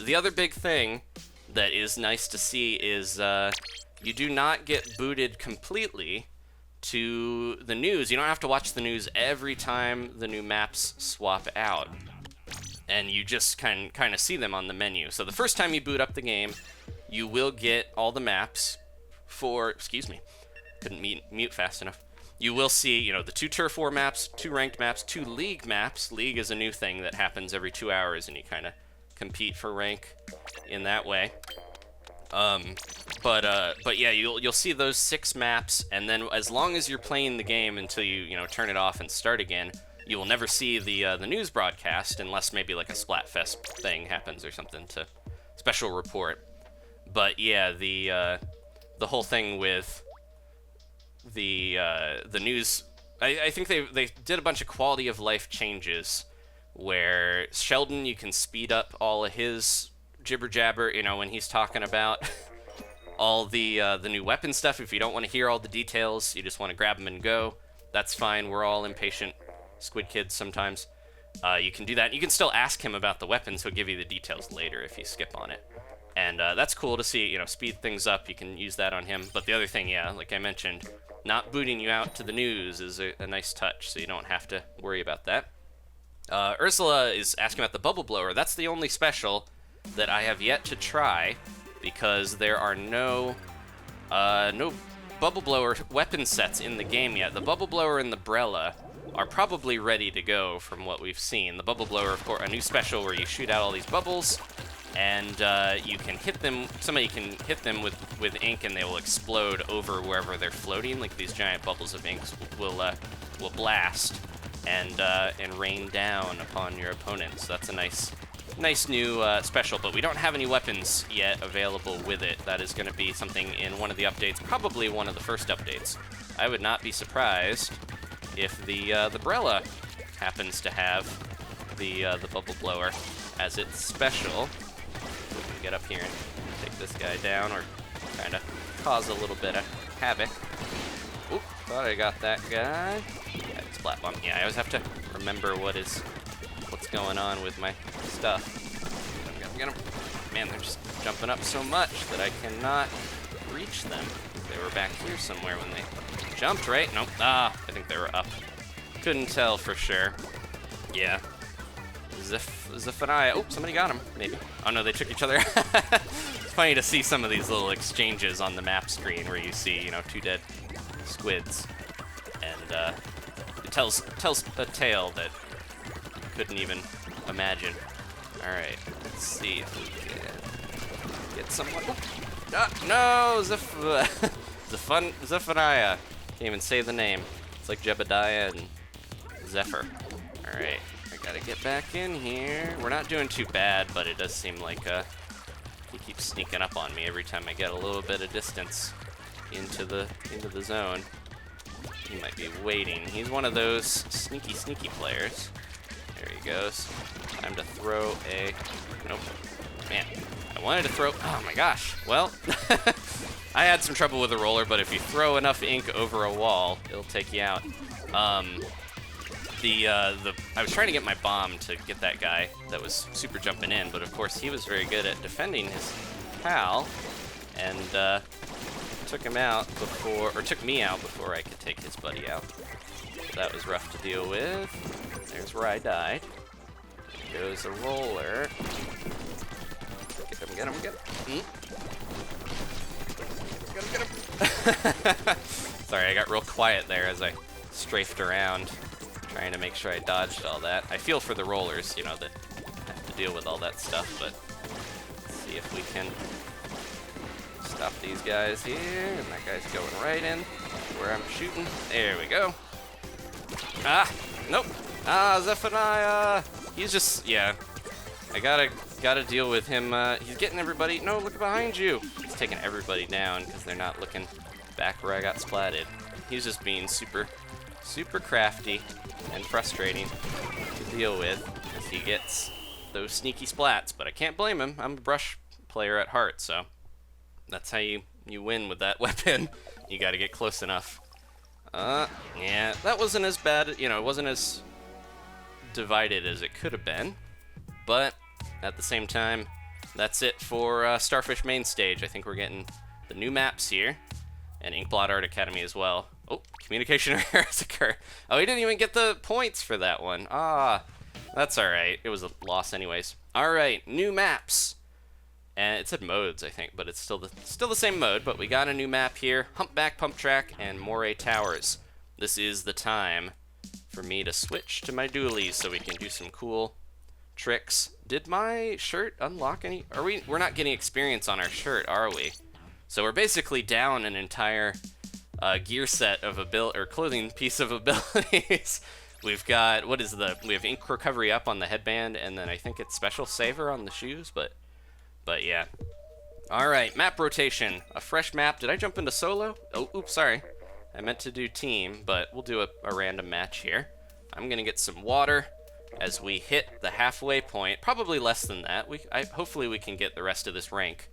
the other big thing that is nice to see is you do not get booted completely to the news. You don't have to watch the news every time the new maps swap out, and you just kind of see them on the menu. So the first time you boot up the game, you will get all the maps for, excuse me, couldn't mute fast enough. You will see, you know, the 2 Turf War maps, 2 ranked maps, 2 League maps. League is a new thing that happens every 2 hours, and you kind of compete for rank in that way. But yeah, you'll see those 6 maps, and then as long as you're playing the game until you know, turn it off and start again, you will never see the news broadcast unless maybe like a Splatfest thing happens or something to special report. But yeah, the whole thing with the news, I think they did a bunch of quality of life changes where Sheldon, you can speed up all of his jibber jabber, you know, when he's talking about all the new weapon stuff. If you don't want to hear all the details, you just want to grab them and go, that's fine. We're all impatient squid kids sometimes. You can do that. You can still ask him about the weapons. He'll give you the details later if you skip on it. And that's cool to see, you know, speed things up. You can use that on him. But the other thing, yeah, like I mentioned, not booting you out to the news is a nice touch, so you don't have to worry about that. Ursula is asking about the bubble blower. That's the only special that I have yet to try, because there are no bubble blower weapon sets in the game yet. The bubble blower and the Brella are probably ready to go from what we've seen. The bubble blower, of course, a new special where you shoot out all these bubbles, and you can hit them. Somebody can hit them with ink, and they will explode over wherever they're floating. Like these giant bubbles of ink will blast and rain down upon your opponents. So that's a nice new special, but we don't have any weapons yet available with it. That is going to be something in one of the updates, probably one of the first updates. I would not be surprised if the Brella happens to have the bubble blower as its special. We can get up here and take this guy down, or kind of cause a little bit of havoc. Oop, thought I got that guy. Yeah, splat bomb. Yeah, I always have to remember what's going on with my stuff. Get them. Man, they're just jumping up so much that I cannot reach them. They were back here somewhere when they jumped, right? Nope. Ah, I think they were up. Couldn't tell for sure. Yeah. Zephaniah. Oh, somebody got him, maybe. Oh no, they took each other. It's funny to see some of these little exchanges on the map screen where you see, you know, 2 dead squids. And it tells a tale that you couldn't even imagine. Alright, let's see if we can get someone. No! Zephaniah. Can't even say the name. It's like Jebediah and Zephyr. Alright, I gotta get back in here. We're not doing too bad, but it does seem like he keeps sneaking up on me every time I get a little bit of distance into the zone. He might be waiting. He's one of those sneaky players. There he goes. Time to throw a... Nope. Man, I wanted to throw... Oh my gosh. Well, I had some trouble with the roller, but if you throw enough ink over a wall, it'll take you out. I was trying to get my bomb to get that guy that was super jumping in, but of course he was very good at defending his pal, and took him out before, or took me out before I could take his buddy out. So that was rough to deal with. There's where I died. There goes the roller. Get him. Get him. Sorry, I got real quiet there as I strafed around, trying to make sure I dodged all that. I feel for the rollers, you know, that have to deal with all that stuff, but let's see if we can stop these guys here. And that guy's going right in where I'm shooting. There we go. Ah, nope. Ah, Zephaniah. He's just, yeah. I gotta deal with him. He's getting everybody. No, look behind you. He's taking everybody down because they're not looking back where I got splatted. He's just being super crafty and frustrating to deal with as he gets those sneaky splats. But I can't blame him. I'm a brush player at heart, so that's how you win with that weapon. You gotta get close enough. Yeah, that wasn't as bad. You know, it wasn't as divided as it could have been. But at the same time, that's it for Starfish Main Stage. I think we're getting the new maps here, and Inkblot Art Academy as well. Oh, communication error has occurred. Oh, he didn't even get the points for that one. Ah, that's all right. It was a loss anyways. All right, new maps. And it said modes, I think, but it's still the same mode. But we got a new map here: Humpback Pump Track and Moray Towers. This is the time for me to switch to my dualies so we can do some cool tricks. Did my shirt unlock any? We're not getting experience on our shirt, are we? So we're basically down an entire gear set of clothing piece of abilities. We've got, we have ink recovery up on the headband, and then I think it's special saver on the shoes, but yeah. All right, map rotation, a fresh map. Did I jump into solo? Oh, oops, sorry. I meant to do team, but we'll do a random match here. I'm gonna get some water as we hit the halfway point, probably less than that. Hopefully we can get the rest of this rank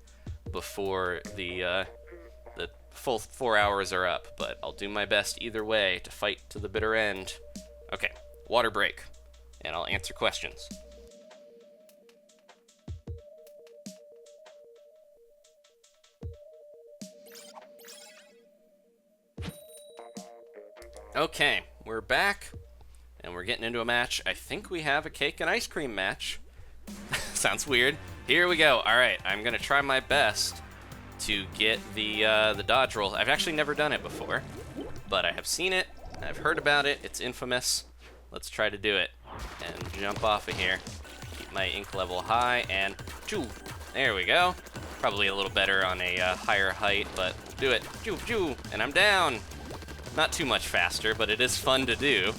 before the full 4 hours are up, but I'll do my best either way to fight to the bitter end. Okay, water break, and I'll answer questions. Okay, we're back, and we're getting into a match. I think we have a cake and ice cream match. Sounds weird. Here we go. All right, I'm gonna try my best to get the dodge roll. I've actually never done it before, but I have seen it. I've heard about it. It's infamous. Let's try to do it and jump off of here. Keep my ink level high and choo. There we go. Probably a little better on a higher height, but do it. Choo choo, and I'm down. Not too much faster, but it is fun to do,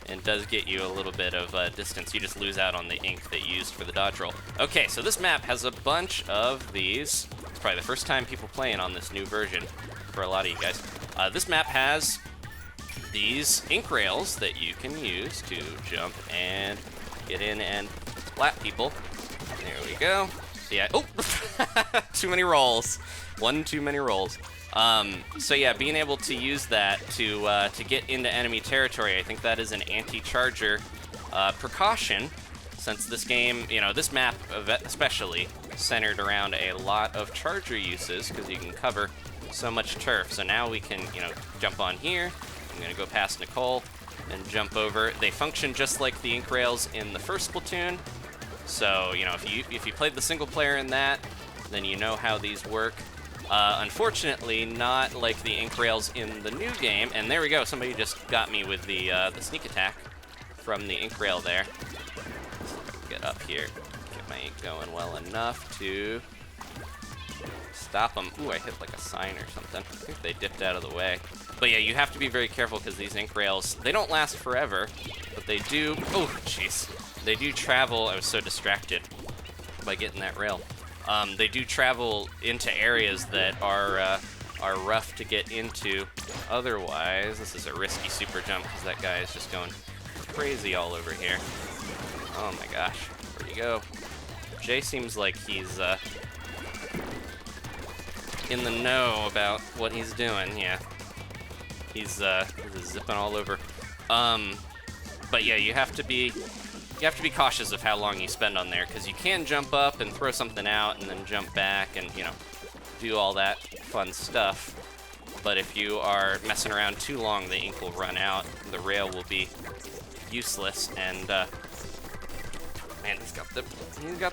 and does get you a little bit of distance. You just lose out on the ink that you used for the dodge roll. Okay, so this map has a bunch of these. It's probably the first time people playing on this new version for a lot of you guys. This map has these ink rails that you can use to jump and get in and splat people. There we go. Yeah. Oh, too many rolls. One too many rolls. So yeah, being able to use that to get into enemy territory, I think that is an anti-charger precaution, since this game, you know, this map especially centered around a lot of charger uses because you can cover so much turf. So now we can, you know, jump on here. I'm gonna go past Nicole and jump over. They function just like the ink rails in the first Splatoon. So, you know, if you played the single player in that, then you know how these work. Unfortunately, not like the ink rails in the new game. And there we go. Somebody just got me with the sneak attack from the ink rail there. Get up here, get my ink going well enough to stop them. Ooh, I hit like a sign or something. I think they dipped out of the way. But yeah, you have to be very careful because these ink rails, they don't last forever, but they do. Oh, jeez. They do travel. I was so distracted by getting that rail. They do travel into areas that are rough to get into. Otherwise, this is a risky super jump because that guy is just going crazy all over here. Oh my gosh, where'd he go? Jay seems like he's in the know about what he's doing. Yeah, he's zipping all over. But yeah, you have to be cautious of how long you spend on there, because you can jump up and throw something out and then jump back and, you know, do all that fun stuff. but if you are messing around too long, the ink will run out, the rail will be useless, and man, he's got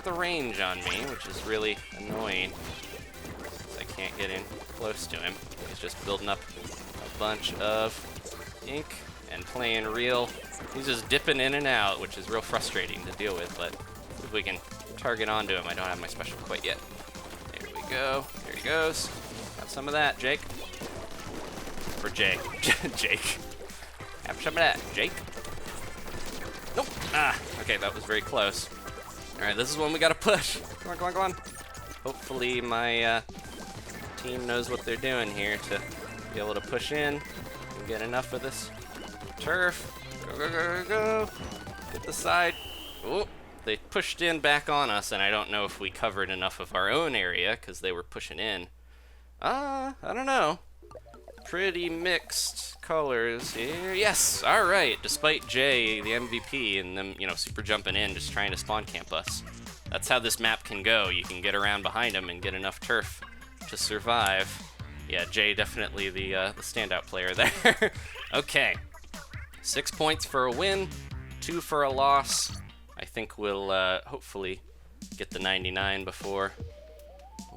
the range on me, which is really annoying. I can't get in close to him. He's just building up a bunch of ink and playing real. He's just dipping in and out, which is real frustrating to deal with, but if we can target onto him, I don't have my special quite yet. There we go. There he goes. Have some of that, Jake. Or Jake. Jake. Have some of that, Jake. Nope. Ah, okay, that was very close. Alright, this is one we gotta push. Come on, come on, come on. Hopefully my team knows what they're doing here to be able to push in and get enough of this turf. Go, go, go, go, go. Get the side. Oh, they pushed in back on us, and I don't know if we covered enough of our own area because they were pushing in. I don't know. Pretty mixed colors here. Yes, all right. Despite Jay, the MVP, and them, you know, super jumping in, just trying to spawn camp us. That's how this map can go. You can get around behind him and get enough turf to survive. Yeah, Jay definitely the standout player there. Okay, 6 points for a win, 2 for a loss. I think we'll hopefully get the 99 before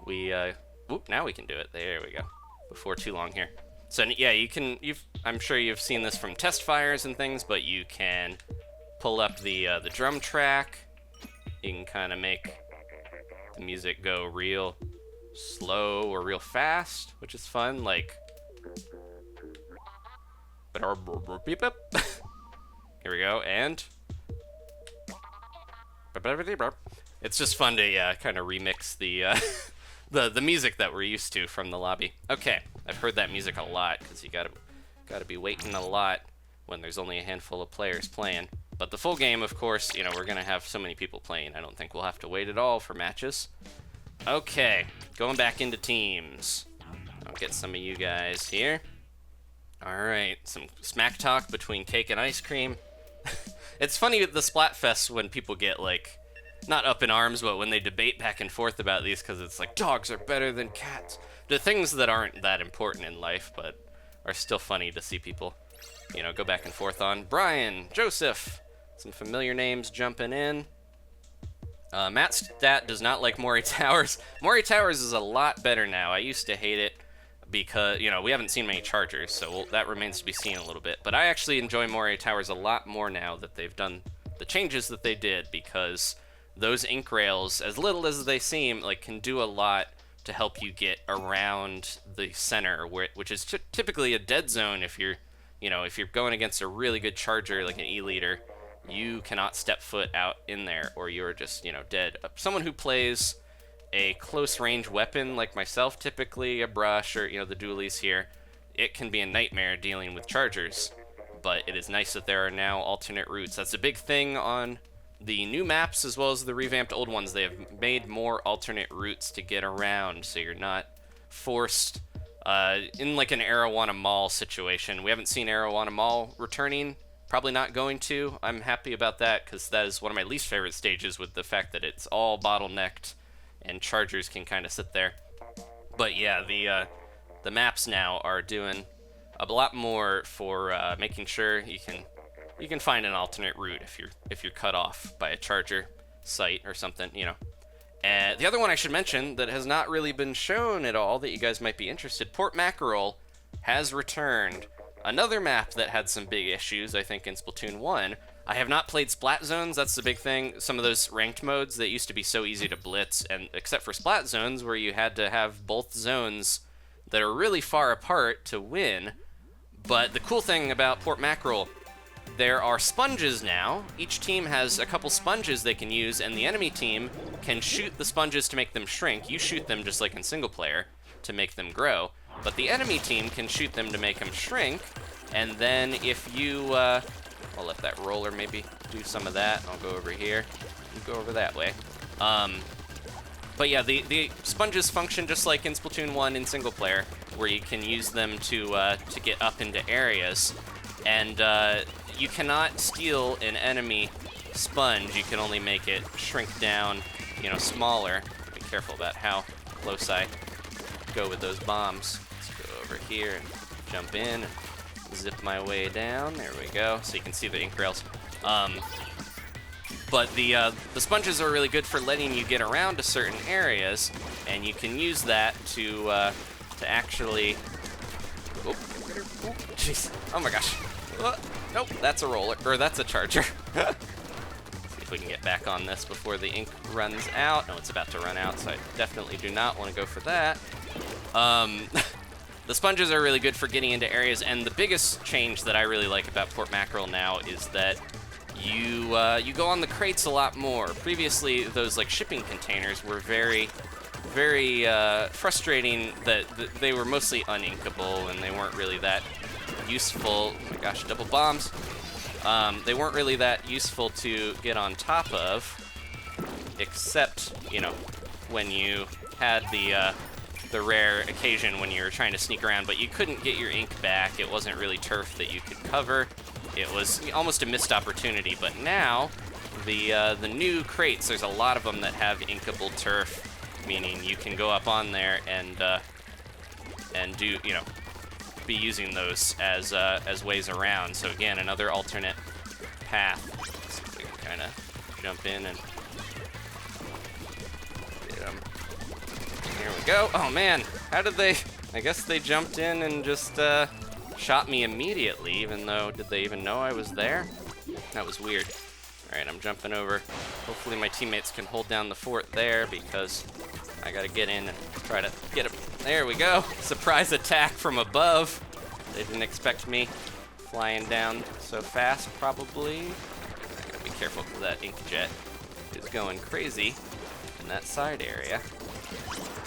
we. Oop, now we can do it. There we go. Before too long here. So yeah, you can. I'm sure you've seen this from test fires and things, but you can pull up the drum track. You can kind of make the music go real slow or real fast, which is fun. Like, here we go, and it's just fun to kind of remix the the music that we're used to from the lobby. Okay, I've heard that music a lot because you gotta be waiting a lot when there's only a handful of players playing. But the full game, of course, you know, we're gonna have so many people playing. I don't think we'll have to wait at all for matches. Okay, going back into teams. I'll get some of you guys here. All right, some smack talk between cake and ice cream. It's funny at the Splatfest when people get like, not up in arms, but when they debate back and forth about these, because it's like dogs are better than cats. The things that aren't that important in life, but are still funny to see people, you know, go back and forth on. Brian, Joseph, some familiar names jumping in. Matt Stat does not like Maury Towers. Maury Towers is a lot better now. I used to hate it because, you know, we haven't seen many chargers, so that remains to be seen a little bit. But I actually enjoy Maury Towers a lot more now that they've done the changes that they did, because those ink rails, as little as they seem, like, can do a lot to help you get around the center, which is typically a dead zone. If you're, you know, if you're going against a really good charger like an E-liter, you cannot step foot out in there, or you're just, you know, dead. Someone who plays a close range weapon like myself, typically a brush or, you know, the dualies here, it can be a nightmare dealing with chargers. But it is nice that there are now alternate routes. That's a big thing on the new maps as well as the revamped old ones. They have made more alternate routes to get around, so you're not forced in like an Arowana Mall situation. We haven't seen Arowana Mall returning. Probably not going to. I'm happy about that because that is one of my least favorite stages, with the fact that it's all bottlenecked and chargers can kind of sit there. But yeah, the maps now are doing a lot more for making sure you can find an alternate route if you're cut off by a charger site or something, you know. And the other one I should mention that has not really been shown at all that you guys might be interested, Port Mackerel has returned. Another map that had some big issues, I think, in Splatoon 1. I have not played Splat Zones, that's the big thing. Some of those ranked modes that used to be so easy to blitz, and except for Splat Zones, where you had to have both zones that are really far apart to win. But the cool thing about Port Mackerel, there are sponges now. Each team has a couple sponges they can use, and the enemy team can shoot the sponges to make them shrink. You shoot them just like in single player to make them grow. But the enemy team can shoot them to make them shrink, and then if you, I'll let that roller maybe do some of that. I'll go over here, and go over that way. But yeah, the sponges function just like in Splatoon 1 in single player, where you can use them to get up into areas, and you cannot steal an enemy sponge. You can only make it shrink down, you know, smaller. Be careful about how close I go with those bombs. over here and jump in and zip my way down. There we go. So you can see the ink rails. But the sponges are really good for letting you get around to certain areas, and you can use that to actually. Oh, jeez! Oh my gosh! Nope, that's a roller, or that's a charger. See if we can get back on this before the ink runs out. No, it's about to run out, so I definitely do not want to go for that. The sponges are really good for getting into areas, and the biggest change that I really like about Port Mackerel now is that you go on the crates a lot more. Previously, those like shipping containers were very frustrating. That they were mostly uninkable and they weren't really that useful. Oh my gosh, double bombs. They weren't really that useful to get on top of, except, you know, when you had the rare occasion when you were trying to sneak around, but you couldn't get your ink back. It wasn't really turf that you could cover. It was almost a missed opportunity, but now the new crates, there's a lot of them that have inkable turf, meaning you can go up on there and do, you know, be using those as ways around. So again, another alternate path. Let's see if we can kind of jump in and get them. Here we go. Oh man, how did they? I guess they jumped in and just shot me immediately, even though, did they even know I was there? That was weird. All right, I'm jumping over. Hopefully my teammates can hold down the fort there, because I gotta get in and try to get it. There we go. Surprise attack from above. They didn't expect me flying down so fast, probably. I gotta be careful because that ink jet is going crazy in that side area.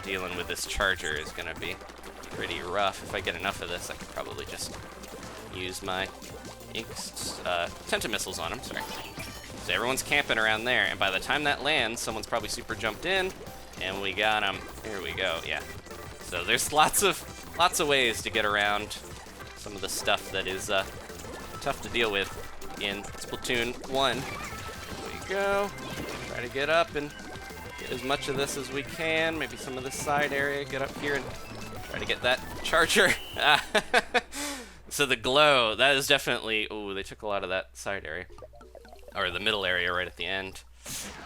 Dealing with this charger is gonna be pretty rough. If I get enough of this, I could probably just use my tentamissiles on them, sorry. So everyone's camping around there, and by the time that lands, someone's probably super jumped in, and we got them. Here we go, yeah. So there's lots of ways to get around some of the stuff that is tough to deal with in Splatoon 1. There we go. Try to get up and get as much of this as we can. Maybe some of this side area. Get up here and try to get that charger. So the glow, that is definitely... Ooh, they took a lot of that side area. Or the middle area right at the end.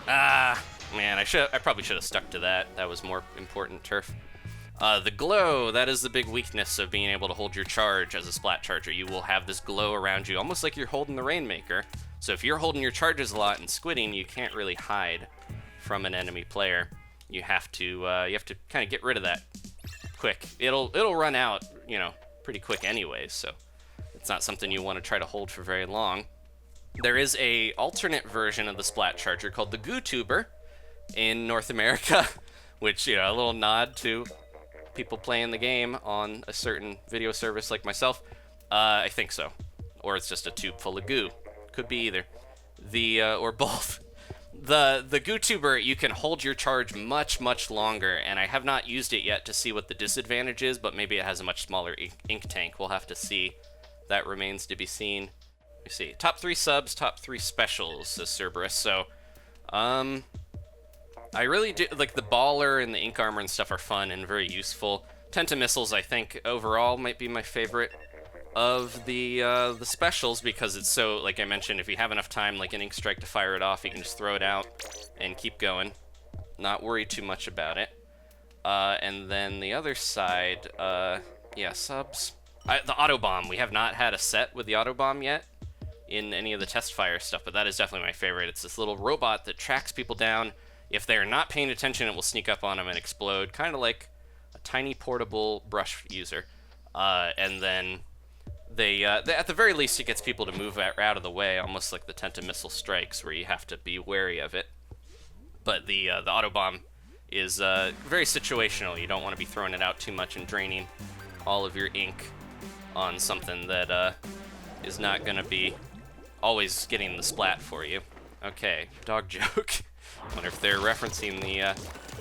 Man, I probably should have stuck to that. That was more important turf. The glow, that is the big weakness of being able to hold your charge as a splat charger. You will have this glow around you, almost like you're holding the Rainmaker. So if you're holding your charges a lot and squidding, you can't really hide from an enemy player. You have to kind of get rid of that quick. It'll run out, you know, pretty quick anyways, so it's not something you want to try to hold for very long. There is a alternate version of the splat charger called the Goo Tuber in North America, which, you know, a little nod to people playing the game on a certain video service like myself. I think so. Or it's just a tube full of goo. Could be either. Or both. The Goo Tuber, you can hold your charge much, much longer, and I have not used it yet to see what the disadvantage is, but maybe it has a much smaller ink tank. We'll have to see. That remains to be seen. Let me see. Top 3 subs, top 3 specials, says Cerberus. So, I really do, like, the baller and the ink armor and stuff are fun and very useful. Tentamissiles, I think, overall might be my favorite of the specials, because it's so, like I mentioned, if you have enough time, like an ink strike, to fire it off, you can just throw it out and keep going. Not worry too much about it. And then the other side, yeah, subs. The auto bomb, we have not had a set with the auto bomb yet in any of the test fire stuff, but that is definitely my favorite. It's this little robot that tracks people down. If they're not paying attention, it will sneak up on them and explode, kind of like a tiny portable brush user. And then they, at the very least, it gets people to move out of the way, almost like the tentamissile strikes, where you have to be wary of it. But the auto bomb is very situational. You don't want to be throwing it out too much and draining all of your ink on something that is not going to be always getting the splat for you. Okay, dog joke. I wonder if they're referencing the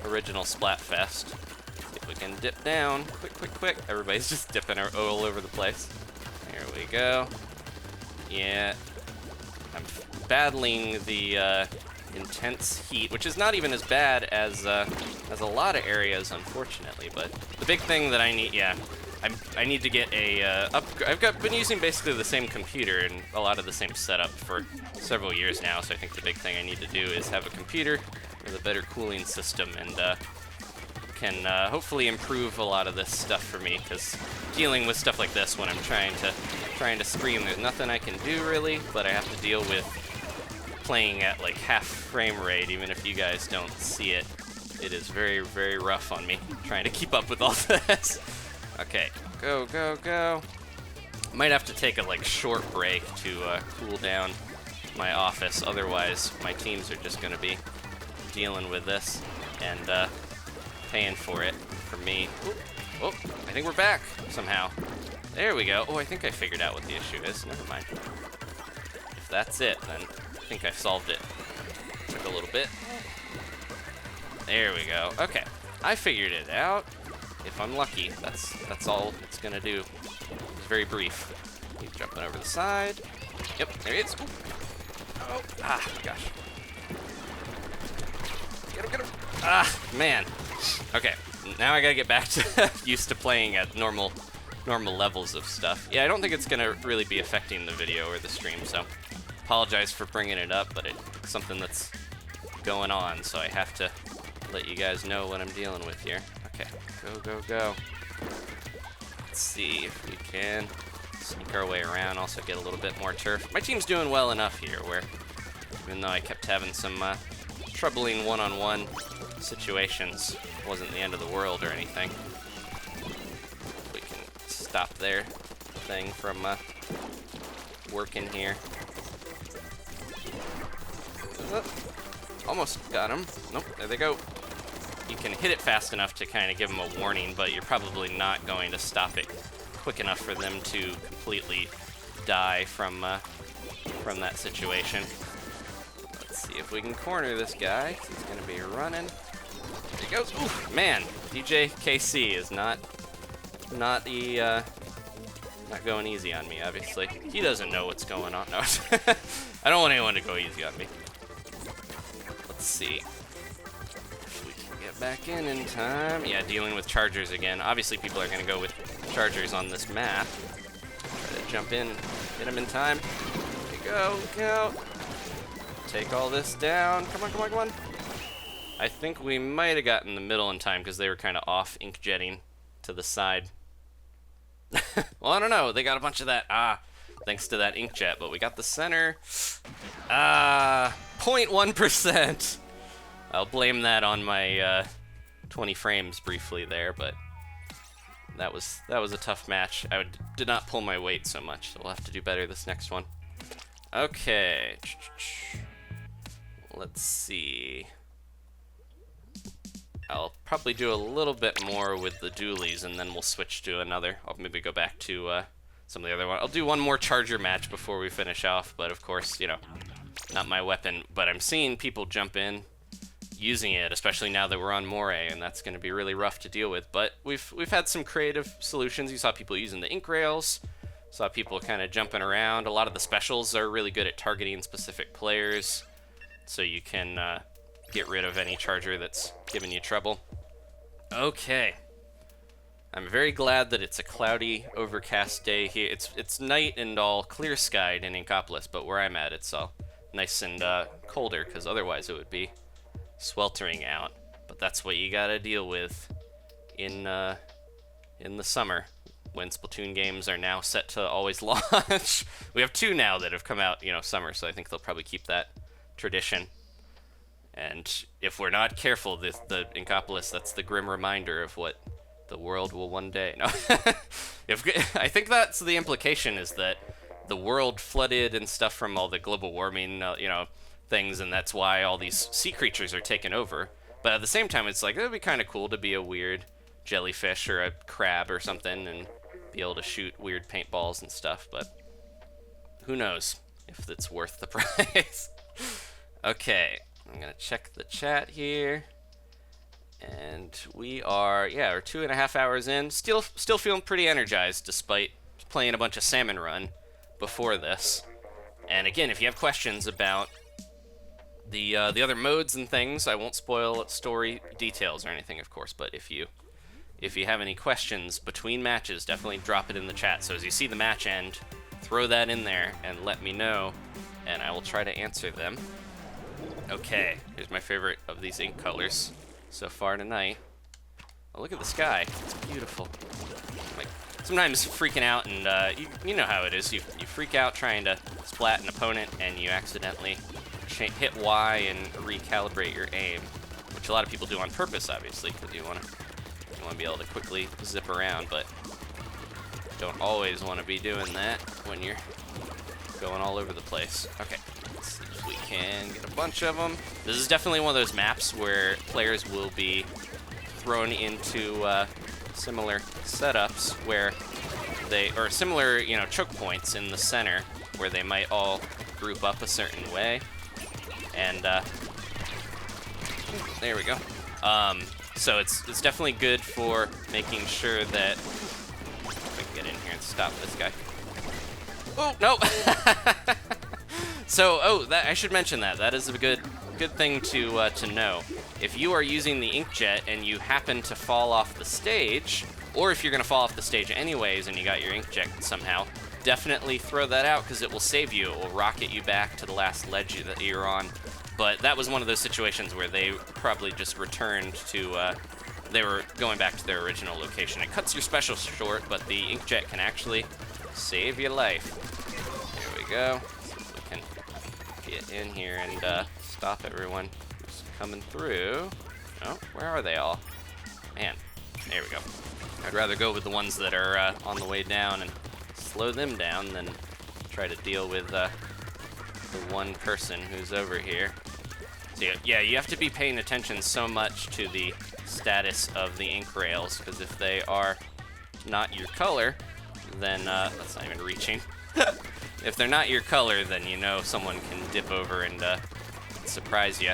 original Splatfest. If we can dip down. Quick, quick, quick. Everybody's just dipping all over the place. There we go. Yeah. I'm battling the intense heat, which is not even as bad as a lot of areas, unfortunately. But the big thing that I need, yeah, I need to get a I've been using basically the same computer and a lot of the same setup for several years now, so I think the big thing I need to do is have a computer with a better cooling system, and can hopefully improve a lot of this stuff for me, because dealing with stuff like this when I'm trying to stream, there's nothing I can do really, but I have to deal with playing at like half frame rate, even if you guys don't see it. It is very, very rough on me trying to keep up with all this. Okay, go, go, go. Might have to take a like short break to cool down my office, otherwise my teams are just gonna be dealing with this and paying for it for me. Oh, I think we're back somehow. There we go. Oh, I think I figured out what the issue is. Never mind. If that's it, then I think I've solved it. Took a little bit. There we go. Okay, I figured it out. If I'm lucky, that's all it's gonna do. It's very brief. He's jumping over the side. Yep, there he is. Ooh. Oh, gosh. Get him. Ah, man. Okay, now I gotta get back to used to playing at normal levels of stuff. Yeah, I don't think it's gonna really be affecting the video or the stream, so apologize for bringing it up, but it's something that's going on, so I have to let you guys know what I'm dealing with here. Okay, go, go, go. Let's see if we can sneak our way around, also get a little bit more turf. My team's doing well enough here, where even though I kept having some troubling one-on-one situations, wasn't the end of the world or anything. We can stop their thing from working here. Almost got him. Nope, there they go. You can hit it fast enough to kind of give them a warning, but you're probably not going to stop it quick enough for them to completely die from that situation. Let's see if we can corner this guy. He's going to be running. There he goes. Ooh, man, DJ KC is not going easy on me, obviously. He doesn't know what's going on. No, I don't want anyone to go easy on me. Let's see if we can get back in time. Yeah, dealing with chargers again. Obviously, people are going to go with chargers on this map. Try to jump in, get them in time. There you go, go. Take all this down. Come on, come on, come on. I think we might have gotten the middle in time because they were kind of off inkjetting to the side. Well, I don't know. They got a bunch of that. Thanks to that inkjet, but we got the center. 0.1%. I'll blame that on my 20 frames briefly there, but that was a tough match. I did not pull my weight so much, so we'll have to do better this next one. Okay. Let's see. I'll probably do a little bit more with the dualies, and then we'll switch to another. I'll maybe go back to some of the other one. I'll do one more charger match before we finish off, but of course, you know, not my weapon. But I'm seeing people jump in using it, especially now that we're on Moray, and that's going to be really rough to deal with. But we've had some creative solutions. You saw people using the ink rails. Saw people kind of jumping around. A lot of the specials are really good at targeting specific players, so you can get rid of any charger that's giving you trouble. Okay. I'm very glad that it's a cloudy, overcast day here. It's night and all clear skied in Inkopolis, but where I'm at, it's all nice and colder, because otherwise it would be sweltering out. But that's what you gotta deal with in the summer, when Splatoon games are now set to always launch. We have 2 now that have come out, you know, summer, so I think they'll probably keep that tradition. And if we're not careful, the Inkopolis, that's the grim reminder of what the world will one day. No, I think that's the implication, is that the world flooded and stuff from all the global warming, you know, things, and that's why all these sea creatures are taken over. But at the same time, it's like, it'd be kind of cool to be a weird jellyfish or a crab or something and be able to shoot weird paintballs and stuff. But who knows if it's worth the price. Okay. I'm gonna check the chat here, and we are, we're 2.5 hours in. Still feeling pretty energized despite playing a bunch of Salmon Run before this. And again, if you have questions about the other modes and things, I won't spoil story details or anything, of course. But if you if you have any questions between matches, definitely drop it in the chat. So as you see the match end, throw that in there and let me know, and I will try to answer them. Okay, here's my favorite of these ink colors so far tonight. Oh, look at the sky. It's beautiful. Like, sometimes freaking out, and you know how it is. You freak out trying to splat an opponent, and you accidentally hit Y and recalibrate your aim, which a lot of people do on purpose, obviously, because you want to be able to quickly zip around, but don't always want to be doing that when you're going all over the place. Okay, let's see if we can get a bunch of them. This is definitely one of those maps where players will be thrown into similar setups where or similar, choke points in the center where they might all group up a certain way. And there we go. So it's definitely good for making sure that if I can get in here and stop this guy. Oh no! So that I should mention that is a good thing to know. If you are using the inkjet and you happen to fall off the stage, or if you're gonna fall off the stage anyways and you got your inkjet somehow, definitely throw that out because it will save you. It will rocket you back to the last ledge that you're on. But that was one of those situations where they probably just returned to, they were going back to their original location. It cuts your special short, but the inkjet can actually save your life. There we go. See if we can get in here and stop everyone who's coming through. Oh, where are they all? Man, there we go. I'd rather go with the ones that are on the way down and slow them down than try to deal with the one person who's over here. So yeah, you have to be paying attention so much to the status of the ink rails, because if they are not your color, then that's not even reaching. If they're not your color, then you know someone can dip over and surprise you.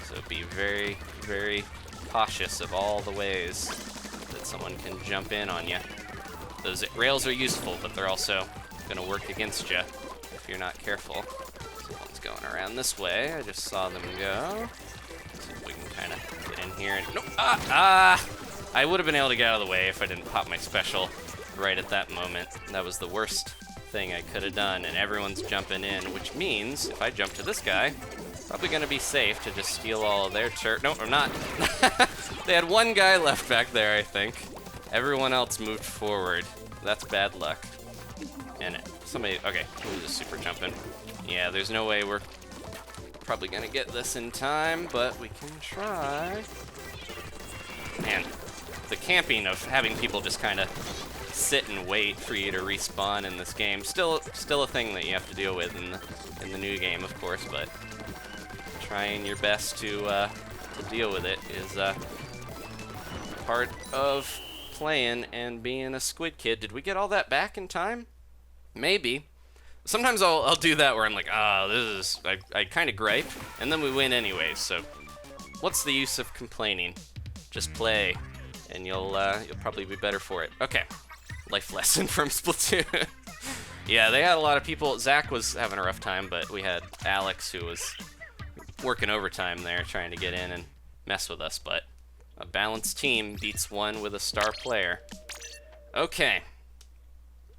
So be very, very cautious of all the ways that someone can jump in on you. Those rails are useful, but they're also going to work against you if you're not careful. Someone's going around this way. I just saw them go. Let's see if we can kind of get in here and... Nope! I would have been able to get out of the way if I didn't pop my special right at that moment. That was the worst thing I could have done, and everyone's jumping in, which means if I jump to this guy, probably going to be safe to just steal all of their turret. No, I'm not. They had one guy left back there, I think. Everyone else moved forward. That's bad luck. And somebody... Okay, who's just super jumping? Yeah, there's no way we're probably going to get this in time, but we can try. Man, the camping of having people just kind of sit and wait for you to respawn in this game, still a thing that you have to deal with in the new game, of course, but trying your best to deal with it is part of playing and being a squid kid. Did we get all that back in time? Maybe. Sometimes I'll do that where I'm like, this is... I kind of gripe, and then we win anyways, so what's the use of complaining? Just play, and you'll probably be better for it. Okay, life lesson from Splatoon. Yeah, they had a lot of people. Zach was having a rough time, but we had Alex who was working overtime there trying to get in and mess with us, but a balanced team beats one with a star player. Okay.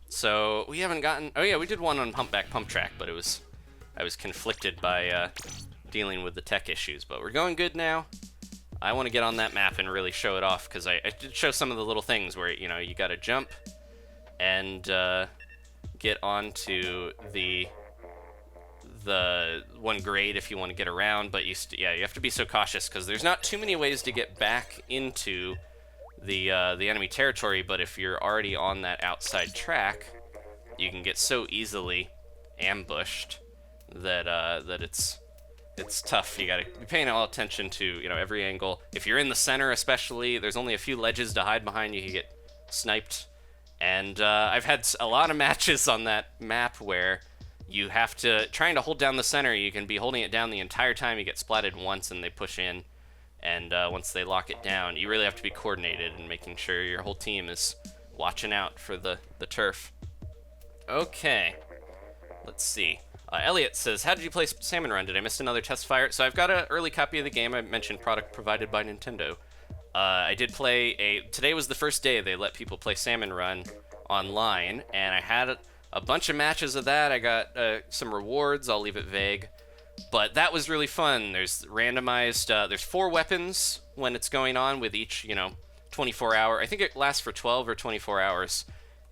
So, we haven't gotten... Oh yeah, we did one on Humpback Pump Track, but I was conflicted by dealing with the tech issues, but we're going good now. I want to get on that map and really show it off, because I did show some of the little things where, you gotta jump and get onto the one grade if you want to get around, but you have to be so cautious, because there's not too many ways to get back into the enemy territory, but if you're already on that outside track, you can get so easily ambushed that it's tough. You gotta be paying all attention to every angle. If you're in the center especially, there's only a few ledges to hide behind. You can get sniped, and I've had a lot of matches on that map where you have to trying to hold down the center. You can be holding it down the entire time. You get splatted once and they push in, and once they lock it down, you really have to be coordinated and making sure your whole team is watching out for the turf. Okay, let's see. Elliot says, how did you play Salmon Run? Did I miss another test fire? So I've got an early copy of the game. I mentioned product provided by Nintendo. I did play today was the first day they let people play Salmon Run online, and I had a bunch of matches of that. I got some rewards. I'll leave it vague. But that was really fun. There's randomized, there's 4 weapons when it's going on with each, 24 hour. I think it lasts for 12 or 24 hours.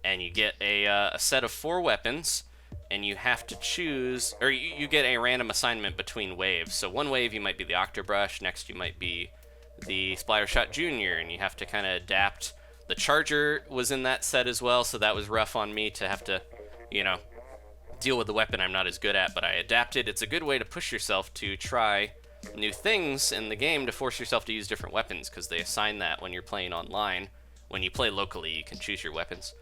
And you get a set of 4 weapons, and you have to choose, or you get a random assignment between waves. So one wave you might be the Octobrush, next you might be the Splattershot Jr., and you have to kind of adapt. The Charger was in that set as well, so that was rough on me to have to, deal with the weapon I'm not as good at, but I adapted. It's a good way to push yourself to try new things in the game to force yourself to use different weapons, because they assign that when you're playing online. When you play locally, you can choose your weapons.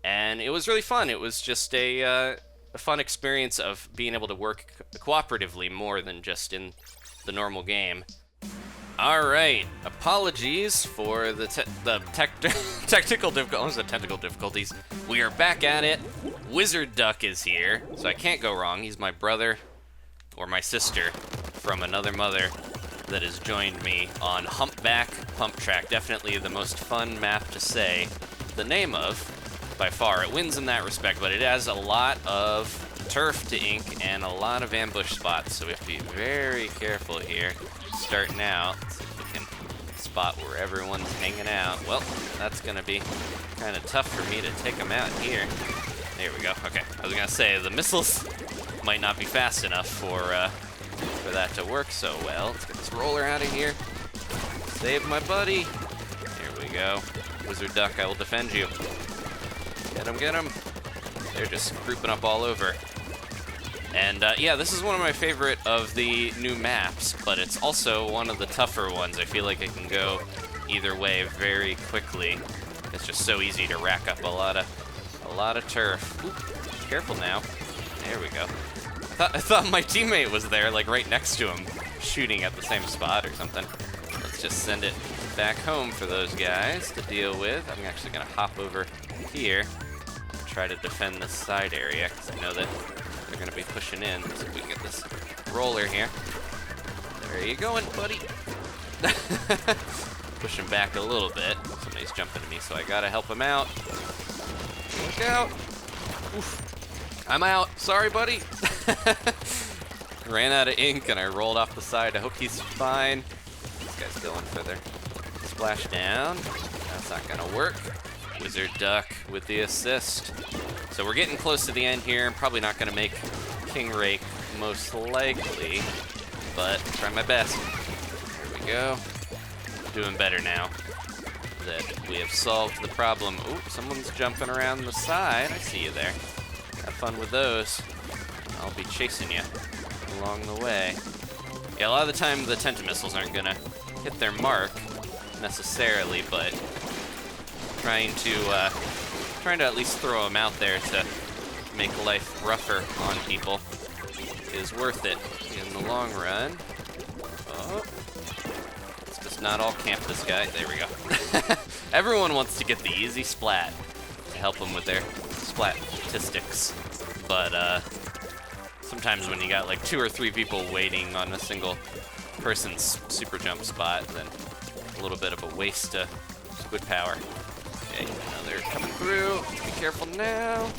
And it was really fun. It was just a fun experience of being able to work cooperatively more than just in the normal game. All right, apologies for the technical difficulties. We are back at it. Wizard Duck is here, so I can't go wrong. He's my brother, or my sister, from another mother that has joined me on Humpback Pump Track. Definitely the most fun map to say the name of, by far. It wins in that respect, but it has a lot of turf to ink and a lot of ambush spots, so we have to be very careful here. Starting out, let's see if we can spot where everyone's hanging out. Well, that's gonna be kind of tough for me to take them out here. There we go. Okay, I was gonna say the missiles might not be fast enough for that to work so well. Let's get this roller out of here. Save my buddy. There we go. Wizard Duck, I will defend you. Get him, get him. They're just grouping up all over. And yeah, this is one of my favorite of the new maps, but it's also one of the tougher ones. I feel like it can go either way very quickly. It's just so easy to rack up a lot of turf. Ooh, careful now. There we go. I thought my teammate was there, like right next to him, shooting at the same spot or something. Let's just send it back home for those guys to deal with. I'm actually gonna hop over here and try to defend this side area, because I know that they're gonna be pushing in. Let's see if we can get this roller here. There you going, buddy. Push him back a little bit. Somebody's jumping at me, so I gotta help him out. Look out. Oof. I'm out. Sorry, buddy. Ran out of ink and I rolled off the side. I hope he's fine. This guy's going for their splash down. That's not gonna work. Wizard Duck with the assist. So we're getting close to the end here. I'm probably not gonna make King Rake most likely, but try my best. Here we go. Doing better now that we have solved the problem. Ooh, someone's jumping around the side. I see you there. Have fun with those. I'll be chasing you along the way. Yeah, a lot of the time the Tentamissiles aren't gonna hit their mark necessarily, but trying to at least throw them out there to make life rougher on people is worth it in the long run. Oh, let's just not all camp this guy. There we go. Everyone wants to get the easy splat to help them with their splat statistics, but sometimes when you got like 2 or 3 people waiting on a single person's super jump spot, then a little bit of a waste of squid power. Okay, now they're coming through. Let's be careful now.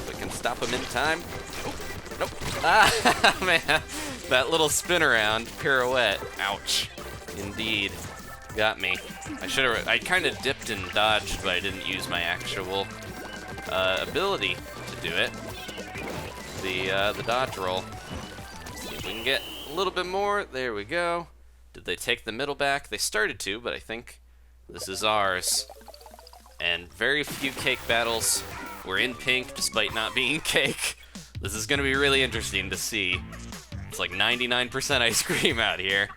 We can stop them in time. Oh, nope. Ah, man. That little spin around pirouette. Ouch. Indeed. Got me. I kind of dipped and dodged, but I didn't use my actual ability to do it. The dodge roll. Let's see if we can get a little bit more. There we go. Did they take the middle back? They started to, but I think this is ours. And very few cake battles. We're in pink despite not being cake. This is going to be really interesting to see. It's like 99% ice cream out here.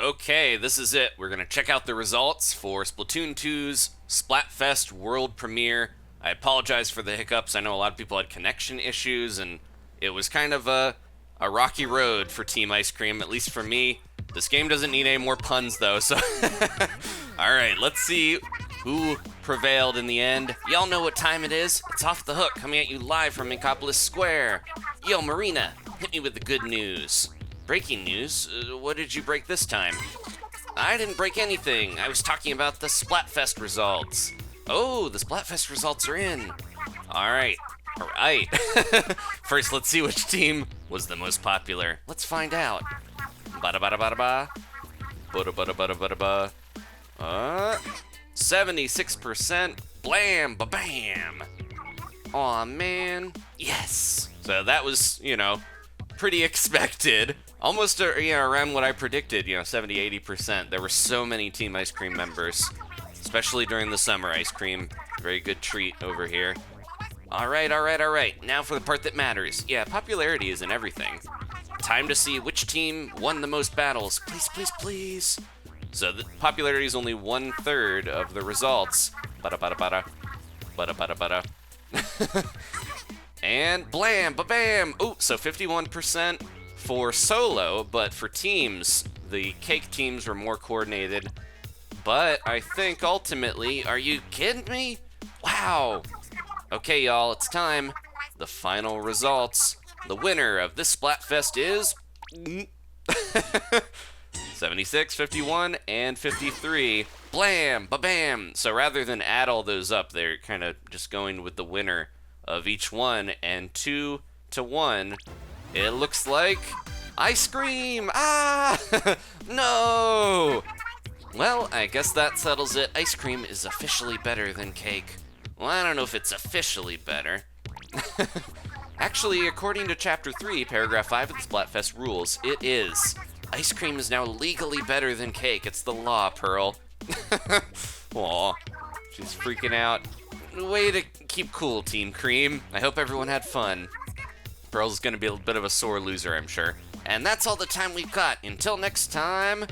Okay, this is it. We're going to check out the results for Splatoon 2's Splatfest World Premiere. I apologize for the hiccups. I know a lot of people had connection issues, and it was kind of a rocky road for Team Ice Cream, at least for me. This game doesn't need any more puns, though, so... Alright, let's see who prevailed in the end. Y'all know what time it is. It's Off the Hook, coming at you live from Minkopolis Square. Yo, Marina, hit me with the good news. Breaking news? What did you break this time? I didn't break anything. I was talking about the Splatfest results. Oh, the Splatfest results are in. All right. First, let's see which team was the most popular. Let's find out. Bada bada bada ba. Bada bada bada bada ba. 76%. Blam ba bam. Aw, man. Yes. So that was, pretty expected. Almost around what I predicted, 70-80%. There were so many Team Ice Cream members, especially during the summer ice cream. Very good treat over here. All right. Now for the part that matters. Yeah, popularity isn't everything. Time to see which team won the most battles. Please, please, please. So the popularity is only 1/3 of the results. Bada bada bada. Bada bada bada. And blam, ba-bam! Ooh, so 51% for solo, but for teams, the cake teams were more coordinated. But I think ultimately, are you kidding me? Wow! Okay, y'all, it's time. The final results. The winner of this Splatfest is 76, 51, and 53. Blam, ba-bam! So rather than add all those up, they're kind of just going with the winner of each one, and 2-1. It looks like ice cream! Ah! No! Well, I guess that settles it. Ice cream is officially better than cake. Well, I don't know if it's officially better. Actually, according to Chapter 3, Paragraph 5 of the Splatfest rules, it is. Ice cream is now legally better than cake. It's the law, Pearl. Aw, she's freaking out. Way to keep cool, Team Cream. I hope everyone had fun. Pearl's gonna be a bit of a sore loser, I'm sure. And that's all the time we've got. Until next time,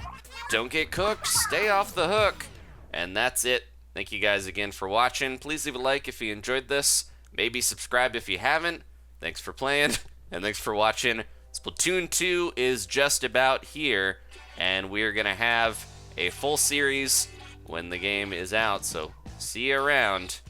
don't get cooked, stay off the hook. And that's it. Thank you guys again for watching. Please leave a like if you enjoyed this. Maybe subscribe if you haven't. Thanks for playing, and thanks for watching. Splatoon 2 is just about here, and we're gonna have a full series when the game is out, so see you around.